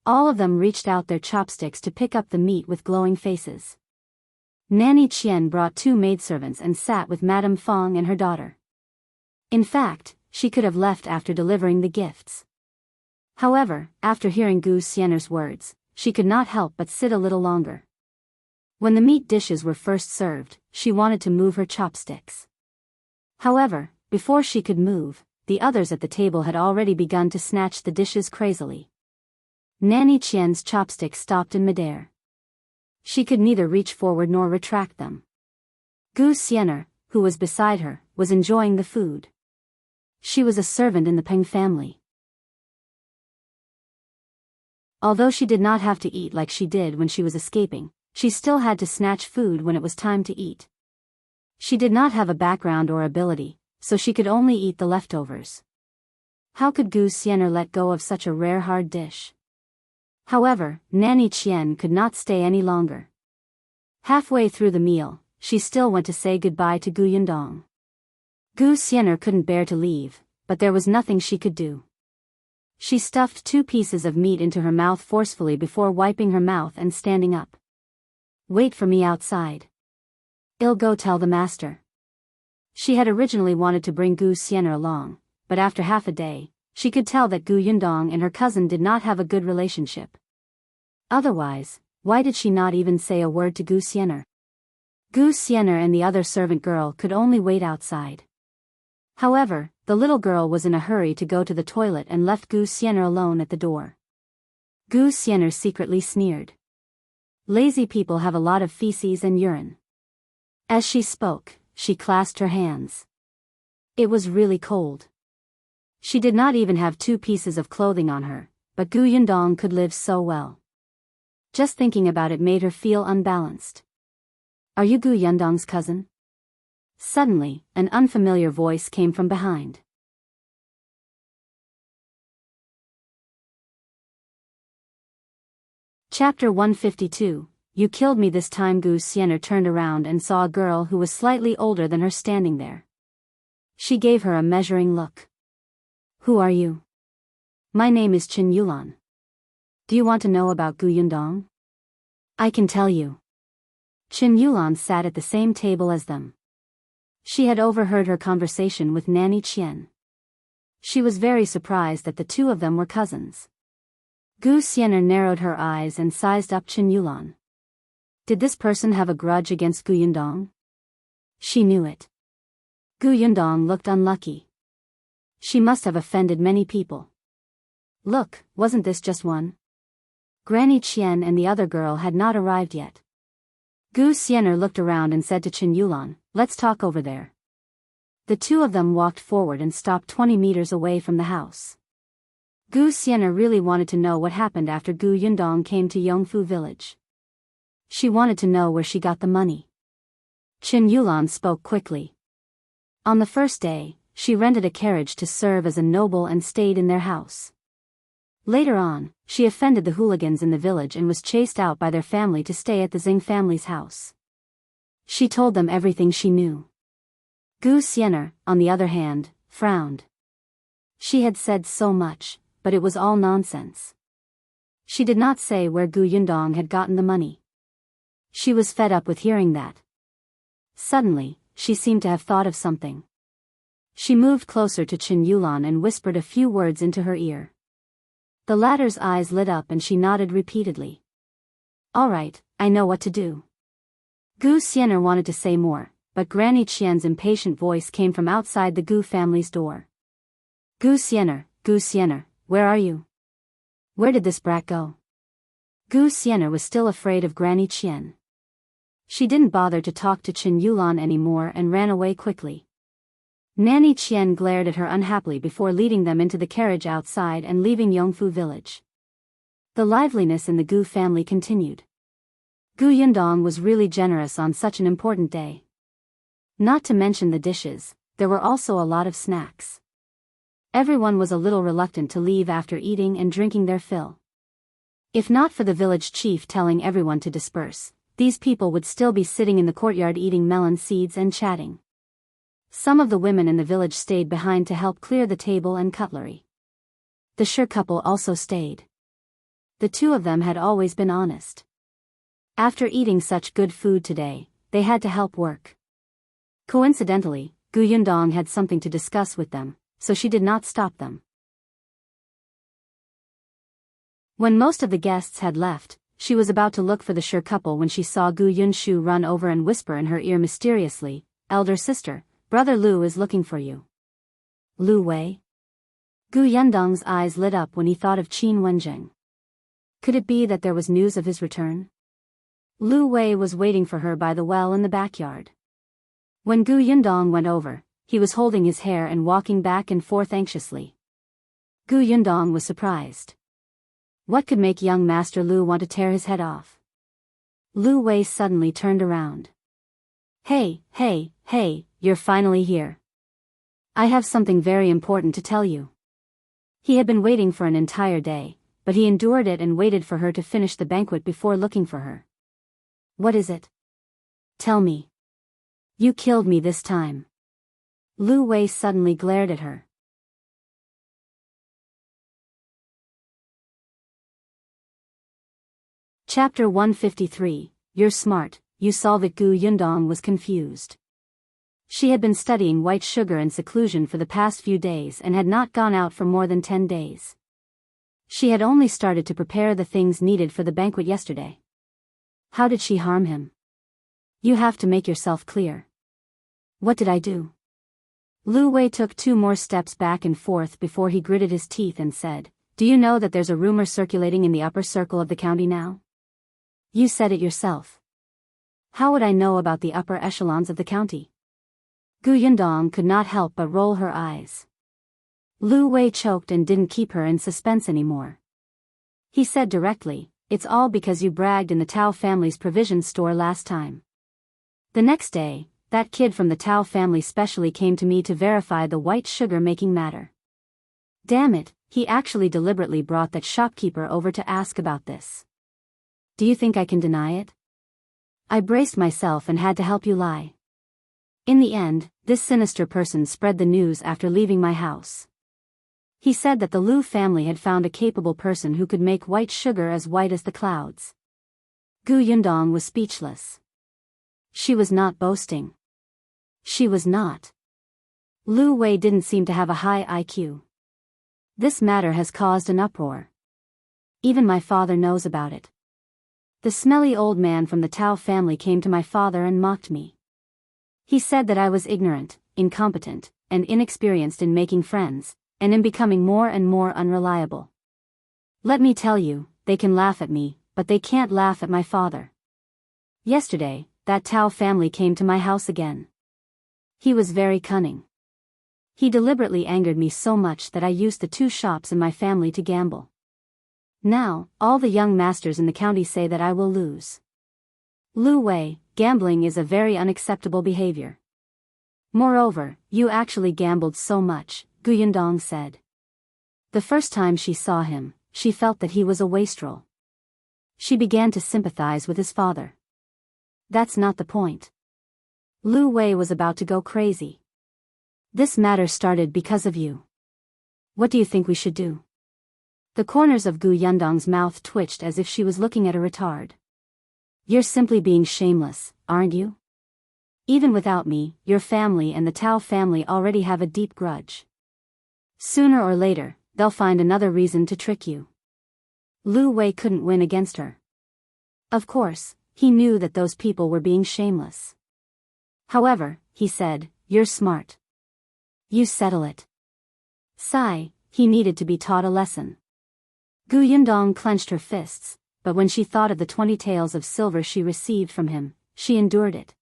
All of them reached out their chopsticks to pick up the meat with glowing faces. Nanny Qian brought 2 maidservants and sat with Madame Feng and her daughter. In fact, she could have left after delivering the gifts. However, after hearing Gu Xian'er's words, she could not help but sit a little longer. When the meat dishes were first served, she wanted to move her chopsticks. However, before she could move, the others at the table had already begun to snatch the dishes crazily. Nanny Qian's chopsticks stopped in midair. She could neither reach forward nor retract them. Gu Xian'er, who was beside her, was enjoying the food. She was a servant in the Peng family. Although she did not have to eat like she did when she was escaping, she still had to snatch food when it was time to eat. She did not have a background or ability, so she could only eat the leftovers. How could Gu Xian'er let go of such a rare hard dish? However, Nanny Qian could not stay any longer. Halfway through the meal, she still went to say goodbye to Gu Yundong. Gu Xian'er couldn't bear to leave, but there was nothing she could do. She stuffed 2 pieces of meat into her mouth forcefully before wiping her mouth and standing up. Wait for me outside. I'll go tell the master. She had originally wanted to bring Xian'er along, but after half a day, she could tell that Yundong and her cousin did not have a good relationship. Otherwise, why did she not even say a word to Xian'er? Xian'er and the other servant girl could only wait outside. However, the little girl was in a hurry to go to the toilet and left Xian'er alone at the door. Xian'er secretly sneered. Lazy people have a lot of feces and urine. As she spoke, she clasped her hands. It was really cold. She did not even have 2 pieces of clothing on her, but Yundong could live so well. Just thinking about it made her feel unbalanced. Are you Yundong's cousin? Suddenly, an unfamiliar voice came from behind. Chapter 152, You killed me this time. Xian'er turned around and saw a girl who was slightly older than her standing there. She gave her a measuring look. Who are you? My name is Qingyuan. Do you want to know about Yundong? I can tell you. Qingyuan sat at the same table as them. She had overheard her conversation with Nanny Qian. She was very surprised that the 2 of them were cousins. Xian'er narrowed her eyes and sized up Qingyuan. Did this person have a grudge against Yundong? She knew it. Yundong looked unlucky. She must have offended many people. Look, wasn't this just one? Granny Qian and the other girl had not arrived yet. Xian'er looked around and said to Qingyuan, let's talk over there. The 2 of them walked forward and stopped 20 meters away from the house. Xian'er really wanted to know what happened after Yundong came to Jianghu village. She wanted to know where she got the money. Qingyuan spoke quickly. On the first day, she rented a carriage to serve as a noble and stayed in their house. Later on, she offended the hooligans in the village and was chased out by their family to stay at the Zhang family's house. She told them everything she knew. Xian'er, on the other hand, frowned. She had said so much, but it was all nonsense. She did not say where Yundong had gotten the money. She was fed up with hearing that. Suddenly, she seemed to have thought of something. She moved closer to Qingyuan and whispered a few words into her ear. The latter's eyes lit up and she nodded repeatedly. All right, I know what to do. Xian'er wanted to say more, but Granny Qian's impatient voice came from outside the Gu family's door. Xian'er, where are you? Where did this brat go? Xian'er was still afraid of Granny Qian. She didn't bother to talk to Qingyuan anymore and ran away quickly. Nanny Qian glared at her unhappily before leading them into the carriage outside and leaving Yongfu village. The liveliness in the Gu family continued. Yundong was really generous on such an important day. Not to mention the dishes, there were also a lot of snacks. Everyone was a little reluctant to leave after eating and drinking their fill. If not for the village chief telling everyone to disperse, these people would still be sitting in the courtyard eating melon seeds and chatting. Some of the women in the village stayed behind to help clear the table and cutlery. The Shi couple also stayed. The 2 of them had always been honest. After eating such good food today, they had to help work. Coincidentally, Yundong had something to discuss with them, so she did not stop them. When most of the guests had left, she was about to look for the Shi couple when she saw Yunshu run over and whisper in her ear mysteriously, "Elder sister, Brother Liu is looking for you." Liu Wei? Yundong's eyes lit up when he thought of Qin Wenjing. Could it be that there was news of his return? Liu Wei was waiting for her by the well in the backyard. When Yundong went over, he was holding his hair and walking back and forth anxiously. Yundong was surprised. What could make young Master Liu want to tear his head off? Liu Wei suddenly turned around. Hey, you're finally here. I have something very important to tell you." He had been waiting for an entire day, but he endured it and waited for her to finish the banquet before looking for her. "What is it? Tell me. You killed me this time." Liu Wei suddenly glared at her. Chapter 153, You're smart, you solve it. Yundong was confused. She had been studying white sugar in seclusion for the past few days and had not gone out for more than 10 days. She had only started to prepare the things needed for the banquet yesterday. How did she harm him? You have to make yourself clear. What did I do? Liu Yi took 2 more steps back and forth before he gritted his teeth and said, Do you know that there's a rumor circulating in the upper circle of the county now? You said it yourself. How would I know about the upper echelons of the county? Yundong could not help but roll her eyes. Liu Yi choked and didn't keep her in suspense anymore. He said directly, It's all because you bragged in the Tao family's provision store last time. The next day, that kid from the Tao family specially came to me to verify the white sugar making matter. Damn it, he actually deliberately brought that shopkeeper over to ask about this. Do you think I can deny it? I braced myself and had to help you lie. In the end, this sinister person spread the news after leaving my house. He said that the Liu family had found a capable person who could make white sugar as white as the clouds. Yundong was speechless. She was not boasting. She was not. Liu Yi didn't seem to have a high IQ. This matter has caused an uproar. Even my father knows about it. The smelly old man from the Tao family came to my father and mocked me. He said that I was ignorant, incompetent, and inexperienced in making friends, and in becoming more and more unreliable. Let me tell you, they can laugh at me, but they can't laugh at my father. Yesterday, that Tao family came to my house again. He was very cunning. He deliberately angered me so much that I used the 2 shops in my family to gamble. Now, all the young masters in the county say that I will lose. Liu Yi, gambling is a very unacceptable behavior. Moreover, you actually gambled so much, Yundong said. The first time she saw him, she felt that he was a wastrel. She began to sympathize with his father. That's not the point. Liu Yi was about to go crazy. This matter started because of you. What do you think we should do? The corners of Yundong's mouth twitched as if she was looking at a retard. You're simply being shameless, aren't you? Even without me, your family and the Tao family already have a deep grudge. Sooner or later, they'll find another reason to trick you. Liu Yi couldn't win against her. Of course, he knew that those people were being shameless. However, he said, You're smart. You settle it. Sigh, he needed to be taught a lesson. Yundong clenched her fists, but when she thought of the 20 taels of silver she received from him, she endured it.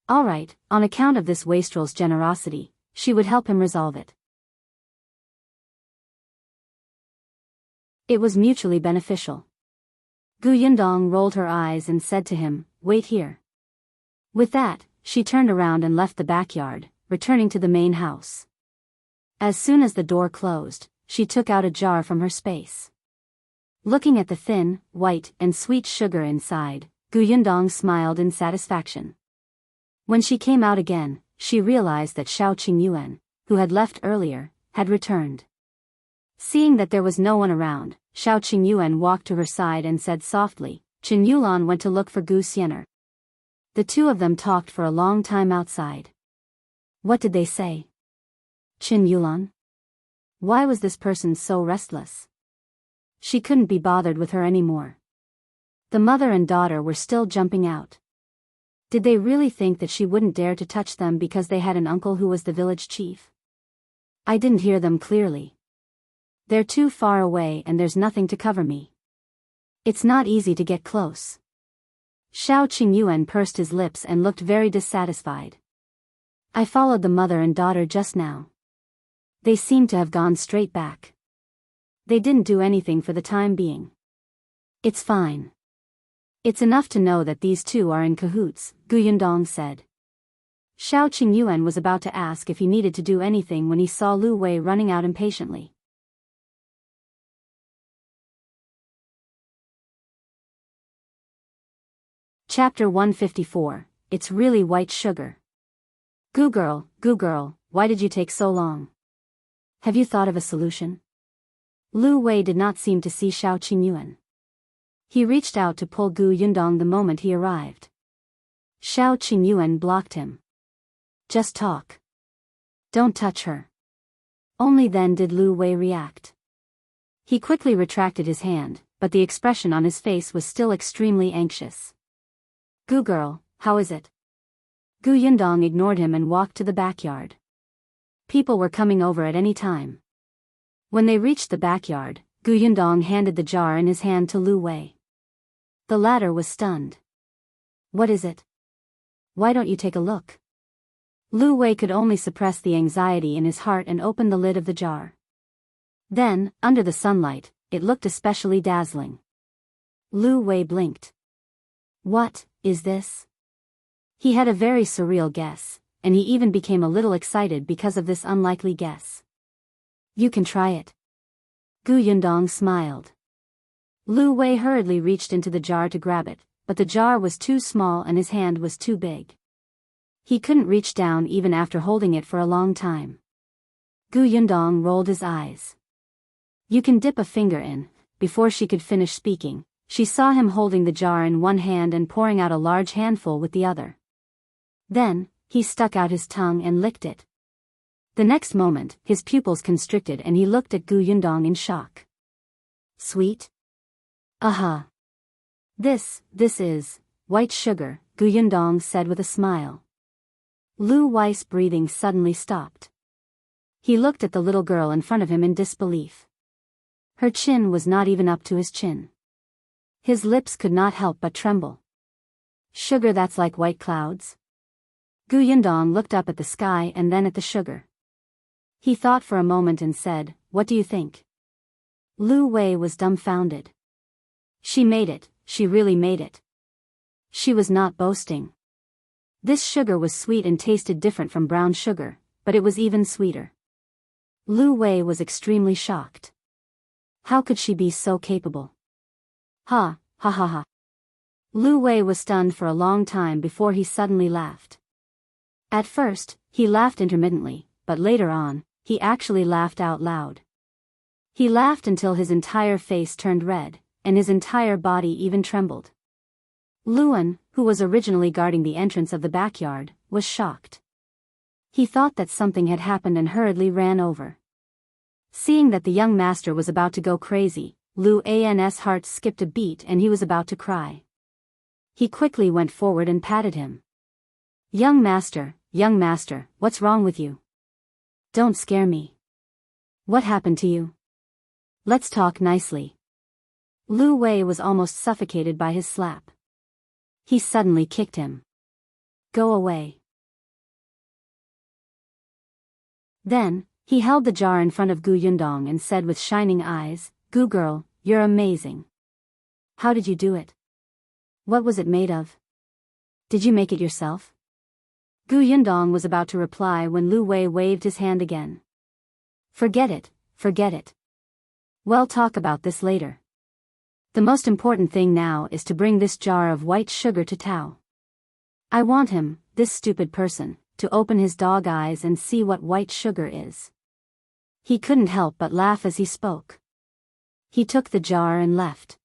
All right, on account of this wastrel's generosity, she would help him resolve it. It was mutually beneficial. Yundong rolled her eyes and said to him, Wait here. With that, she turned around and left the backyard, returning to the main house. As soon as the door closed, she took out a jar from her space. Looking at the thin, white, and sweet sugar inside, Yundong smiled in satisfaction. When she came out again, she realized that Qingyuan, who had left earlier, had returned. Seeing that there was no one around, Qingyuan walked to her side and said softly, Qingyuan went to look for Xian'er. The 2 of them talked for a long time outside. What did they say? Qingyuan? Why was this person so restless? She couldn't be bothered with her anymore. The mother and daughter were still jumping out. Did they really think that she wouldn't dare to touch them because they had an uncle who was the village chief? I didn't hear them clearly. They're too far away and there's nothing to cover me. It's not easy to get close. Qingyuan pursed his lips and looked very dissatisfied. I followed the mother and daughter just now. They seemed to have gone straight back. They didn't do anything for the time being. It's fine. It's enough to know that these 2 are in cahoots, Yundong said. Qingyuan was about to ask if he needed to do anything when he saw Liu Yi running out impatiently. Chapter 154, It's really white sugar. Goo girl, why did you take so long? Have you thought of a solution? Liu Yi did not seem to see Qingyuan. He reached out to pull Gu Yundong the moment he arrived. Shao Qingyuan blocked him. Just talk. Don't touch her. Only then did Liu Wei react. He quickly retracted his hand, but the expression on his face was still extremely anxious. Gu girl, how is it? Gu Yundong ignored him and walked to the backyard. People were coming over at any time. When they reached the backyard, Gu Yundong handed the jar in his hand to Liu Wei. The latter was stunned. What is it? Why don't you take a look? Liu Wei could only suppress the anxiety in his heart and open the lid of the jar. Then, under the sunlight, it looked especially dazzling. Liu Wei blinked. What is this? He had a very surreal guess, and he even became a little excited because of this unlikely guess. You can try it. Gu Yundong smiled. Liu Wei hurriedly reached into the jar to grab it, but the jar was too small and his hand was too big. He couldn't reach down even after holding it for a long time. Gu Yundong rolled his eyes. You can dip a finger in. Before she could finish speaking, she saw him holding the jar in one hand and pouring out a large handful with the other. Then, he stuck out his tongue and licked it. The next moment, his pupils constricted and he looked at Gu Yundong in shock. Sweet? Aha. This is white sugar, Gu Yundong said with a smile. Liu Wei's breathing suddenly stopped. He looked at the little girl in front of him in disbelief. Her chin was not even up to his chin. His lips could not help but tremble. Sugar that's like white clouds? Gu Yundong looked up at the sky and then at the sugar. He thought for a moment and said, What do you think? Liu Wei was dumbfounded. She made it, she really made it. She was not boasting. This sugar was sweet and tasted different from brown sugar, but it was even sweeter. Liu Wei was extremely shocked. How could she be so capable? Ha, ha ha ha. Liu Wei was stunned for a long time before he suddenly laughed. At first, he laughed intermittently, but later on, he actually laughed out loud. He laughed until his entire face turned red, and his entire body even trembled. Luan, who was originally guarding the entrance of the backyard, was shocked. He thought that something had happened and hurriedly ran over. Seeing that the young master was about to go crazy, Liu An's heart skipped a beat and he was about to cry. He quickly went forward and patted him. Young master, what's wrong with you? Don't scare me. What happened to you? Let's talk nicely. Liu Wei was almost suffocated by his slap. He suddenly kicked him. Go away. Then, he held the jar in front of Gu Yundong and said with shining eyes, Gu girl, you're amazing. How did you do it? What was it made of? Did you make it yourself? Gu Yundong was about to reply when Liu Wei waved his hand again. Forget it. We'll talk about this later. The most important thing now is to bring this jar of white sugar to Tao. I want him, this stupid person, to open his dog eyes and see what white sugar is. He couldn't help but laugh as he spoke. He took the jar and left.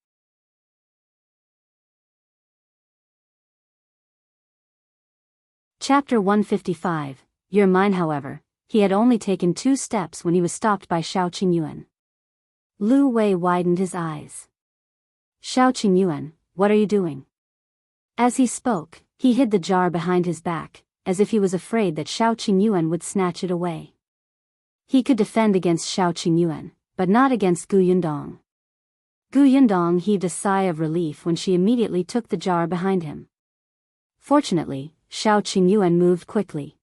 Chapter 155, You're mine. However, he had only taken 2 steps when he was stopped by Shao Qingyuan. Liu Wei widened his eyes. Shao Qingyuan, what are you doing? As he spoke, he hid the jar behind his back, as if he was afraid that Shao Qingyuan would snatch it away. He could defend against Shao Qingyuan, but not against Gu Yundong. Gu Yundong heaved a sigh of relief when she immediately took the jar behind him. Fortunately, Shao Qingyuan moved quickly.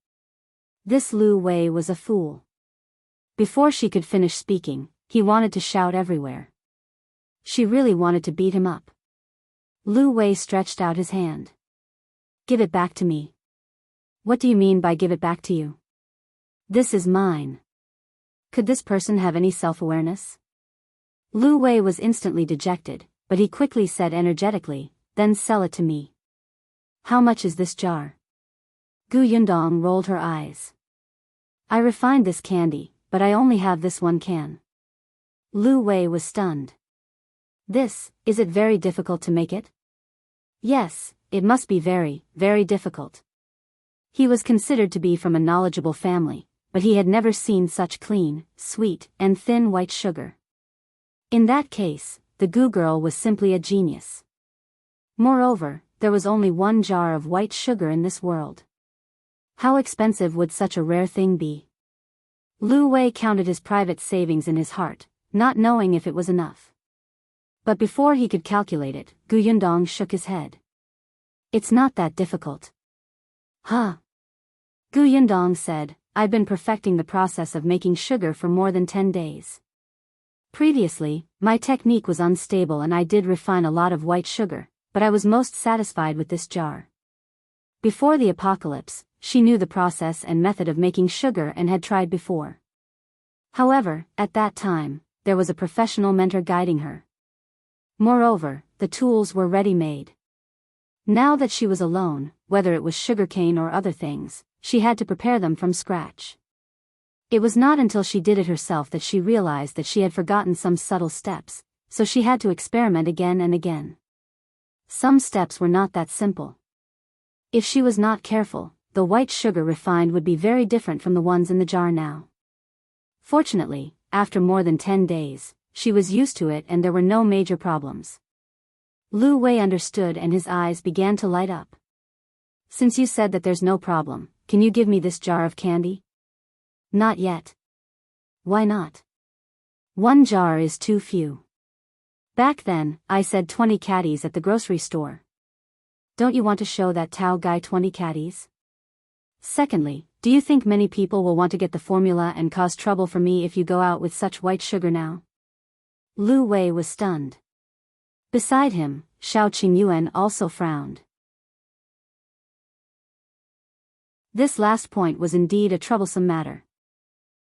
This Liu Wei was a fool. Before she could finish speaking, he wanted to shout everywhere. She really wanted to beat him up. Liu Wei stretched out his hand. Give it back to me. What do you mean by give it back to you? This is mine. Could this person have any self-awareness? Liu Wei was instantly dejected, but he quickly said energetically, then sell it to me. How much is this jar? Gu Yundong rolled her eyes. I refined this candy, but I only have this one can. Liu Wei was stunned. Is it very difficult to make it? Yes, it must be very, very difficult. He was considered to be from a knowledgeable family, but he had never seen such clean, sweet, and thin white sugar. In that case, the Gu girl was simply a genius. Moreover, there was only one jar of white sugar in this world. How expensive would such a rare thing be? Liu Yi counted his private savings in his heart, not knowing if it was enough. But before he could calculate it, Yundong shook his head. It's not that difficult. Huh? Yundong said, I've been perfecting the process of making sugar for more than 10 days. Previously, my technique was unstable and I did refine a lot of white sugar, but I was most satisfied with this jar. Before the apocalypse, she knew the process and method of making sugar and had tried before. However, at that time, there was a professional mentor guiding her. Moreover, the tools were ready-made. Now that she was alone, whether it was sugarcane or other things, she had to prepare them from scratch. It was not until she did it herself that she realized that she had forgotten some subtle steps, so she had to experiment again and again. Some steps were not that simple. If she was not careful, the white sugar refined would be very different from the ones in the jar now. Fortunately, after more than 10 days, she was used to it and there were no major problems. Liu Yi understood and his eyes began to light up. Since you said that there's no problem, can you give me this jar of candy? Not yet. Why not? One jar is too few. Back then, I said 20 catties at the grocery store. Don't you want to show that Tao guy 20 catties? Secondly, do you think many people will want to get the formula and cause trouble for me if you go out with such white sugar now? Liu Yi was stunned. Beside him, Shao Qingyuan also frowned. This last point was indeed a troublesome matter.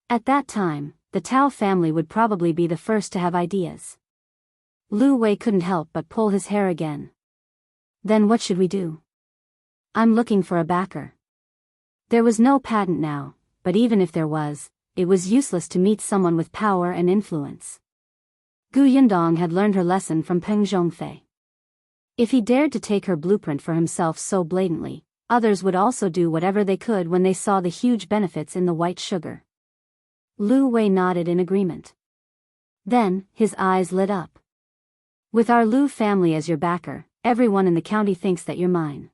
At that time, the Tao family would probably be the first to have ideas. Liu Yi couldn't help but pull his hair again. Then what should we do? I'm looking for a backer. There was no patent now, but even if there was, it was useless to meet someone with power and influence. Yundong had learned her lesson from Peng Zhongfei. If he dared to take her blueprint for himself so blatantly, others would also do whatever they could when they saw the huge benefits in the white sugar. Liu Yi nodded in agreement. Then, his eyes lit up. With our Liu family as your backer, everyone in the county thinks that you're mine.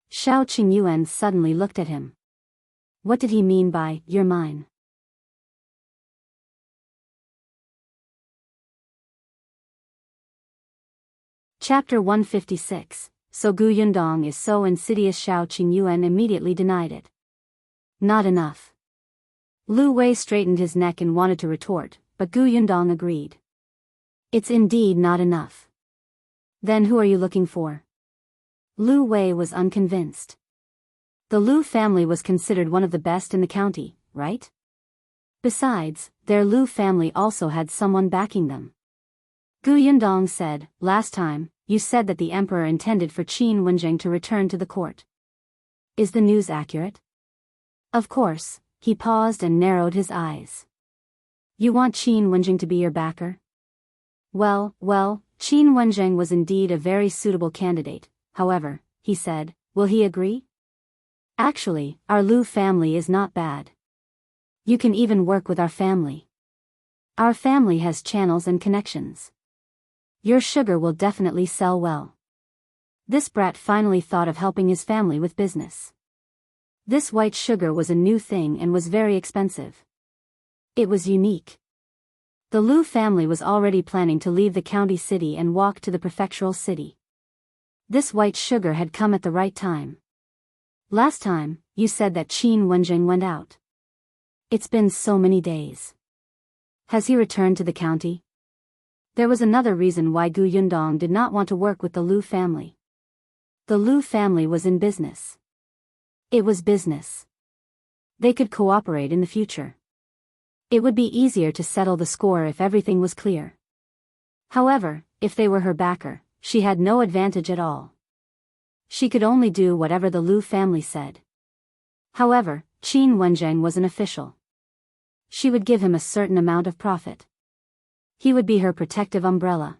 Shao Qingyuan suddenly looked at him. What did he mean by, you're mine? Chapter 156, So Yundong is so insidious. Shao Qingyuan immediately denied it. Not enough. Liu Yi straightened his neck and wanted to retort, but Yundong agreed. It's indeed not enough. Then who are you looking for? Liu Yi was unconvinced. The Liu family was considered one of the best in the county, right? Besides, their Liu family also had someone backing them. Yundong said, last time, you said that the emperor intended for Qin to return to the court. Is the news accurate? Of course. He paused and narrowed his eyes. You want Qin to be your backer? Well, Qin was indeed a very suitable candidate. However, he said, will he agree? Actually, our Liu family is not bad. You can even work with our family. Our family has channels and connections. Your sugar will definitely sell well. This brat finally thought of helping his family with business. This white sugar was a new thing and was very expensive. It was unique. The Liu family was already planning to leave the county city and walk to the prefectural city. This white sugar had come at the right time. Last time, you said that Qin went out. It's been so many days. Has he returned to the county? There was another reason why Yundong did not want to work with the Liu family. The Liu family was in business. It was business. They could cooperate in the future. It would be easier to settle the score if everything was clear. However, if they were her backer, she had no advantage at all. She could only do whatever the Liu family said. However, Qin was an official. She would give him a certain amount of profit. He would be her protective umbrella.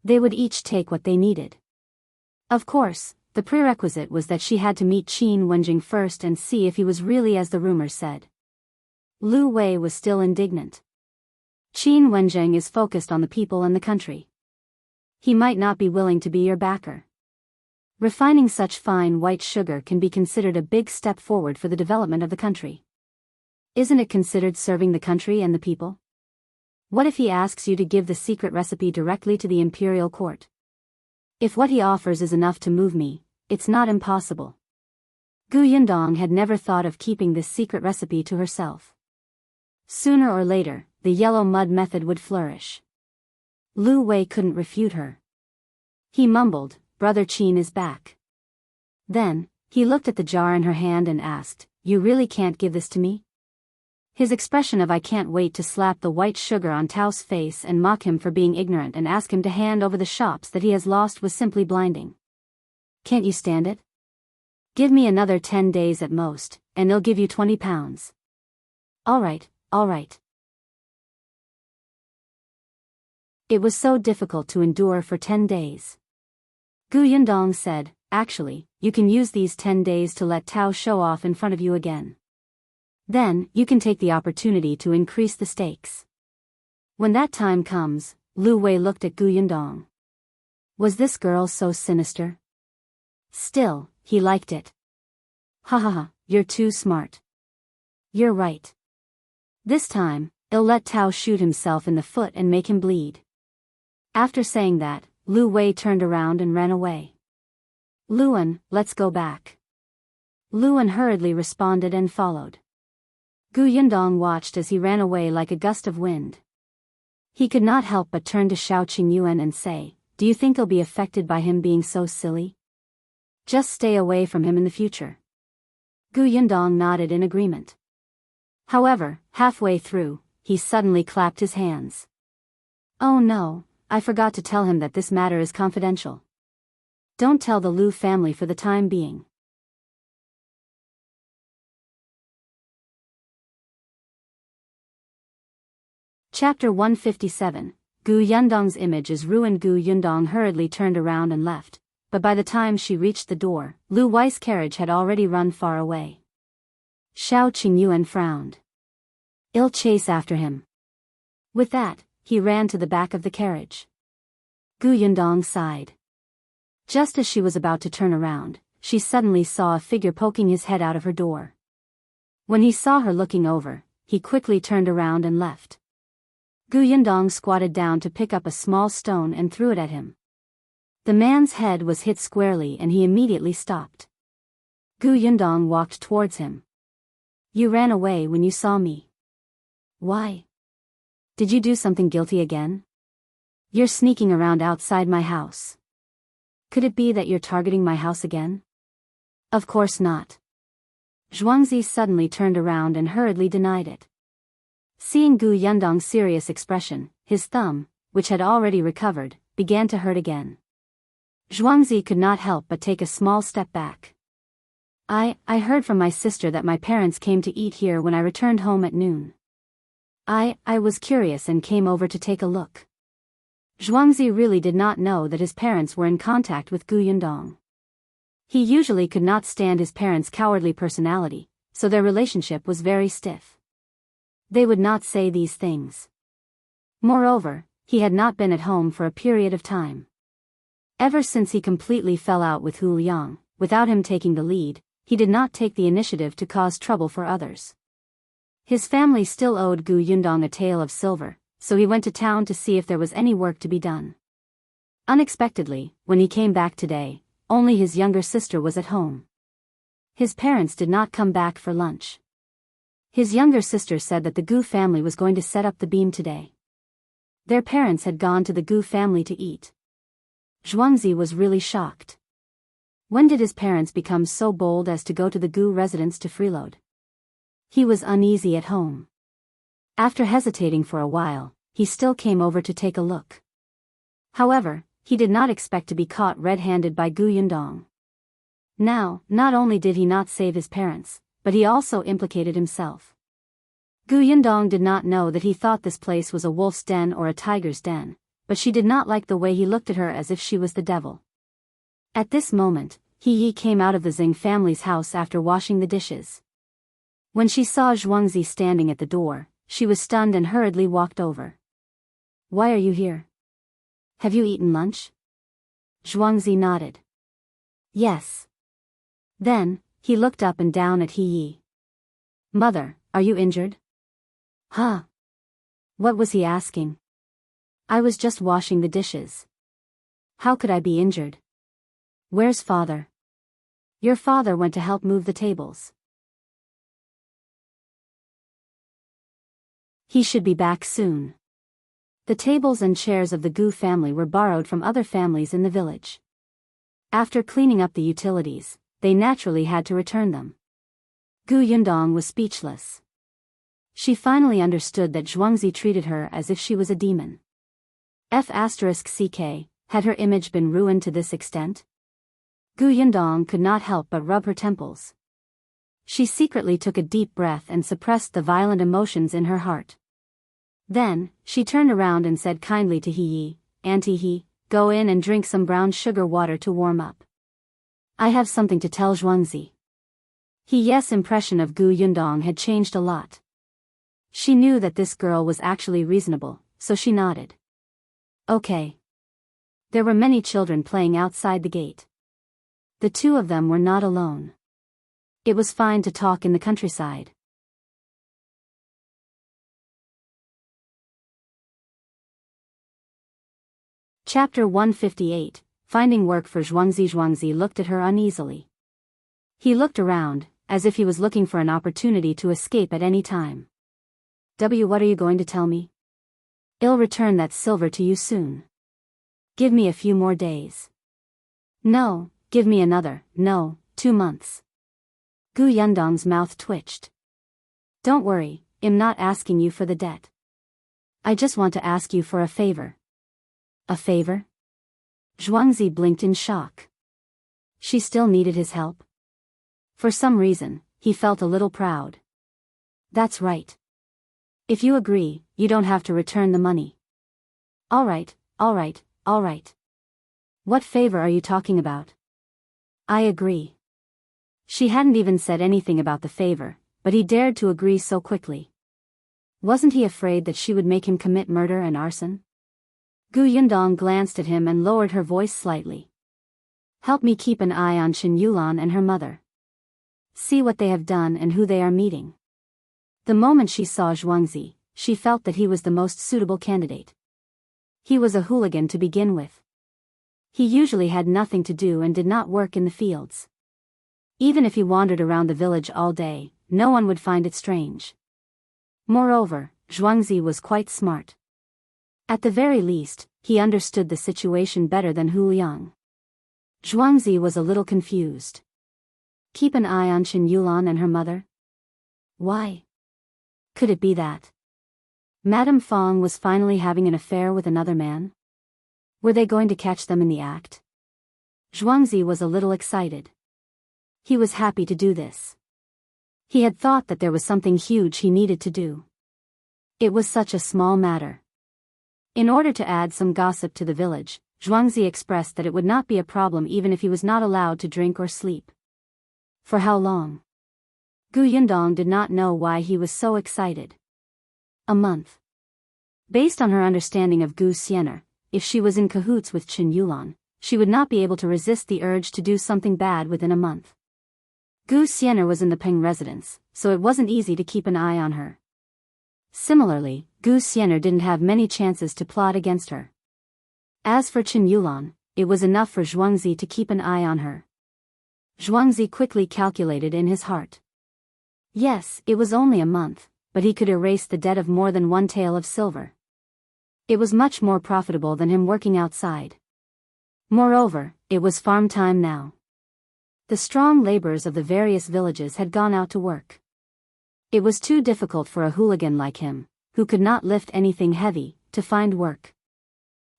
They would each take what they needed. Of course, the prerequisite was that she had to meet Qin Wenjing first and see if he was really as the rumors said. Liu Wei was still indignant. Qin Wenjing is focused on the people and the country. He might not be willing to be your backer. Refining such fine white sugar can be considered a big step forward for the development of the country. Isn't it considered serving the country and the people? What if he asks you to give the secret recipe directly to the imperial court? If what he offers is enough to move me, it's not impossible. Yundong had never thought of keeping this secret recipe to herself. Sooner or later, the yellow mud method would flourish. Liu Wei couldn't refute her. He mumbled, "Brother Qin is back." Then, he looked at the jar in her hand and asked, "You really can't give this to me?" His expression of "I can't wait" to slap the white sugar on Tao's face and mock him for being ignorant and ask him to hand over the shops that he has lost was simply blinding. "Can't you stand it? Give me another 10 days at most, and they'll give you 20 pounds. All right, all right. It was so difficult to endure for 10 days. Yundong said, "Actually, you can use these 10 days to let Tao show off in front of you again. Then, you can take the opportunity to increase the stakes." When that time comes, Liu Wei looked at Yundong. Was this girl so sinister? Still, he liked it. "Ha ha ha, you're too smart. You're right. This time, I'll let Tao shoot himself in the foot and make him bleed." After saying that, Liu Wei turned around and ran away. "Luan, let's go back." Luan hurriedly responded and followed. Yundong watched as he ran away like a gust of wind. He could not help but turn to Shao Qingyuan and say, "Do you think he'll be affected by him being so silly? Just stay away from him in the future." Yundong nodded in agreement. However, halfway through, he suddenly clapped his hands. "Oh no, I forgot to tell him that this matter is confidential. Don't tell the Liu family for the time being." Chapter 157, Yundong's image is ruined. Yundong hurriedly turned around and left, but by the time she reached the door, Liu Wei's carriage had already run far away. Shao Qingyuan frowned. "I'll chase after him." With that, he ran to the back of the carriage. Yundong sighed. Just as she was about to turn around, she suddenly saw a figure poking his head out of her door. When he saw her looking over, he quickly turned around and left. Yundong squatted down to pick up a small stone and threw it at him. The man's head was hit squarely and he immediately stopped. Yundong walked towards him. "You ran away when you saw me. Why? Did you do something guilty again? You're sneaking around outside my house. Could it be that you're targeting my house again?" "Of course not." Zhuangzi suddenly turned around and hurriedly denied it. Seeing Yundong's serious expression, his thumb, which had already recovered, began to hurt again. Zhuangzi could not help but take a small step back. I heard from my sister that my parents came to eat here when I returned home at noon. I was curious and came over to take a look." Zhuangzi really did not know that his parents were in contact with Yundong. He usually could not stand his parents' cowardly personality, so their relationship was very stiff. They would not say these things. Moreover, he had not been at home for a period of time. Ever since he completely fell out with Hu Liang, without him taking the lead, he did not take the initiative to cause trouble for others. His family still owed Yundong a tale of silver, so he went to town to see if there was any work to be done. Unexpectedly, when he came back today, only his younger sister was at home. His parents did not come back for lunch. His younger sister said that the Gu family was going to set up the beam today. Their parents had gone to the Gu family to eat. Zhuangzi was really shocked. When did his parents become so bold as to go to the Gu residence to freeload? He was uneasy at home. After hesitating for a while, he still came over to take a look. However, he did not expect to be caught red-handed by Yundong. Now, not only did he not save his parents, but he also implicated himself. Yundong did not know that he thought this place was a wolf's den or a tiger's den, but she did not like the way he looked at her as if she was the devil. At this moment, Yi came out of the Xing family's house after washing the dishes. When she saw Zhuangzi standing at the door, she was stunned and hurriedly walked over. "Why are you here? Have you eaten lunch?" Zhuangzi nodded. "Yes." Then, he looked up and down at Yi. "Mother, are you injured?" "Huh?" What was he asking? "I was just washing the dishes. How could I be injured?" "Where's father?" "Your father went to help move the tables. He should be back soon." The tables and chairs of the Gu family were borrowed from other families in the village. After cleaning up the utilities, they naturally had to return them. Yundong was speechless. She finally understood that Zhuangzi treated her as if she was a demon. F***ck, had her image been ruined to this extent? Yundong could not help but rub her temples. She secretly took a deep breath and suppressed the violent emotions in her heart. Then, she turned around and said kindly to Yi, "Auntie He, go in and drink some brown sugar water to warm up. I have something to tell Zhuangzi." Yes, impression of Yundong had changed a lot. She knew that this girl was actually reasonable, so she nodded. Okay. There were many children playing outside the gate. The two of them were not alone. It was fine to talk in the countryside. Chapter 158, Finding Work for Zhuangzi. Zhuangzi looked at her uneasily. He looked around, as if he was looking for an opportunity to escape at any time. What are you going to tell me? I'll return that silver to you soon. Give me a few more days. No, give me another, 2 months. Yundong's mouth twitched. Don't worry, I'm not asking you for the debt. I just want to ask you for a favor. A favor? Zhuangzi blinked in shock. She still needed his help. For some reason, he felt a little proud. That's right. If you agree, you don't have to return the money. All right. What favor are you talking about? I agree. She hadn't even said anything about the favor, but he dared to agree so quickly. Wasn't he afraid that she would make him commit murder and arson? Yundong glanced at him and lowered her voice slightly. Help me keep an eye on Qingyuan and her mother. See what they have done and who they are meeting. The moment she saw Zhuangzi, she felt that he was the most suitable candidate. He was a hooligan to begin with. He usually had nothing to do and did not work in the fields. Even if he wandered around the village all day, no one would find it strange. Moreover, Zhuangzi was quite smart. At the very least, he understood the situation better than Liang. Zhuangzi was a little confused. Keep an eye on Qingyuan and her mother? Why? Could it be that Madame Fong was finally having an affair with another man? Were they going to catch them in the act? Zhuangzi was a little excited. He was happy to do this. He had thought that there was something huge he needed to do. It was such a small matter. In order to add some gossip to the village, Zhuangzi expressed that it would not be a problem even if he was not allowed to drink or sleep. For how long? Yundong did not know why he was so excited. A month. Based on her understanding of Xian'er, if she was in cahoots with Qingyuan, she would not be able to resist the urge to do something bad within a month. Xian'er was in the Peng residence, so it wasn't easy to keep an eye on her. Similarly, Xian'er didn't have many chances to plot against her. As for Qingyuan, it was enough for Zhuangzi to keep an eye on her. Zhuangzi quickly calculated in his heart. Yes, it was only a month, but he could erase the debt of more than one tael of silver. It was much more profitable than him working outside. Moreover, it was farm time now. The strong laborers of the various villages had gone out to work. It was too difficult for a hooligan like him, who could not lift anything heavy, to find work.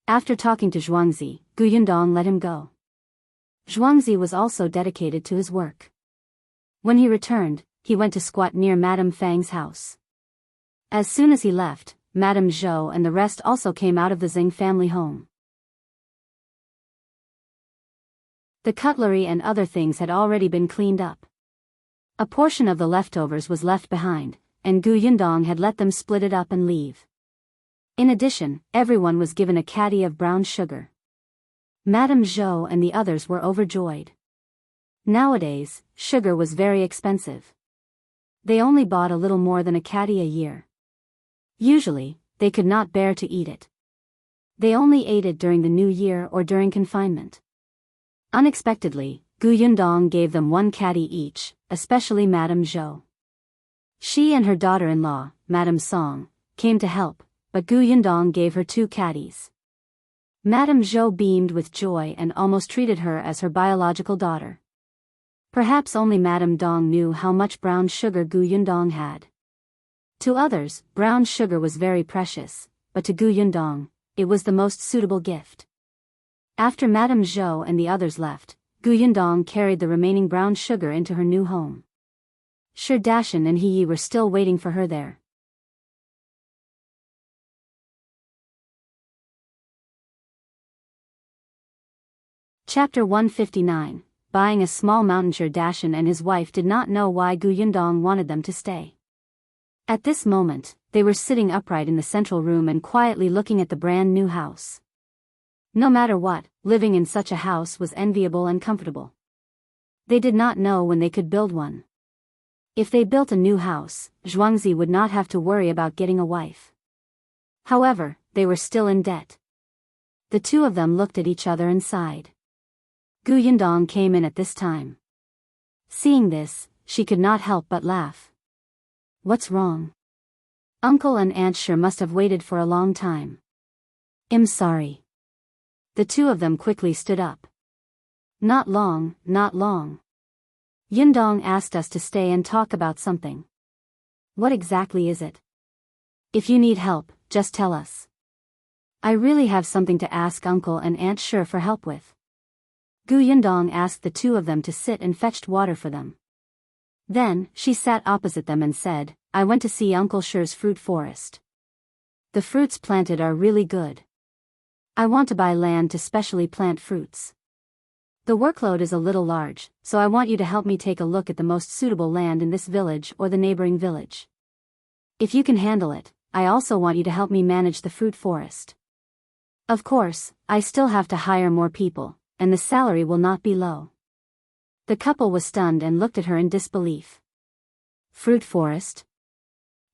After talking to Zhuangzi, Yundong let him go. Zhuangzi was also dedicated to his work. When he returned, he went to squat near Madame Fang's house. As soon as he left, Madame Zhou and the rest also came out of the Xing family home. The cutlery and other things had already been cleaned up. A portion of the leftovers was left behind, and Gu Yundong had let them split it up and leave. In addition, everyone was given a caddy of brown sugar. Madame Zhou and the others were overjoyed. Nowadays, sugar was very expensive. They only bought a little more than a caddy a year. Usually, they could not bear to eat it. They only ate it during the New Year or during confinement. Unexpectedly, Gu Yundong gave them 1 caddy each, especially Madame Zhou. She and her daughter-in-law, Madame Song, came to help, but Gu Yundong gave her 2 caddies. Madame Zhou beamed with joy and almost treated her as her biological daughter. Perhaps only Madame Dong knew how much brown sugar Gu Yundong had. To others, brown sugar was very precious, but to Gu Yundong, it was the most suitable gift. After Madame Zhou and the others left, Gu Yundong carried the remaining brown sugar into her new home. Dajiang and He were still waiting for her there. Chapter 159, Buying a Small Mountain. Dajiang and his wife did not know why Gu Yundong wanted them to stay. At this moment, they were sitting upright in the central room and quietly looking at the brand new house. No matter what, living in such a house was enviable and comfortable. They did not know when they could build one. If they built a new house, Zhuangzi would not have to worry about getting a wife. However, they were still in debt. The two of them looked at each other and sighed. Gu Yundong came in at this time. Seeing this, she could not help but laugh. What's wrong? Uncle and Aunt sure must have waited for a long time. I'm sorry. The two of them quickly stood up. Not long, not long. Yundong asked us to stay and talk about something. What exactly is it? If you need help, just tell us. I really have something to ask Uncle and Aunt Sure for help with. Gu Yundong asked the two of them to sit and fetched water for them. Then, she sat opposite them and said, I went to see Uncle Sure's fruit forest. The fruits planted are really good. I want to buy land to specially plant fruits. The workload is a little large, so I want you to help me take a look at the most suitable land in this village or the neighboring village. If you can handle it, I also want you to help me manage the fruit forest. Of course, I still have to hire more people, and the salary will not be low. The couple was stunned and looked at her in disbelief. Fruit forest?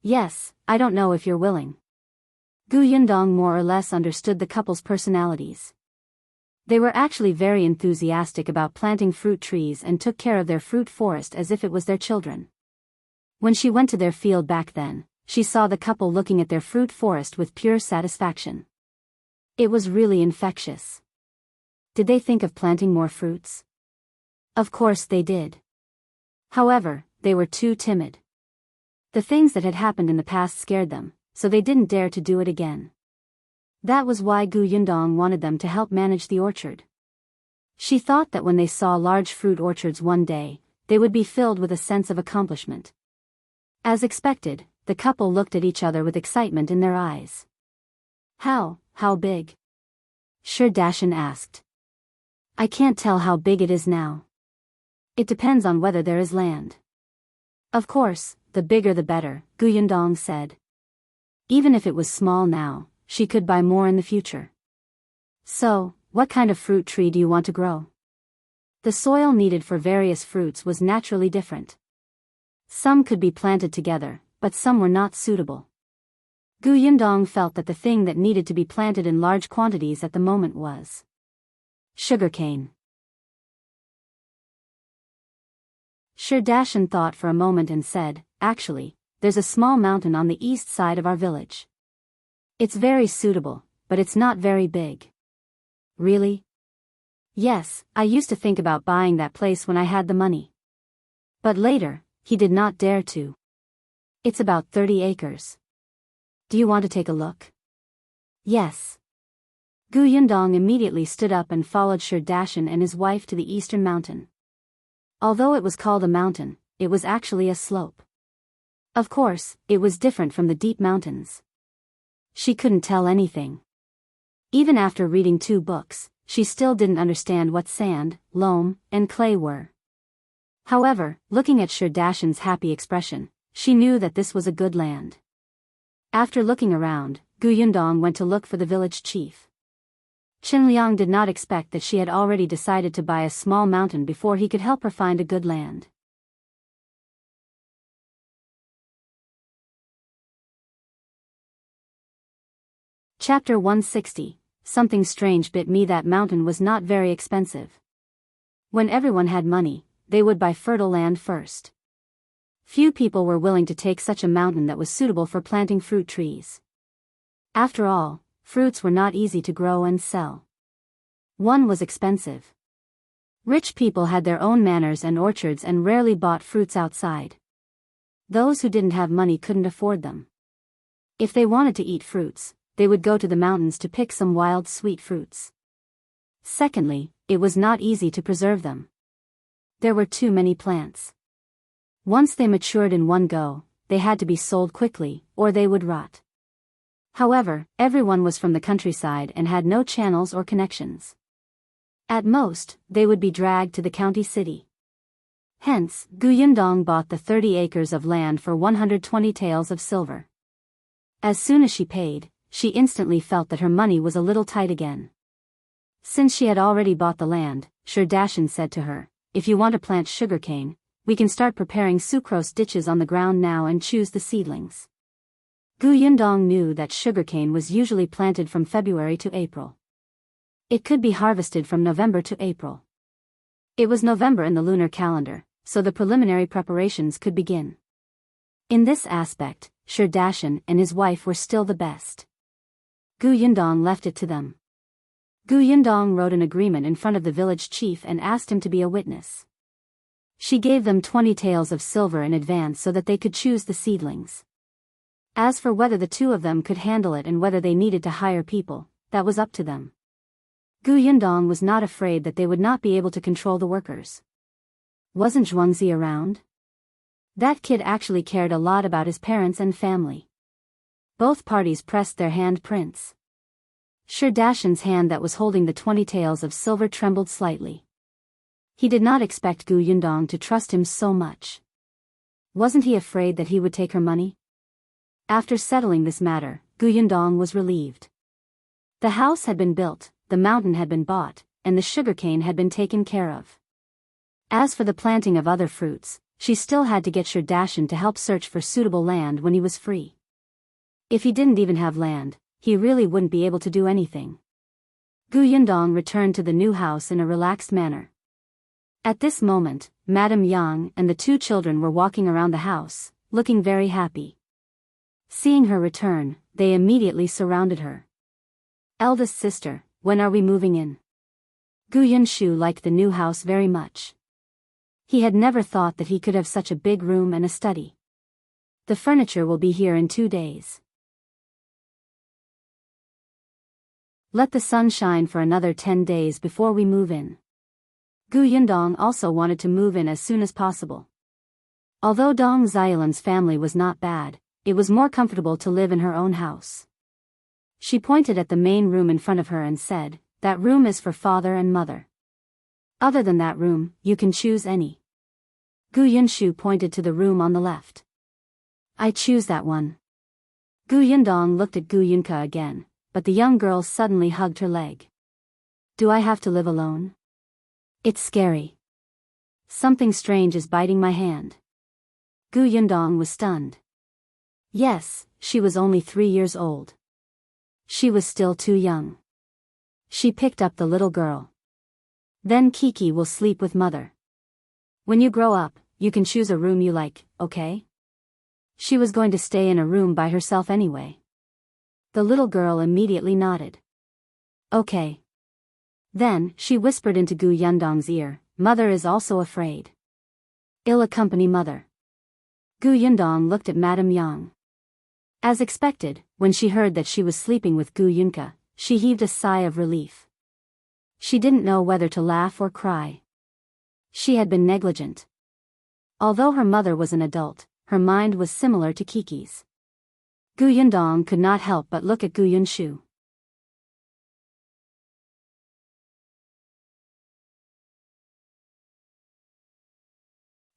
Yes, I don't know if you're willing. Gu Yundong more or less understood the couple's personalities. They were actually very enthusiastic about planting fruit trees and took care of their fruit forest as if it was their children. When she went to their field back then, she saw the couple looking at their fruit forest with pure satisfaction. It was really infectious. Did they think of planting more fruits? Of course they did. However, they were too timid. The things that had happened in the past scared them, so they didn't dare to do it again. That was why Gu Yundong wanted them to help manage the orchard. She thought that when they saw large fruit orchards one day, they would be filled with a sense of accomplishment. As expected, the couple looked at each other with excitement in their eyes. How big? Dajiang asked. I can't tell how big it is now. It depends on whether there is land. Of course, the bigger the better, Gu Yundong said. Even if it was small now, she could buy more in the future. So, what kind of fruit tree do you want to grow? The soil needed for various fruits was naturally different. Some could be planted together, but some were not suitable. Gu Yundong felt that the thing that needed to be planted in large quantities at the moment was sugarcane. Dajiang thought for a moment and said, actually, there's a small mountain on the east side of our village. It's very suitable, but it's not very big. Really? Yes, I used to think about buying that place when I had the money. But later, he did not dare to. It's about 30 acres. Do you want to take a look? Yes. Gu Yundong immediately stood up and followed Dajiang and his wife to the eastern mountain. Although it was called a mountain, it was actually a slope. Of course, it was different from the deep mountains. she couldn't tell anything. Even after reading 2 books, she still didn't understand what sand, loam, and clay were. However, looking at Xian'er's happy expression, she knew that this was a good land. After looking around, Yundong went to look for the village chief. Qingyuan did not expect that she had already decided to buy a small mountain before he could help her find a good land. Chapter 160. Something strange bit me. That mountain was not very expensive. When everyone had money, they would buy fertile land first. Few people were willing to take such a mountain that was suitable for planting fruit trees. After all, fruits were not easy to grow and sell. One was expensive. Rich people had their own manors and orchards and rarely bought fruits outside. Those who didn't have money couldn't afford them. If they wanted to eat fruits, they would go to the mountains to pick some wild sweet fruits. Secondly, it was not easy to preserve them. There were too many plants. Once they matured in one go, they had to be sold quickly, or they would rot. However, everyone was from the countryside and had no channels or connections. At most, they would be dragged to the county city. Hence, Yundong bought the 30 acres of land for 120 taels of silver. As soon as she paid, she instantly felt that her money was a little tight again. Since she had already bought the land, Xian'er said to her, "If you want to plant sugarcane, we can start preparing sucrose ditches on the ground now and choose the seedlings." Yundong knew that sugarcane was usually planted from February to April. It could be harvested from November to April. It was November in the lunar calendar, so the preliminary preparations could begin. In this aspect, Xian'er and his wife were still the best. Yundong left it to them. Yundong wrote an agreement in front of the village chief and asked him to be a witness. She gave them 20 taels of silver in advance so that they could choose the seedlings. As for whether the two of them could handle it and whether they needed to hire people, that was up to them. Yundong was not afraid that they would not be able to control the workers. Wasn't Zhuangzi around? That kid actually cared a lot about his parents and family. Both parties pressed their hand prints. Xian'er's hand that was holding the 20 taels of silver trembled slightly. He did not expect Yundong to trust him so much. Wasn't he afraid that he would take her money? After settling this matter, Yundong was relieved. The house had been built, the mountain had been bought, and the sugarcane had been taken care of. As for the planting of other fruits, she still had to get Xian'er to help search for suitable land when he was free. If he didn't even have land, he really wouldn't be able to do anything. Yundong returned to the new house in a relaxed manner. At this moment, Madame Yang and the 2 children were walking around the house, looking very happy. Seeing her return, they immediately surrounded her. "Eldest sister, when are we moving in?" Yunshu liked the new house very much. He had never thought that he could have such a big room and a study. "The furniture will be here in 2 days. Let the sun shine for another 10 days before we move in." Yundong also wanted to move in as soon as possible. Although Dong Xiaolan's family was not bad, it was more comfortable to live in her own house. She pointed at the main room in front of her and said, "That room is for father and mother. Other than that room, you can choose any." Yunshu pointed to the room on the left. "I choose that one." Yundong looked at Yunka again, but the young girl suddenly hugged her leg. "Do I have to live alone? It's scary. Something strange is biting my hand." Yundong was stunned. Yes, she was only 3 years old. She was still too young. She picked up the little girl. "Then Kiki will sleep with mother. When you grow up, you can choose a room you like, okay?" She was going to stay in a room by herself anyway. The little girl immediately nodded. "Okay." Then, she whispered into Yundong's ear, "Mother is also afraid. I'll accompany mother." Yundong looked at Madame Yang. As expected, when she heard that she was sleeping with Yunka, she heaved a sigh of relief. She didn't know whether to laugh or cry. She had been negligent. Although her mother was an adult, her mind was similar to Kiki's. Gu Yundong could not help but look at Gu Yunshu.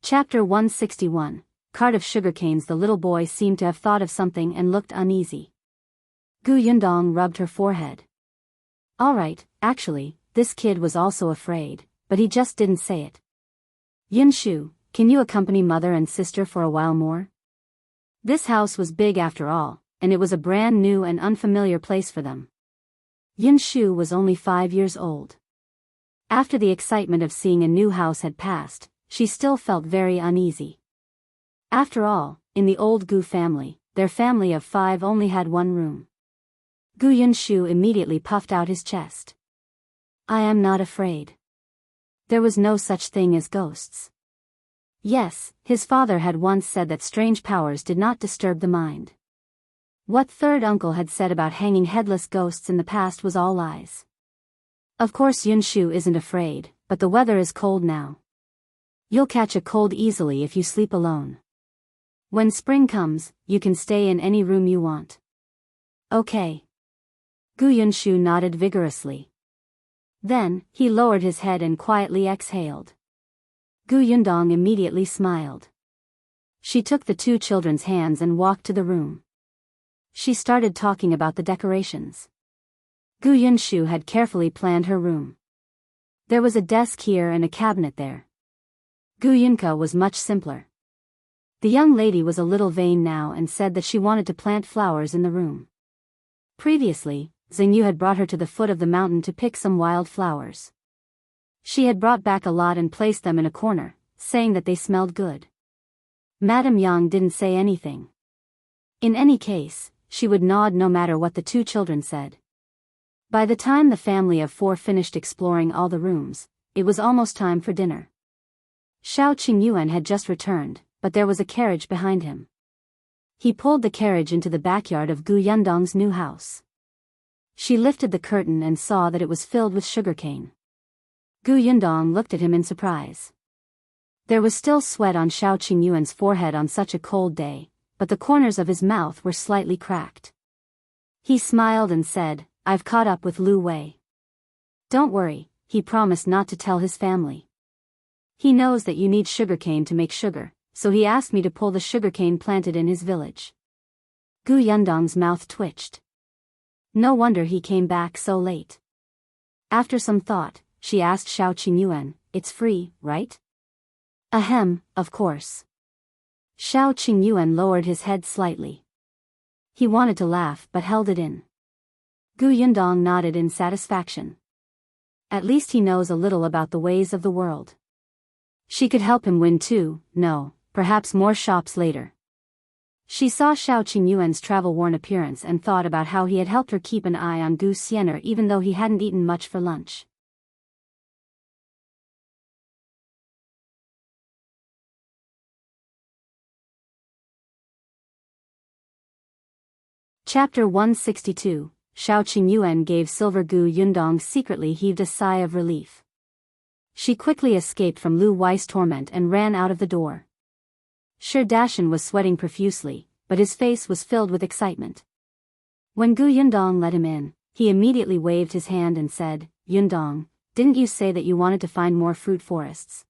Chapter 161. Cart of Sugarcanes. The little boy seemed to have thought of something and looked uneasy. Gu Yundong rubbed her forehead. All right, actually, this kid was also afraid, but he just didn't say it. Yunshu, can you accompany mother and sister for a while more? This house was big after all, and it was a brand new and unfamiliar place for them. Yunshu was only 5 years old. After the excitement of seeing a new house had passed, she still felt very uneasy. After all, in the old Gu family, their family of 5 only had 1 room. Gu Yunshu immediately puffed out his chest. I am not afraid. There was no such thing as ghosts. Yes, his father had once said that strange powers did not disturb the mind. What third uncle had said about hanging headless ghosts in the past was all lies. Of course Yunshu isn't afraid, but the weather is cold now. You'll catch a cold easily if you sleep alone. When spring comes, you can stay in any room you want. Okay. Gu Yunshu nodded vigorously. Then, he lowered his head and quietly exhaled. Gu Yundong immediately smiled. She took the 2 children's hands and walked to the room. She started talking about the decorations. Gu Yunshu had carefully planned her room. There was a desk here and a cabinet there. Gu Yunka was much simpler. The young lady was a little vain now and said that she wanted to plant flowers in the room. Previously, Xingyu had brought her to the foot of the mountain to pick some wild flowers. She had brought back a lot and placed them in a corner, saying that they smelled good. Madame Yang didn't say anything. In any case, she would nod no matter what the 2 children said. By the time the family of 4 finished exploring all the rooms, it was almost time for dinner. Shao Qingyuan had just returned, but there was a carriage behind him. He pulled the carriage into the backyard of Gu Yundong's new house. She lifted the curtain and saw that it was filled with sugarcane. Gu Yundong looked at him in surprise. There was still sweat on Shao Qingyuan's forehead on such a cold day, but the corners of his mouth were slightly cracked. He smiled and said, I've caught up with Liu Yi. Don't worry, he promised not to tell his family. He knows that you need sugarcane to make sugar, so he asked me to pull the sugarcane planted in his village. Gu Yundong's mouth twitched. No wonder he came back so late. After some thought, she asked Shao Qingyuan, it's free, right? Ahem, of course. Shao Qingyuan lowered his head slightly. He wanted to laugh but held it in. Gu Yundong nodded in satisfaction. At least he knows a little about the ways of the world. She could help him win too, perhaps more shops later. She saw Shao Qingyuan's travel-worn appearance and thought about how he had helped her keep an eye on Gu Xian'er even though he hadn't eaten much for lunch. Chapter 162. Shao Qingyuan gave silver. Gu Yundong secretly heaved a sigh of relief. She quickly escaped from Liu Yi's torment and ran out of the door. Xian'er was sweating profusely, but his face was filled with excitement. When Gu Yundong let him in, he immediately waved his hand and said, Yundong, didn't you say that you wanted to find more fruit forests?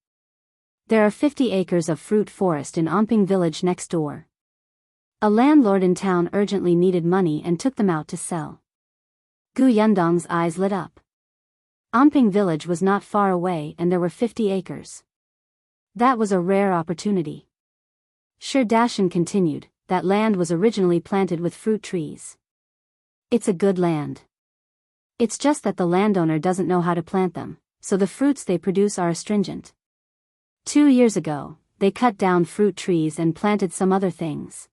There are 50 acres of fruit forest in Omping village next door. A landlord in town urgently needed money and took them out to sell. Gu Yundong's eyes lit up. Omping village was not far away and there were 50 acres. That was a rare opportunity. Xian'er continued, that land was originally planted with fruit trees. It's a good land. It's just that the landowner doesn't know how to plant them, so the fruits they produce are astringent. 2 years ago, they cut down fruit trees and planted some other things.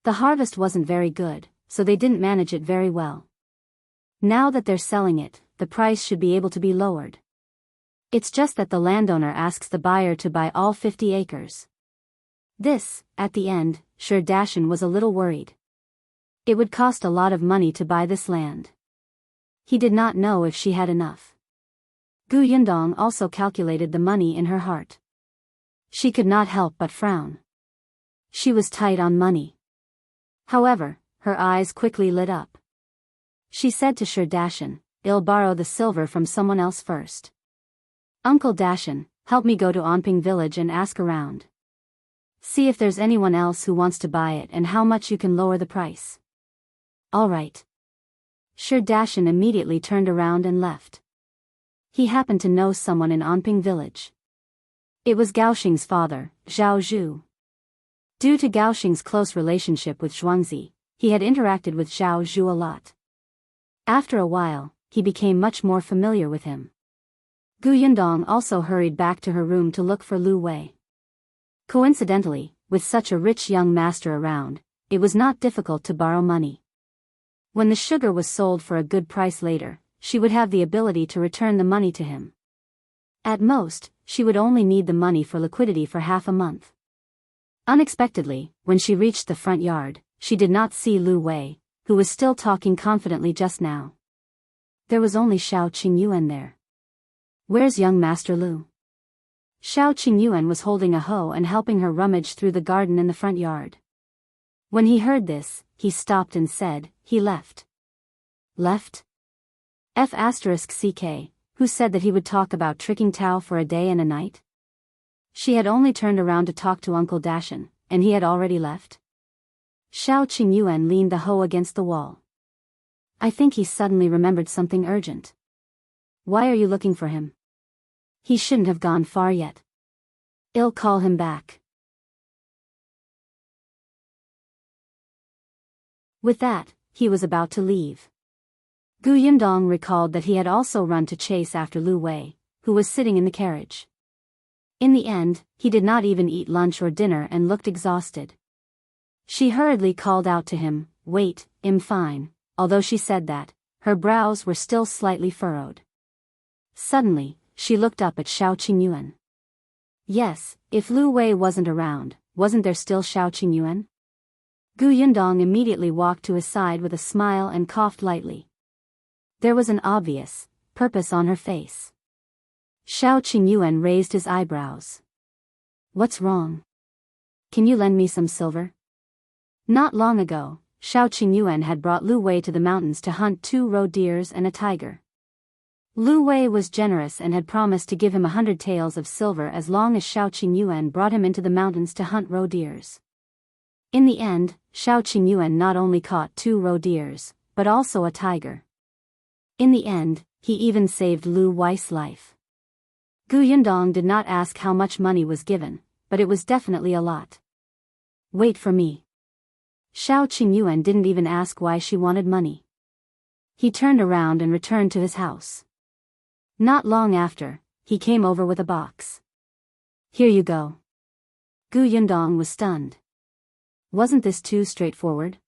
The harvest wasn't very good, so they didn't manage it very well. Now that they're selling it, the price should be able to be lowered. It's just that the landowner asks the buyer to buy all 50 acres. This, at the end, Xian'er was a little worried. It would cost a lot of money to buy this land. He did not know if she had enough. Gu Yundong also calculated the money in her heart. She could not help but frown. She was tight on money. However, her eyes quickly lit up. She said to Dajiang, "I'll borrow the silver from someone else first. Uncle Dajiang, help me go to Onping village and ask around. See if there's anyone else who wants to buy it and how much you can lower the price." "All right." Dajiang immediately turned around and left. He happened to know someone in Onping village. It was Gaoxing's father, Zhao Zhu. Due to Gaoxing's close relationship with Zhuangzi, he had interacted with Zhao Zhu a lot. After a while, he became much more familiar with him. Yundong also hurried back to her room to look for Liu Yi. Coincidentally, with such a rich young master around, it was not difficult to borrow money. When the sugar was sold for a good price later, she would have the ability to return the money to him. At most, she would only need the money for liquidity for half a month. Unexpectedly, when she reached the front yard, she did not see Liu Yi, who was still talking confidently just now. There was only Shao Qingyuan there. "Where's young Master Liu?" Shao Qingyuan was holding a hoe and helping her rummage through the garden in the front yard. When he heard this, he stopped and said, "He left." "Left?" F***ck, who said that he would talk about tricking Tao for a day and a night? She had only turned around to talk to Uncle Dajiang, and he had already left? Shao Qingyuan leaned the hoe against the wall. I think he suddenly remembered something urgent. "Why are you looking for him? He shouldn't have gone far yet. I'll call him back." With that, he was about to leave. Yundong recalled that he had also run to chase after Liu Yi, who was sitting in the carriage. In the end, he did not even eat lunch or dinner and looked exhausted. She hurriedly called out to him, "Wait, I'm fine," although she said that, her brows were still slightly furrowed. Suddenly, she looked up at Shao Qingyuan. Yes, if Liu Yi wasn't around, wasn't there still Shao Qingyuan? Yundong immediately walked to his side with a smile and coughed lightly. There was an obvious purpose on her face. Shao Qingyuan raised his eyebrows. "What's wrong? Can you lend me some silver?" Not long ago, Shao Qingyuan had brought Liu Yi to the mountains to hunt 2 roe deers and a tiger. Liu Yi was generous and had promised to give him 100 taels of silver as long as Shao Qingyuan brought him into the mountains to hunt roe deers. In the end, Shao Qingyuan not only caught 2 roe deers, but also a tiger. In the end, he even saved Liu Yi's life. Yundong did not ask how much money was given, but it was definitely a lot. "Wait for me." Shao Qingyuan didn't even ask why she wanted money. He turned around and returned to his house. Not long after, he came over with a box. "Here you go." Yundong was stunned. Wasn't this too straightforward?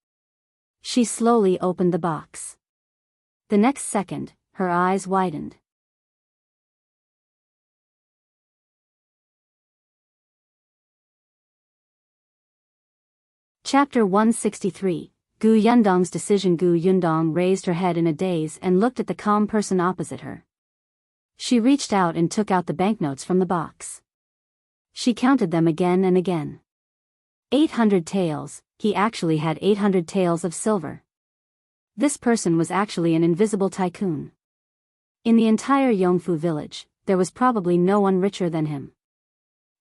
She slowly opened the box. The next second, her eyes widened. Chapter 163, Yundong's decision. Yundong raised her head in a daze and looked at the calm person opposite her. She reached out and took out the banknotes from the box. She counted them again and again. 800 taels, he actually had 800 taels of silver. This person was actually an invisible tycoon. In the entire Yongfu village, there was probably no one richer than him.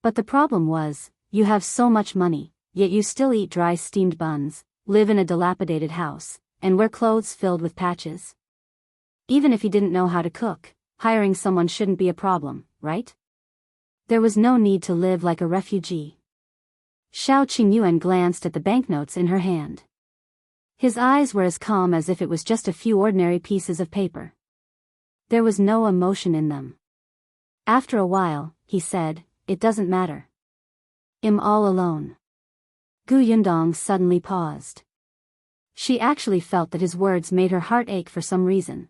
But the problem was, you have so much money, yet you still eat dry steamed buns, live in a dilapidated house, and wear clothes filled with patches. Even if he didn't know how to cook, hiring someone shouldn't be a problem, right? There was no need to live like a refugee. Shao Qingyuan glanced at the banknotes in her hand. His eyes were as calm as if it was just a few ordinary pieces of paper. There was no emotion in them. After a while, he said, "It doesn't matter. I'm all alone." Yundong suddenly paused. She actually felt that his words made her heart ache for some reason.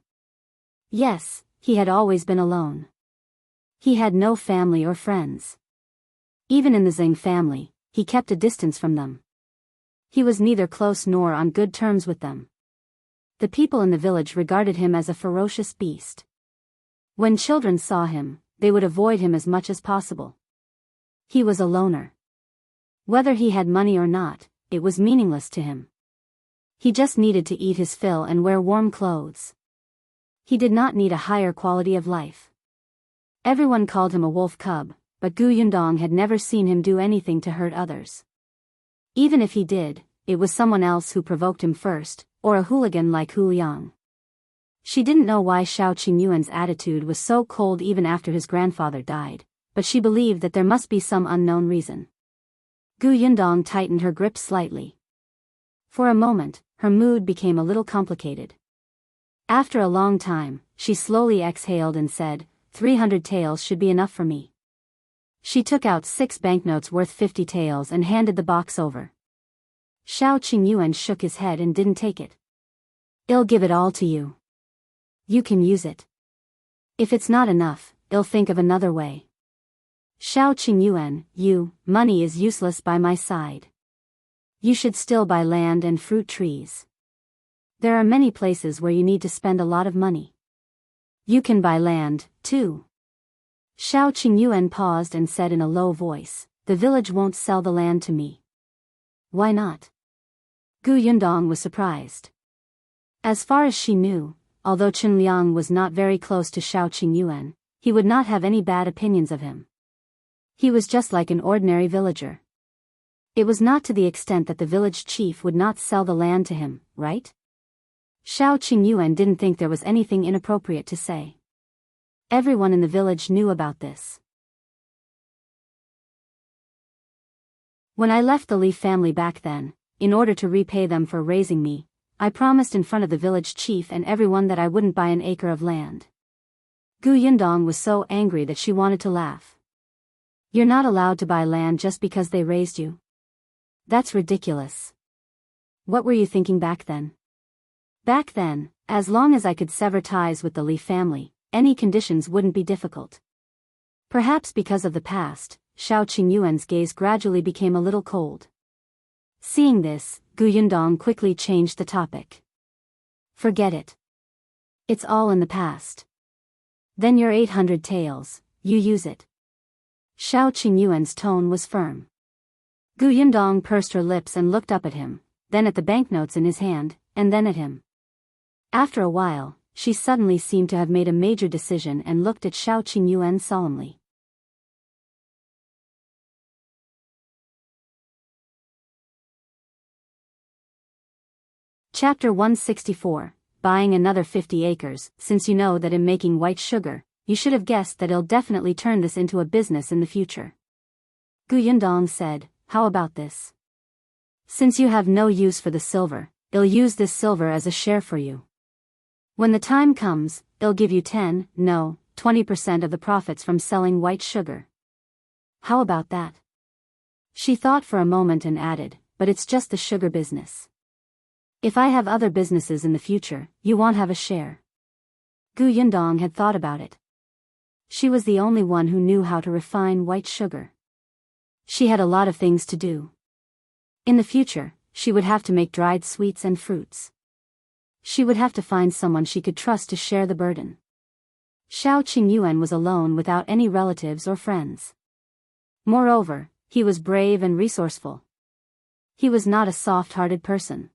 Yes, he had always been alone. He had no family or friends. Even in the Zhang family, he kept a distance from them. He was neither close nor on good terms with them. The people in the village regarded him as a ferocious beast. When children saw him, they would avoid him as much as possible. He was a loner. Whether he had money or not, it was meaningless to him. He just needed to eat his fill and wear warm clothes. He did not need a higher quality of life. Everyone called him a wolf cub, but Yundong had never seen him do anything to hurt others. Even if he did, it was someone else who provoked him first, or a hooligan like Liang. She didn't know why Qingyuan's attitude was so cold even after his grandfather died, but she believed that there must be some unknown reason. Yundong tightened her grip slightly. For a moment, her mood became a little complicated. After a long time, she slowly exhaled and said, 300 taels should be enough for me. She took out 6 banknotes worth 50 taels and handed the box over. Qingyuan shook his head and didn't take it. I'll give it all to you. You can use it. If it's not enough, I'll think of another way. Qingyuan, money is useless by my side. You should still buy land and fruit trees. There are many places where you need to spend a lot of money. You can buy land, too. Qingyuan paused and said in a low voice, the village won't sell the land to me. Why not? Yundong was surprised. As far as she knew, although Liang was not very close to Qingyuan, he would not have any bad opinions of him. He was just like an ordinary villager. It was not to the extent that the village chief would not sell the land to him, right? Qingyuan didn't think there was anything inappropriate to say. Everyone in the village knew about this. When I left the Li family back then, in order to repay them for raising me, I promised in front of the village chief and everyone that I wouldn't buy an acre of land. Yundong was so angry that she wanted to laugh. You're not allowed to buy land just because they raised you. That's ridiculous. What were you thinking back then? Back then, as long as I could sever ties with the Li family, any conditions wouldn't be difficult. Perhaps because of the past, Qingyuan's gaze gradually became a little cold. Seeing this, Yundong quickly changed the topic. Forget it. It's all in the past. Then your 800 taels, you use it. Qingyuan's tone was firm. Yundong pursed her lips and looked up at him, then at the banknotes in his hand, and then at him. After a while, she suddenly seemed to have made a major decision and looked at Qingyuan solemnly. Chapter 164, Buying another 50 acres. Since you know that in making white sugar, you should have guessed that I'll definitely turn this into a business in the future. Yundong said, how about this? Since you have no use for the silver, I'll use this silver as a share for you. When the time comes, I'll give you 20% of the profits from selling white sugar. How about that? She thought for a moment and added, but it's just the sugar business. If I have other businesses in the future, you won't have a share. Yundong had thought about it. She was the only one who knew how to refine white sugar. She had a lot of things to do. In the future, she would have to make dried sweets and fruits. She would have to find someone she could trust to share the burden. Qingyuan was alone without any relatives or friends. Moreover, he was brave and resourceful. He was not a soft-hearted person.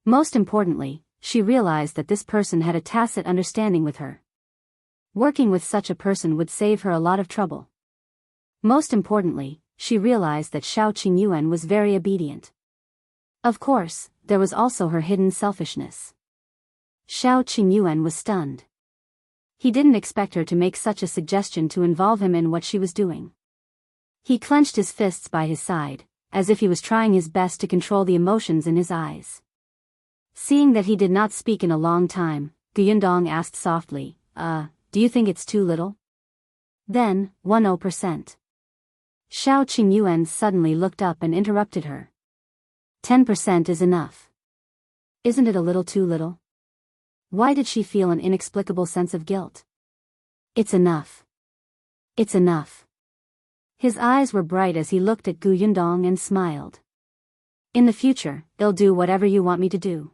Most importantly, she realized that this person had a tacit understanding with her. Working with such a person would save her a lot of trouble. Most importantly, she realized that Qingyuan was very obedient. Of course, there was also her hidden selfishness. Qingyuan was stunned. He didn't expect her to make such a suggestion to involve him in what she was doing. He clenched his fists by his side, as if he was trying his best to control the emotions in his eyes. Seeing that he did not speak in a long time, Yundong asked softly, do you think it's too little? Then, 10%. Qingyuan suddenly looked up and interrupted her. 10% is enough. Isn't it a little too little? Why did she feel an inexplicable sense of guilt? It's enough. It's enough. His eyes were bright as he looked at Yundong and smiled. In the future, I'll do whatever you want me to do.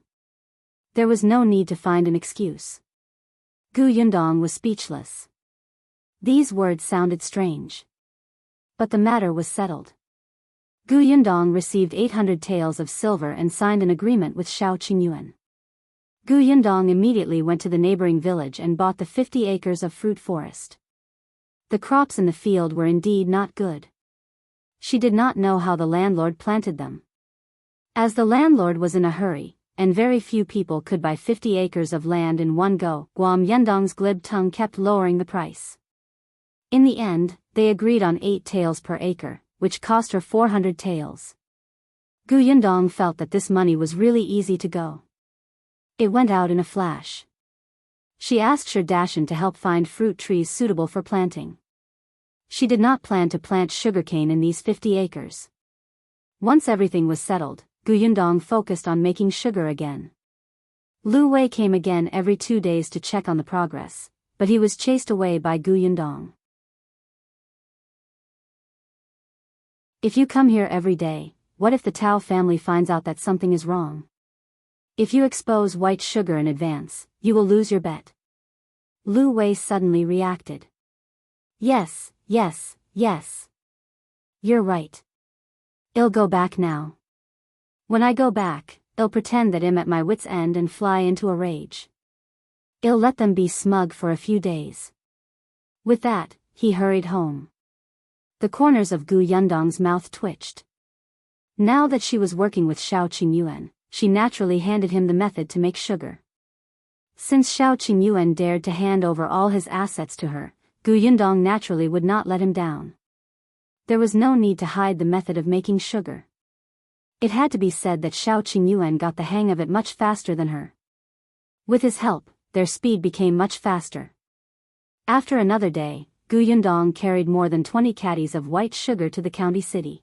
There was no need to find an excuse. Yundong was speechless. These words sounded strange. But the matter was settled. Gu Yundong received 800 taels of silver and signed an agreement with Shao Qingyuan. Gu Yundong immediately went to the neighboring village and bought the 50 acres of fruit forest. The crops in the field were indeed not good. She did not know how the landlord planted them. As the landlord was in a hurry, and very few people could buy 50 acres of land in one go, Yundong's glib tongue kept lowering the price. In the end, they agreed on 8 taels per acre, which cost her 400 taels. Gu Yundong felt that this money was really easy to go. It went out in a flash. She asked Dajiang to help find fruit trees suitable for planting. She did not plan to plant sugarcane in these 50 acres. Once everything was settled, Gu Yundong focused on making sugar again. Liu Yi came again every 2 days to check on the progress, but he was chased away by Gu Yundong. If you come here every day, what if the Tao family finds out that something is wrong? If you expose white sugar in advance, you will lose your bet. Liu Yi suddenly reacted. Yes. You're right. I'll go back now. When I go back, I'll pretend that I'm at my wit's end and fly into a rage. I'll let them be smug for a few days. With that, he hurried home. The corners of Gu Yundong's mouth twitched. Now that she was working with Shao Qingyuan, she naturally handed him the method to make sugar. Since Shao Qingyuan dared to hand over all his assets to her, Gu Yundong naturally would not let him down. There was no need to hide the method of making sugar. It had to be said that Shao Qingyuan got the hang of it much faster than her. With his help, their speed became much faster. After another day, Gu Yundong carried more than 20 catties of white sugar to the county city.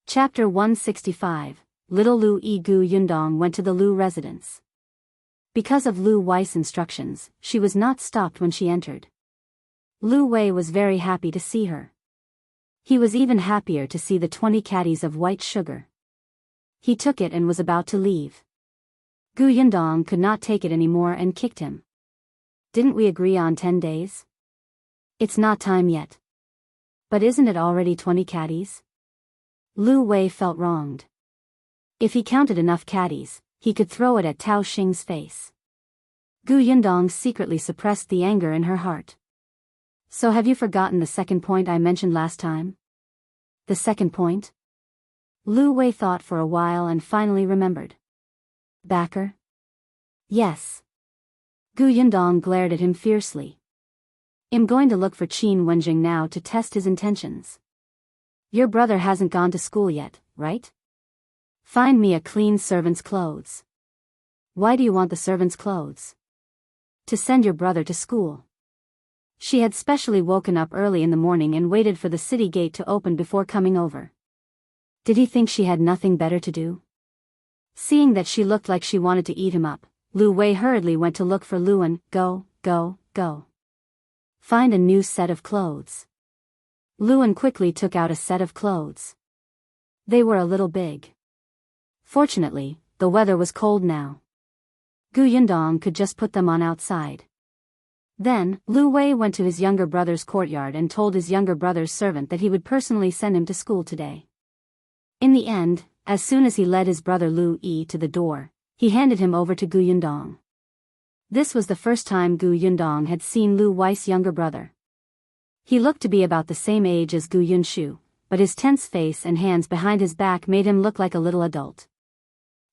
Chapter 165. Little Liu Yi. Gu Yundong went to the Liu residence. Because of Liu Yi's instructions, she was not stopped when she entered. Liu Yi was very happy to see her. He was even happier to see the 20 catties of white sugar. He took it and was about to leave. Gu Yundong could not take it anymore and kicked him. Didn't we agree on 10 days? It's not time yet. But isn't it already 20 catties? Liu Yi felt wronged. If he counted enough catties, he could throw it at Tao Xing's face. Gu Yundong secretly suppressed the anger in her heart. So have you forgotten the second point I mentioned last time? The second point? Liu Yi thought for a while and finally remembered. Backer? Yes. Gu Yundong glared at him fiercely. I'm going to look for Qin Wenjing now to test his intentions. Your brother hasn't gone to school yet, right? Find me a clean servant's clothes. Why do you want the servant's clothes? To send your brother to school. She had specially woken up early in the morning and waited for the city gate to open before coming over. Did he think she had nothing better to do? Seeing that she looked like she wanted to eat him up, Liu Yi hurriedly went to look for Luan. Go. Find a new set of clothes. Luan quickly took out a set of clothes. They were a little big. Fortunately, the weather was cold now. Gu Yundong could just put them on outside. Then, Liu Yi went to his younger brother's courtyard and told his younger brother's servant that he would personally send him to school today. In the end, as soon as he led his brother Liu Yi to the door, he handed him over to Gu Yundong. This was the first time Gu Yundong had seen Liu Yi's younger brother. He looked to be about the same age as Gu Yunshu, but his tense face and hands behind his back made him look like a little adult.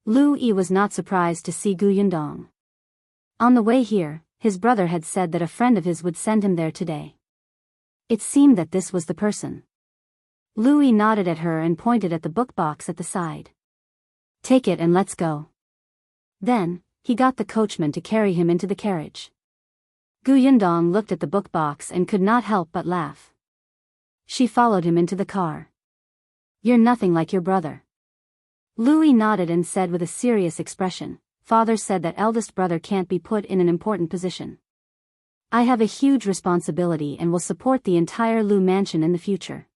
Liu Yi was not surprised to see Gu Yundong. On the way here, his brother had said that a friend of his would send him there today. It seemed that this was the person. Liu Yi nodded at her and pointed at the book box at the side. Take it and let's go. Then, he got the coachman to carry him into the carriage. Gu Yundong looked at the book box and could not help but laugh. She followed him into the car. You're nothing like your brother. Liu Yi nodded and said with a serious expression, Father said that eldest brother can't be put in an important position. I have a huge responsibility and will support the entire Liu mansion in the future.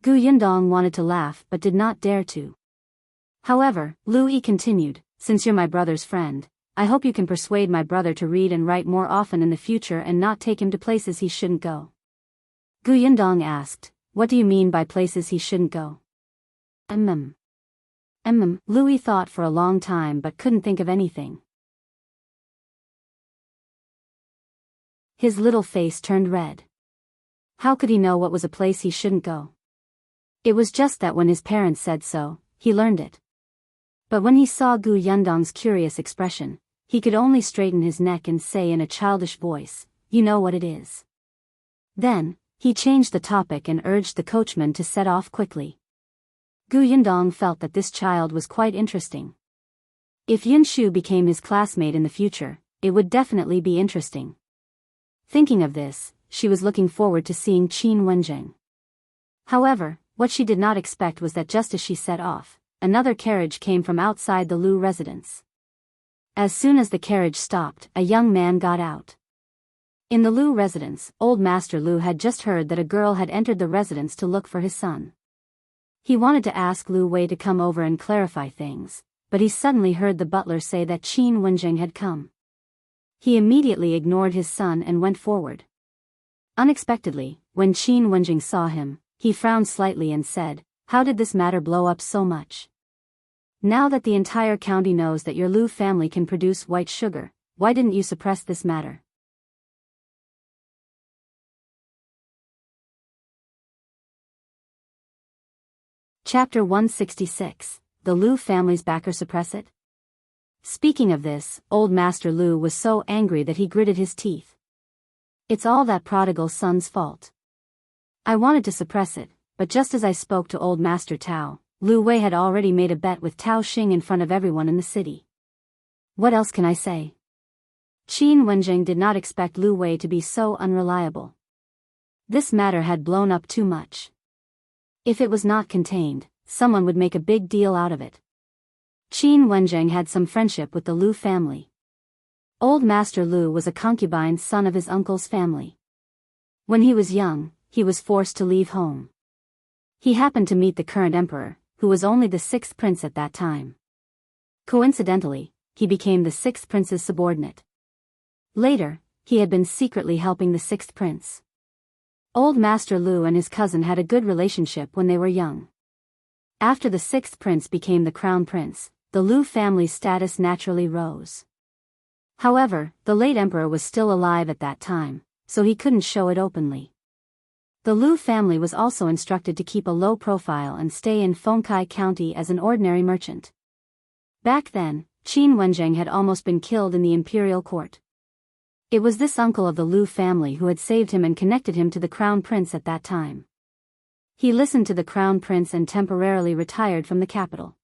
Gu Yundong wanted to laugh but did not dare to. However, Liu Yi continued, since you're my brother's friend, I hope you can persuade my brother to read and write more often in the future and not take him to places he shouldn't go. Yundong asked, what do you mean by places he shouldn't go? Liu Yi thought for a long time but couldn't think of anything. His little face turned red. How could he know what was a place he shouldn't go? It was just that when his parents said so, he learned it. But when he saw Yundong's curious expression, he could only straighten his neck and say in a childish voice, you know what it is. Then, he changed the topic and urged the coachman to set off quickly. Yundong felt that this child was quite interesting. If Yunshu became his classmate in the future, it would definitely be interesting. Thinking of this, she was looking forward to seeing Qin Wenjing. However, what she did not expect was that just as she set off, another carriage came from outside the Liu residence. As soon as the carriage stopped, a young man got out. In the Liu residence, old Master Liu had just heard that a girl had entered the residence to look for his son. He wanted to ask Liu Wei to come over and clarify things, but he suddenly heard the butler say that Qin Wenjing had come. He immediately ignored his son and went forward. Unexpectedly, when Qin Wenjing saw him, he frowned slightly and said, how did this matter blow up so much? Now that the entire county knows that your Liu family can produce white sugar, why didn't you suppress this matter? Chapter 166, The Liu family's backer suppress it? Speaking of this, old Master Liu was so angry that he gritted his teeth. It's all that prodigal son's fault. I wanted to suppress it, but just as I spoke to old Master Tao, Liu Wei had already made a bet with Tao Xing in front of everyone in the city. What else can I say? Qin Wenjing did not expect Liu Wei to be so unreliable. This matter had blown up too much. If it was not contained, someone would make a big deal out of it. Qin Wenjing had some friendship with the Liu family. Old Master Liu was a concubine son of his uncle's family. When he was young, he was forced to leave home. He happened to meet the current emperor, who was only the sixth prince at that time. Coincidentally, he became the sixth prince's subordinate. Later, he had been secretly helping the sixth prince. Old Master Liu and his cousin had a good relationship when they were young. After the sixth prince became the crown prince, the Liu family's status naturally rose. However, the late emperor was still alive at that time, so he couldn't show it openly. The Liu family was also instructed to keep a low profile and stay in Fengkai County as an ordinary merchant. Back then, Qin Wenjing had almost been killed in the imperial court. It was this uncle of the Liu family who had saved him and connected him to the crown prince at that time. He listened to the crown prince and temporarily retired from the capital.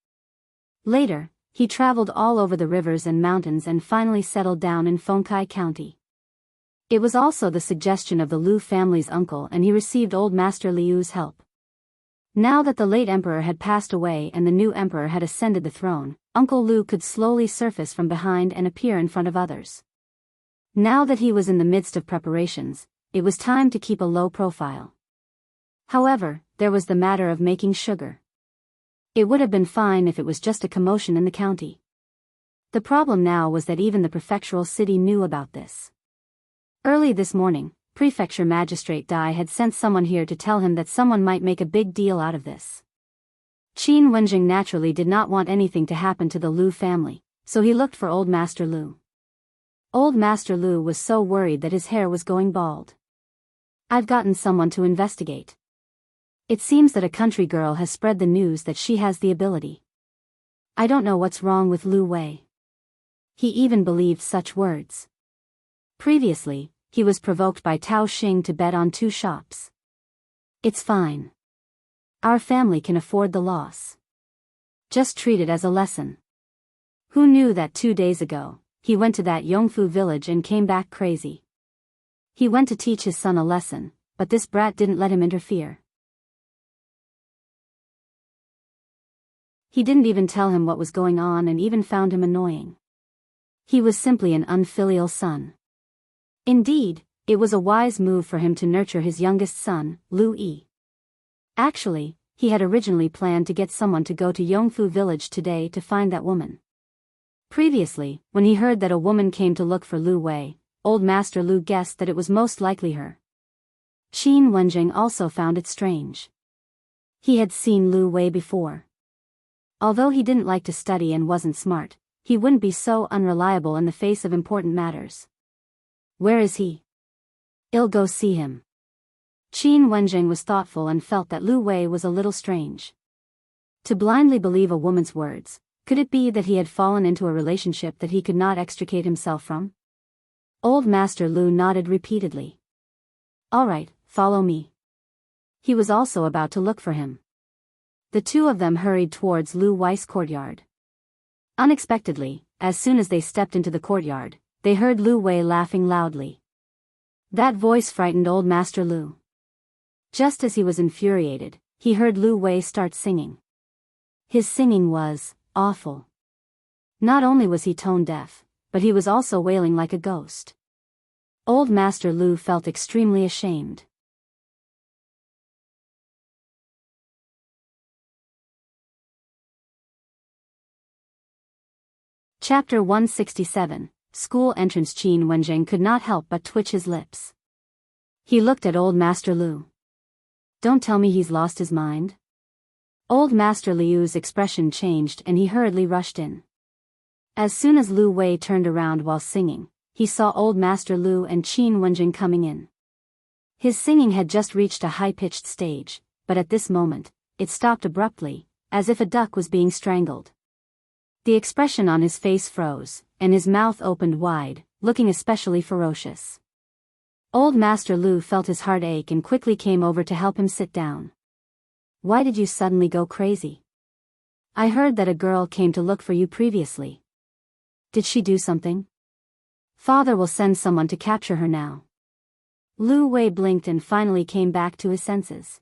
Later, he traveled all over the rivers and mountains and finally settled down in Fengkai County. It was also the suggestion of the Liu family's uncle, and he received old Master Liu's help. Now that the late emperor had passed away and the new emperor had ascended the throne, Uncle Liu could slowly surface from behind and appear in front of others. Now that he was in the midst of preparations, it was time to keep a low profile. However, there was the matter of making sugar. It would have been fine if it was just a commotion in the county. The problem now was that even the prefectural city knew about this. Early this morning, Prefecture Magistrate Dai had sent someone here to tell him that someone might make a big deal out of this. Qin Wenjing naturally did not want anything to happen to the Liu family, so he looked for old Master Liu. Old Master Liu was so worried that his hair was going bald. I've gotten someone to investigate. It seems that a country girl has spread the news that she has the ability. I don't know what's wrong with Liu Wei. He even believed such words. Previously, he was provoked by Tao Xing to bet on 2 shops. It's fine. Our family can afford the loss. Just treat it as a lesson. Who knew that 2 days ago, he went to that Yongfu village and came back crazy. He went to teach his son a lesson, but this brat didn't let him interfere. He didn't even tell him what was going on and even found him annoying. He was simply an unfilial son. Indeed, it was a wise move for him to nurture his youngest son, Liu Yi. Actually, he had originally planned to get someone to go to Yongfu village today to find that woman. Previously, when he heard that a woman came to look for Liu Wei, Old Master Liu guessed that it was most likely her. Qin Wenjing also found it strange. He had seen Liu Wei before. Although he didn't like to study and wasn't smart, he wouldn't be so unreliable in the face of important matters. Where is he? I'll go see him. Qin Wenjing was thoughtful and felt that Liu Wei was a little strange. To blindly believe a woman's words, could it be that he had fallen into a relationship that he could not extricate himself from? Old Master Liu nodded repeatedly. All right, follow me. He was also about to look for him. The two of them hurried towards Liu Wei's courtyard. Unexpectedly, as soon as they stepped into the courtyard, they heard Liu Wei laughing loudly. That voice frightened Old Master Liu. Just as he was infuriated, he heard Liu Wei start singing. His singing was awful. Not only was he tone deaf, but he was also wailing like a ghost. Old Master Liu felt extremely ashamed. Chapter 167, School Entrance. Qin Wenjing could not help but twitch his lips. He looked at Old Master Liu. Don't tell me he's lost his mind? Old Master Liu's expression changed and he hurriedly rushed in. As soon as Liu Wei turned around while singing, he saw Old Master Liu and Qin Wenjing coming in. His singing had just reached a high-pitched stage, but at this moment, it stopped abruptly, as if a duck was being strangled. The expression on his face froze, and his mouth opened wide, looking especially ferocious. Old Master Liu felt his heart ache and quickly came over to help him sit down. Why did you suddenly go crazy? I heard that a girl came to look for you previously. Did she do something? Father will send someone to capture her now. Liu Wei blinked and finally came back to his senses.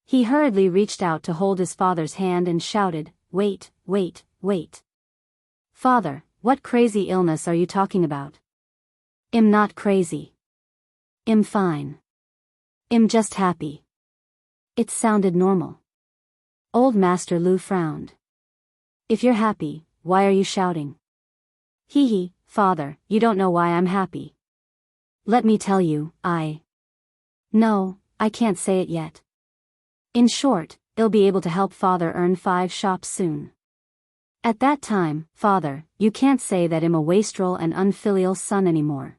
He hurriedly reached out to hold his father's hand and shouted, Wait, wait, wait. Father, what crazy illness are you talking about? I'm not crazy. I'm fine. I'm just happy. It sounded normal. Old Master Liu frowned. If you're happy, why are you shouting? Hee hee, father, you don't know why I'm happy. Let me tell you, No, I can't say it yet. In short, I'll be able to help father earn 5 shops soon. At that time, father, you can't say that I'm a wastrel and unfilial son anymore.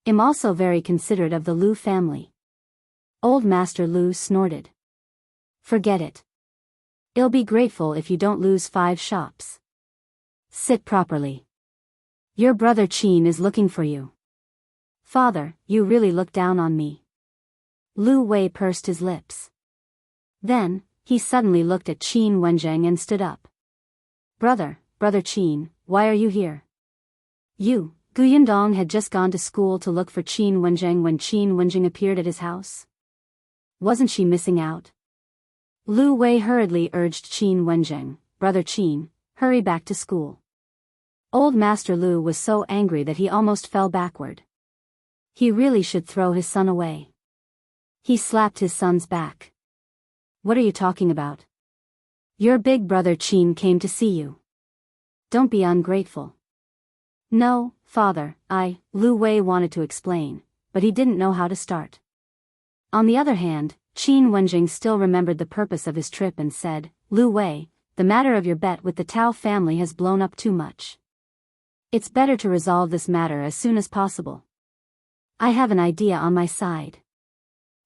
I'm also very considerate of the Liu family. Old Master Liu snorted. Forget it. I'll be grateful if you don't lose 5 shops. Sit properly. Your brother Qin is looking for you. Father, you really look down on me. Liu Wei pursed his lips. Then, he suddenly looked at Qin Wenjing and stood up. Brother Qin, why are you here? Yundong had just gone to school to look for Qin Wenjing when Qin Wenjing appeared at his house. Wasn't she missing out? Liu Wei hurriedly urged Qin Wenjing, Brother Qin, hurry back to school. Old Master Liu was so angry that he almost fell backward. He really should throw his son away. He slapped his son's back. What are you talking about? Your big brother Qin came to see you. Don't be ungrateful. No, father, Liu Wei wanted to explain, but he didn't know how to start. On the other hand, Qin Wenjing still remembered the purpose of his trip and said, Liu Wei, the matter of your bet with the Tao family has blown up too much. It's better to resolve this matter as soon as possible. I have an idea on my side.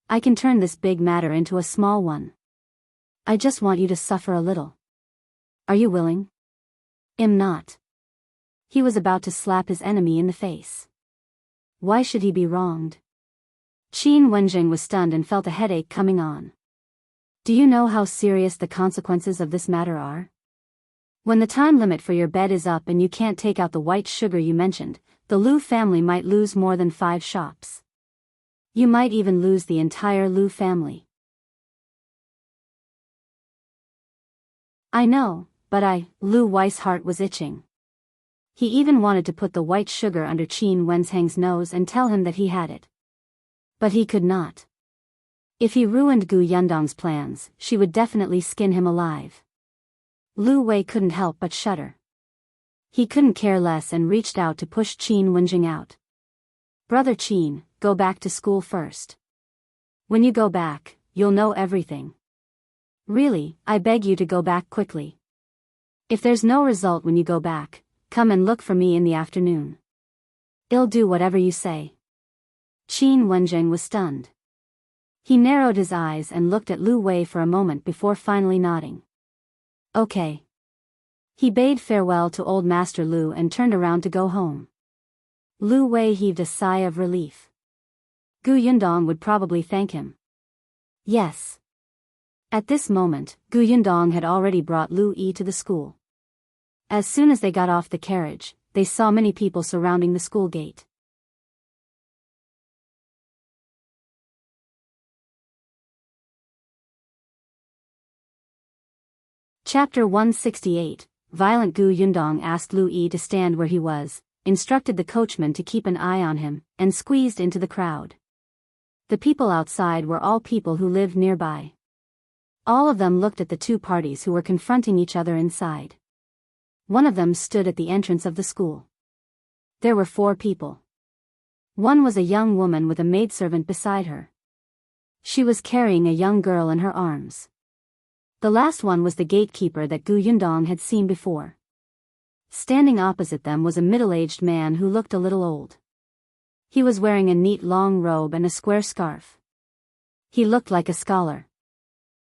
I can turn this big matter into a small one. I just want you to suffer a little. Are you willing? I'm not. He was about to slap his enemy in the face. Why should he be wronged? Qin Wenjing was stunned and felt a headache coming on. Do you know how serious the consequences of this matter are? When the time limit for your bet is up and you can't take out the white sugar you mentioned, the Liu family might lose more than 5 shops. You might even lose the entire Liu family. I know, but Liu Wei's heart was itching. He even wanted to put the white sugar under Qin Wenjing's nose and tell him that he had it. But he could not. If he ruined Gu Yundong's plans, she would definitely skin him alive. Liu Wei couldn't help but shudder. He couldn't care less and reached out to push Qin Wenjing out. Brother Qin, go back to school first. When you go back, you'll know everything. Really, I beg you to go back quickly. If there's no result when you go back, come and look for me in the afternoon. I'll do whatever you say. Qin Wenjing was stunned. He narrowed his eyes and looked at Liu Wei for a moment before finally nodding. Okay. He bade farewell to old Master Liu and turned around to go home. Liu Wei heaved a sigh of relief. Gu Yundong would probably thank him. Yes. At this moment, Gu Yundong had already brought Liu Yi to the school. As soon as they got off the carriage, they saw many people surrounding the school gate. Chapter 168. Violent Gu Yundong asked Liu Yi to stand where he was, instructed the coachman to keep an eye on him, and squeezed into the crowd. The people outside were all people who lived nearby. All of them looked at the two parties who were confronting each other inside. One of them stood at the entrance of the school. There were 4 people. One was a young woman with a maidservant beside her. She was carrying a young girl in her arms. The last one was the gatekeeper that Gu Yundong had seen before. Standing opposite them was a middle-aged man who looked a little old. He was wearing a neat long robe and a square scarf. He looked like a scholar.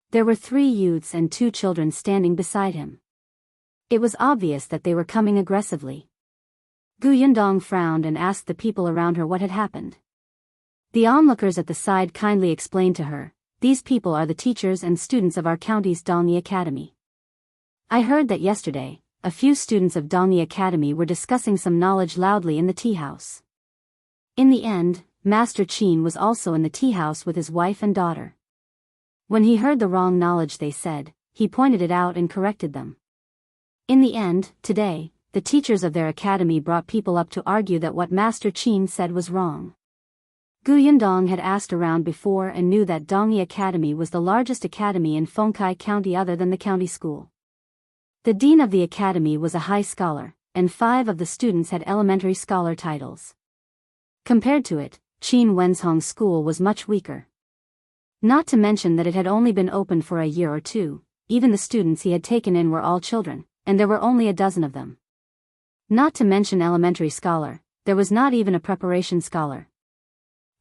There were 3 youths and 2 children standing beside him. It was obvious that they were coming aggressively. Gu Yundong frowned and asked the people around her what had happened. The onlookers at the side kindly explained to her, "These people are the teachers and students of our county's Dongyi Academy. I heard that yesterday, a few students of Dongyi Academy were discussing some knowledge loudly in the tea house. In the end, Master Qin was also in the tea house with his wife and daughter. When he heard the wrong knowledge they said, he pointed it out and corrected them. In the end, today, the teachers of their academy brought people up to argue that what Master Qin said was wrong." Gu Yundong had asked around before and knew that Dongyi Academy was the largest academy in Fengkai County other than the county school. The dean of the academy was a high scholar, and 5 of the students had elementary scholar titles. Compared to it, Qin Wenzhong's school was much weaker. Not to mention that it had only been open for a year or 2, even the students he had taken in were all children, and there were only a dozen of them. Not to mention elementary scholar, there was not even a preparation scholar.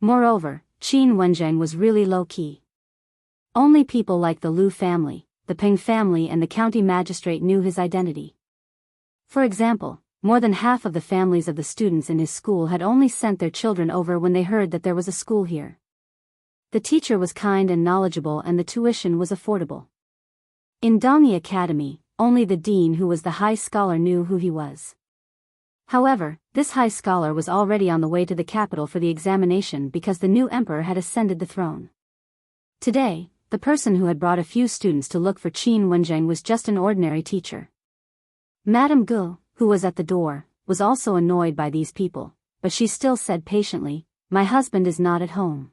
Moreover, Qin Wenjing was really low-key. Only people like the Liu family, the Peng family and the county magistrate knew his identity. For example, more than half of the families of the students in his school had only sent their children over when they heard that there was a school here. The teacher was kind and knowledgeable and the tuition was affordable. In Dongyi Academy, only the dean who was the high scholar knew who he was. However, this high scholar was already on the way to the capital for the examination because the new emperor had ascended the throne. Today, the person who had brought a few students to look for Qin Wenjing was just an ordinary teacher. Madame Gu, who was at the door, was also annoyed by these people, but she still said patiently, "My husband is not at home.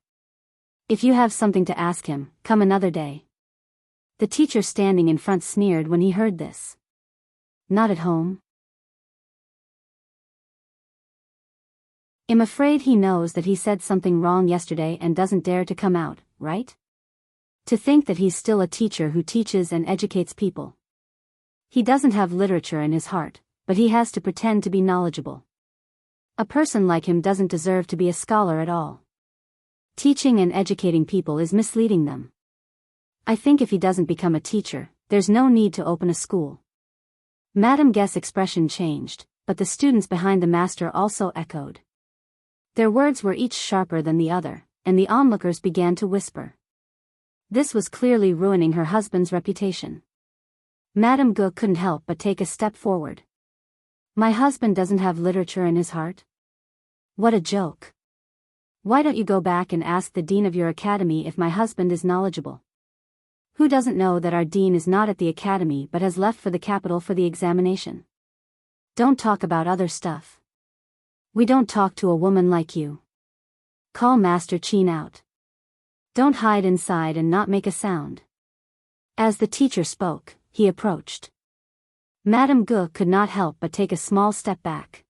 If you have something to ask him, come another day." The teacher standing in front sneered when he heard this. "Not at home? I'm afraid he knows that he said something wrong yesterday and doesn't dare to come out, right? To think that he's still a teacher who teaches and educates people. He doesn't have literature in his heart, but he has to pretend to be knowledgeable. A person like him doesn't deserve to be a scholar at all. Teaching and educating people is misleading them. I think if he doesn't become a teacher, there's no need to open a school." Madame Guest's expression changed, but the students behind the master also echoed. Their words were each sharper than the other, and the onlookers began to whisper. This was clearly ruining her husband's reputation. Madame Gu couldn't help but take a step forward. "My husband doesn't have literature in his heart? What a joke. Why don't you go back and ask the dean of your academy if my husband is knowledgeable? Who doesn't know that our dean is not at the academy but has left for the capital for the examination? Don't talk about other stuff. We don't talk to a woman like you. Call Master Qin out. Don't hide inside and not make a sound." As the teacher spoke, he approached. Madame Gu could not help but take a small step back.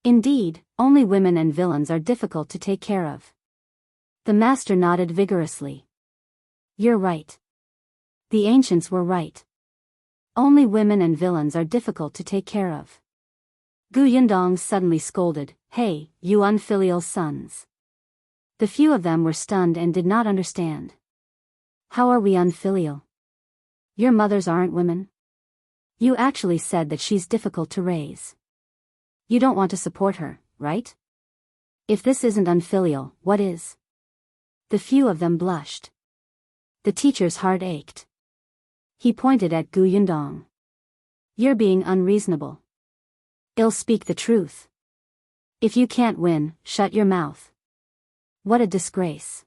Indeed, only women and villains are difficult to take care of. The master nodded vigorously. You're right. The ancients were right. Only women and villains are difficult to take care of. Yundong suddenly scolded, "Hey, you unfilial sons." The few of them were stunned and did not understand. How are we unfilial? Your mothers aren't women? You actually said that she's difficult to raise. You don't want to support her, right? If this isn't unfilial, what is? The few of them blushed. The teacher's heart ached. He pointed at Yundong. You're being unreasonable. I'll speak the truth. If you can't win, shut your mouth. What a disgrace.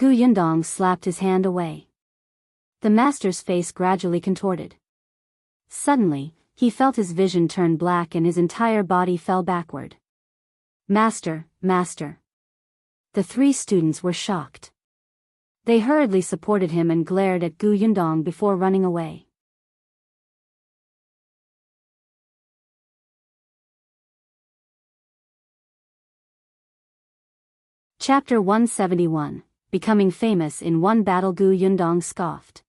Yundong slapped his hand away. The master's face gradually contorted. Suddenly, he felt his vision turn black and his entire body fell backward. Master, master. The three students were shocked. They hurriedly supported him and glared at Yundong before running away. Chapter 171, Becoming Famous in One Battle. Yundong scoffed.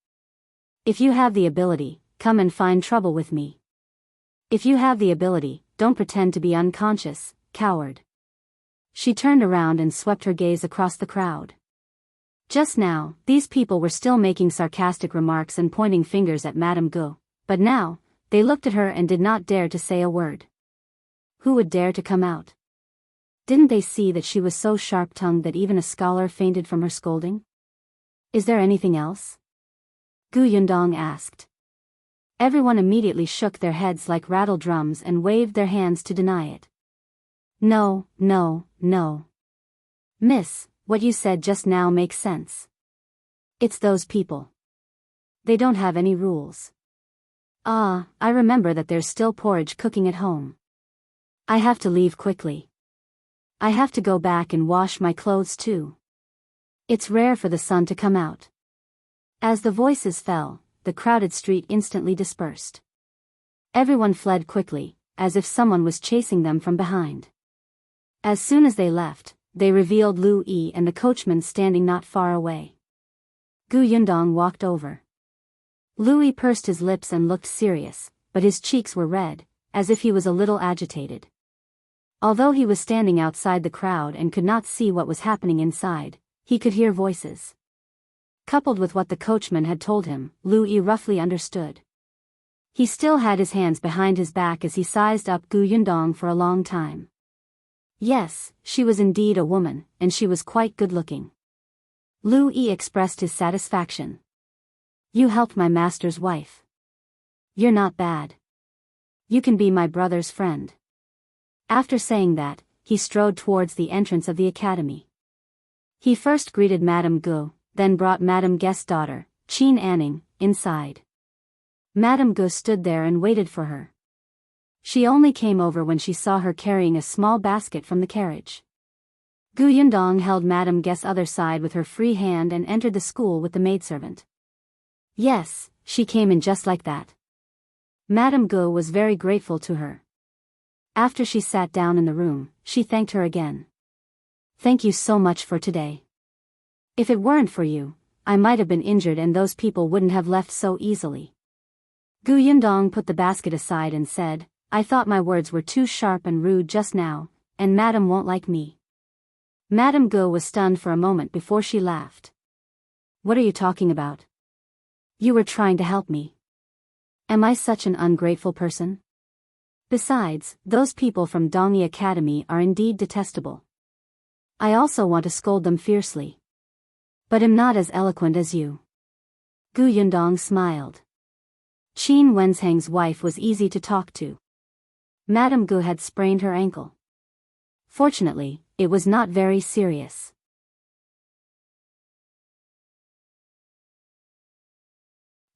If you have the ability, come and find trouble with me. If you have the ability, don't pretend to be unconscious, coward. She turned around and swept her gaze across the crowd. Just now, these people were still making sarcastic remarks and pointing fingers at Madame Gu, but now, they looked at her and did not dare to say a word. Who would dare to come out? Didn't they see that she was so sharp-tongued that even a scholar fainted from her scolding? Is there anything else? Yundong asked. Everyone immediately shook their heads like rattle drums and waved their hands to deny it. No, no, no. Miss, what you said just now makes sense. It's those people. They don't have any rules. Ah, I remember that there's still porridge cooking at home. I have to leave quickly. I have to go back and wash my clothes too. It's rare for the sun to come out. As the voices fell, the crowded street instantly dispersed. Everyone fled quickly, as if someone was chasing them from behind. As soon as they left, they revealed Liu Yi and the coachman standing not far away. Yundong walked over. Liu Yi pursed his lips and looked serious, but his cheeks were red, as if he was a little agitated. Although he was standing outside the crowd and could not see what was happening inside, he could hear voices. Coupled with what the coachman had told him, Liu Yi roughly understood. He still had his hands behind his back as he sized up Yundong for a long time. Yes, she was indeed a woman, and she was quite good-looking. Liu Yi expressed his satisfaction. You helped my master's wife. You're not bad. You can be my brother's friend. After saying that, he strode towards the entrance of the academy. He first greeted Madame Gu, then brought Madame Guest's daughter, Xian'er, inside. Madame Gu stood there and waited for her. She only came over when she saw her carrying a small basket from the carriage. Yundong held Madame Guest's other side with her free hand and entered the school with the maidservant. Yes, she came in just like that. Madame Gu was very grateful to her. After she sat down in the room, she thanked her again. Thank you so much for today. If it weren't for you, I might have been injured and those people wouldn't have left so easily. Yundong put the basket aside and said, I thought my words were too sharp and rude just now, and Madame won't like me. Madame Gu was stunned for a moment before she laughed. What are you talking about? You were trying to help me. Am I such an ungrateful person? Besides, those people from Dongyi Academy are indeed detestable. I also want to scold them fiercely. But am not as eloquent as you. Yundong smiled. Qin Wenzheng's wife was easy to talk to. Madame Gu had sprained her ankle. Fortunately, it was not very serious.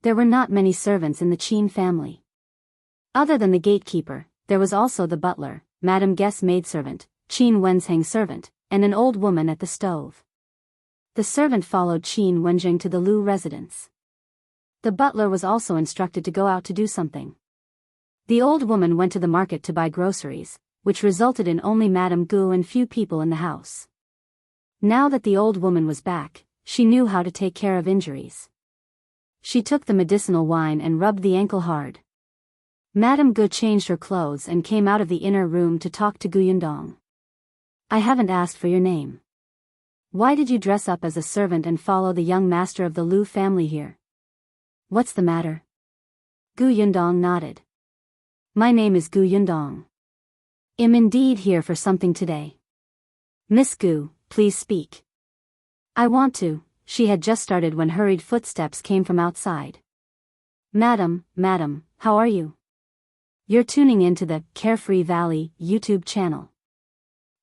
There were not many servants in the Qin family. Other than the gatekeeper, there was also the butler, Madame Guest's maidservant, Qin Wen's servant, and an old woman at the stove. The servant followed Qin Wenjing to the Liu residence. The butler was also instructed to go out to do something. The old woman went to the market to buy groceries, which resulted in only Madame Gu and few people in the house. Now that the old woman was back, she knew how to take care of injuries. She took the medicinal wine and rubbed the ankle hard. Madame Gu changed her clothes and came out of the inner room to talk to Gu Yundong. I haven't asked for your name. Why did you dress up as a servant and follow the young master of the Liu family here? What's the matter? Gu Yundong nodded. My name is Gu Yundong. Am indeed here for something today. Miss Gu, please speak. I want to. She had just started when hurried footsteps came from outside. Madam, how are you? You're tuning into the Carefree Valley YouTube channel.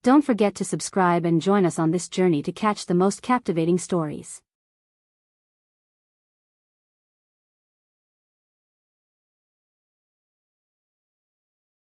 Don't forget to subscribe and join us on this journey to catch the most captivating stories.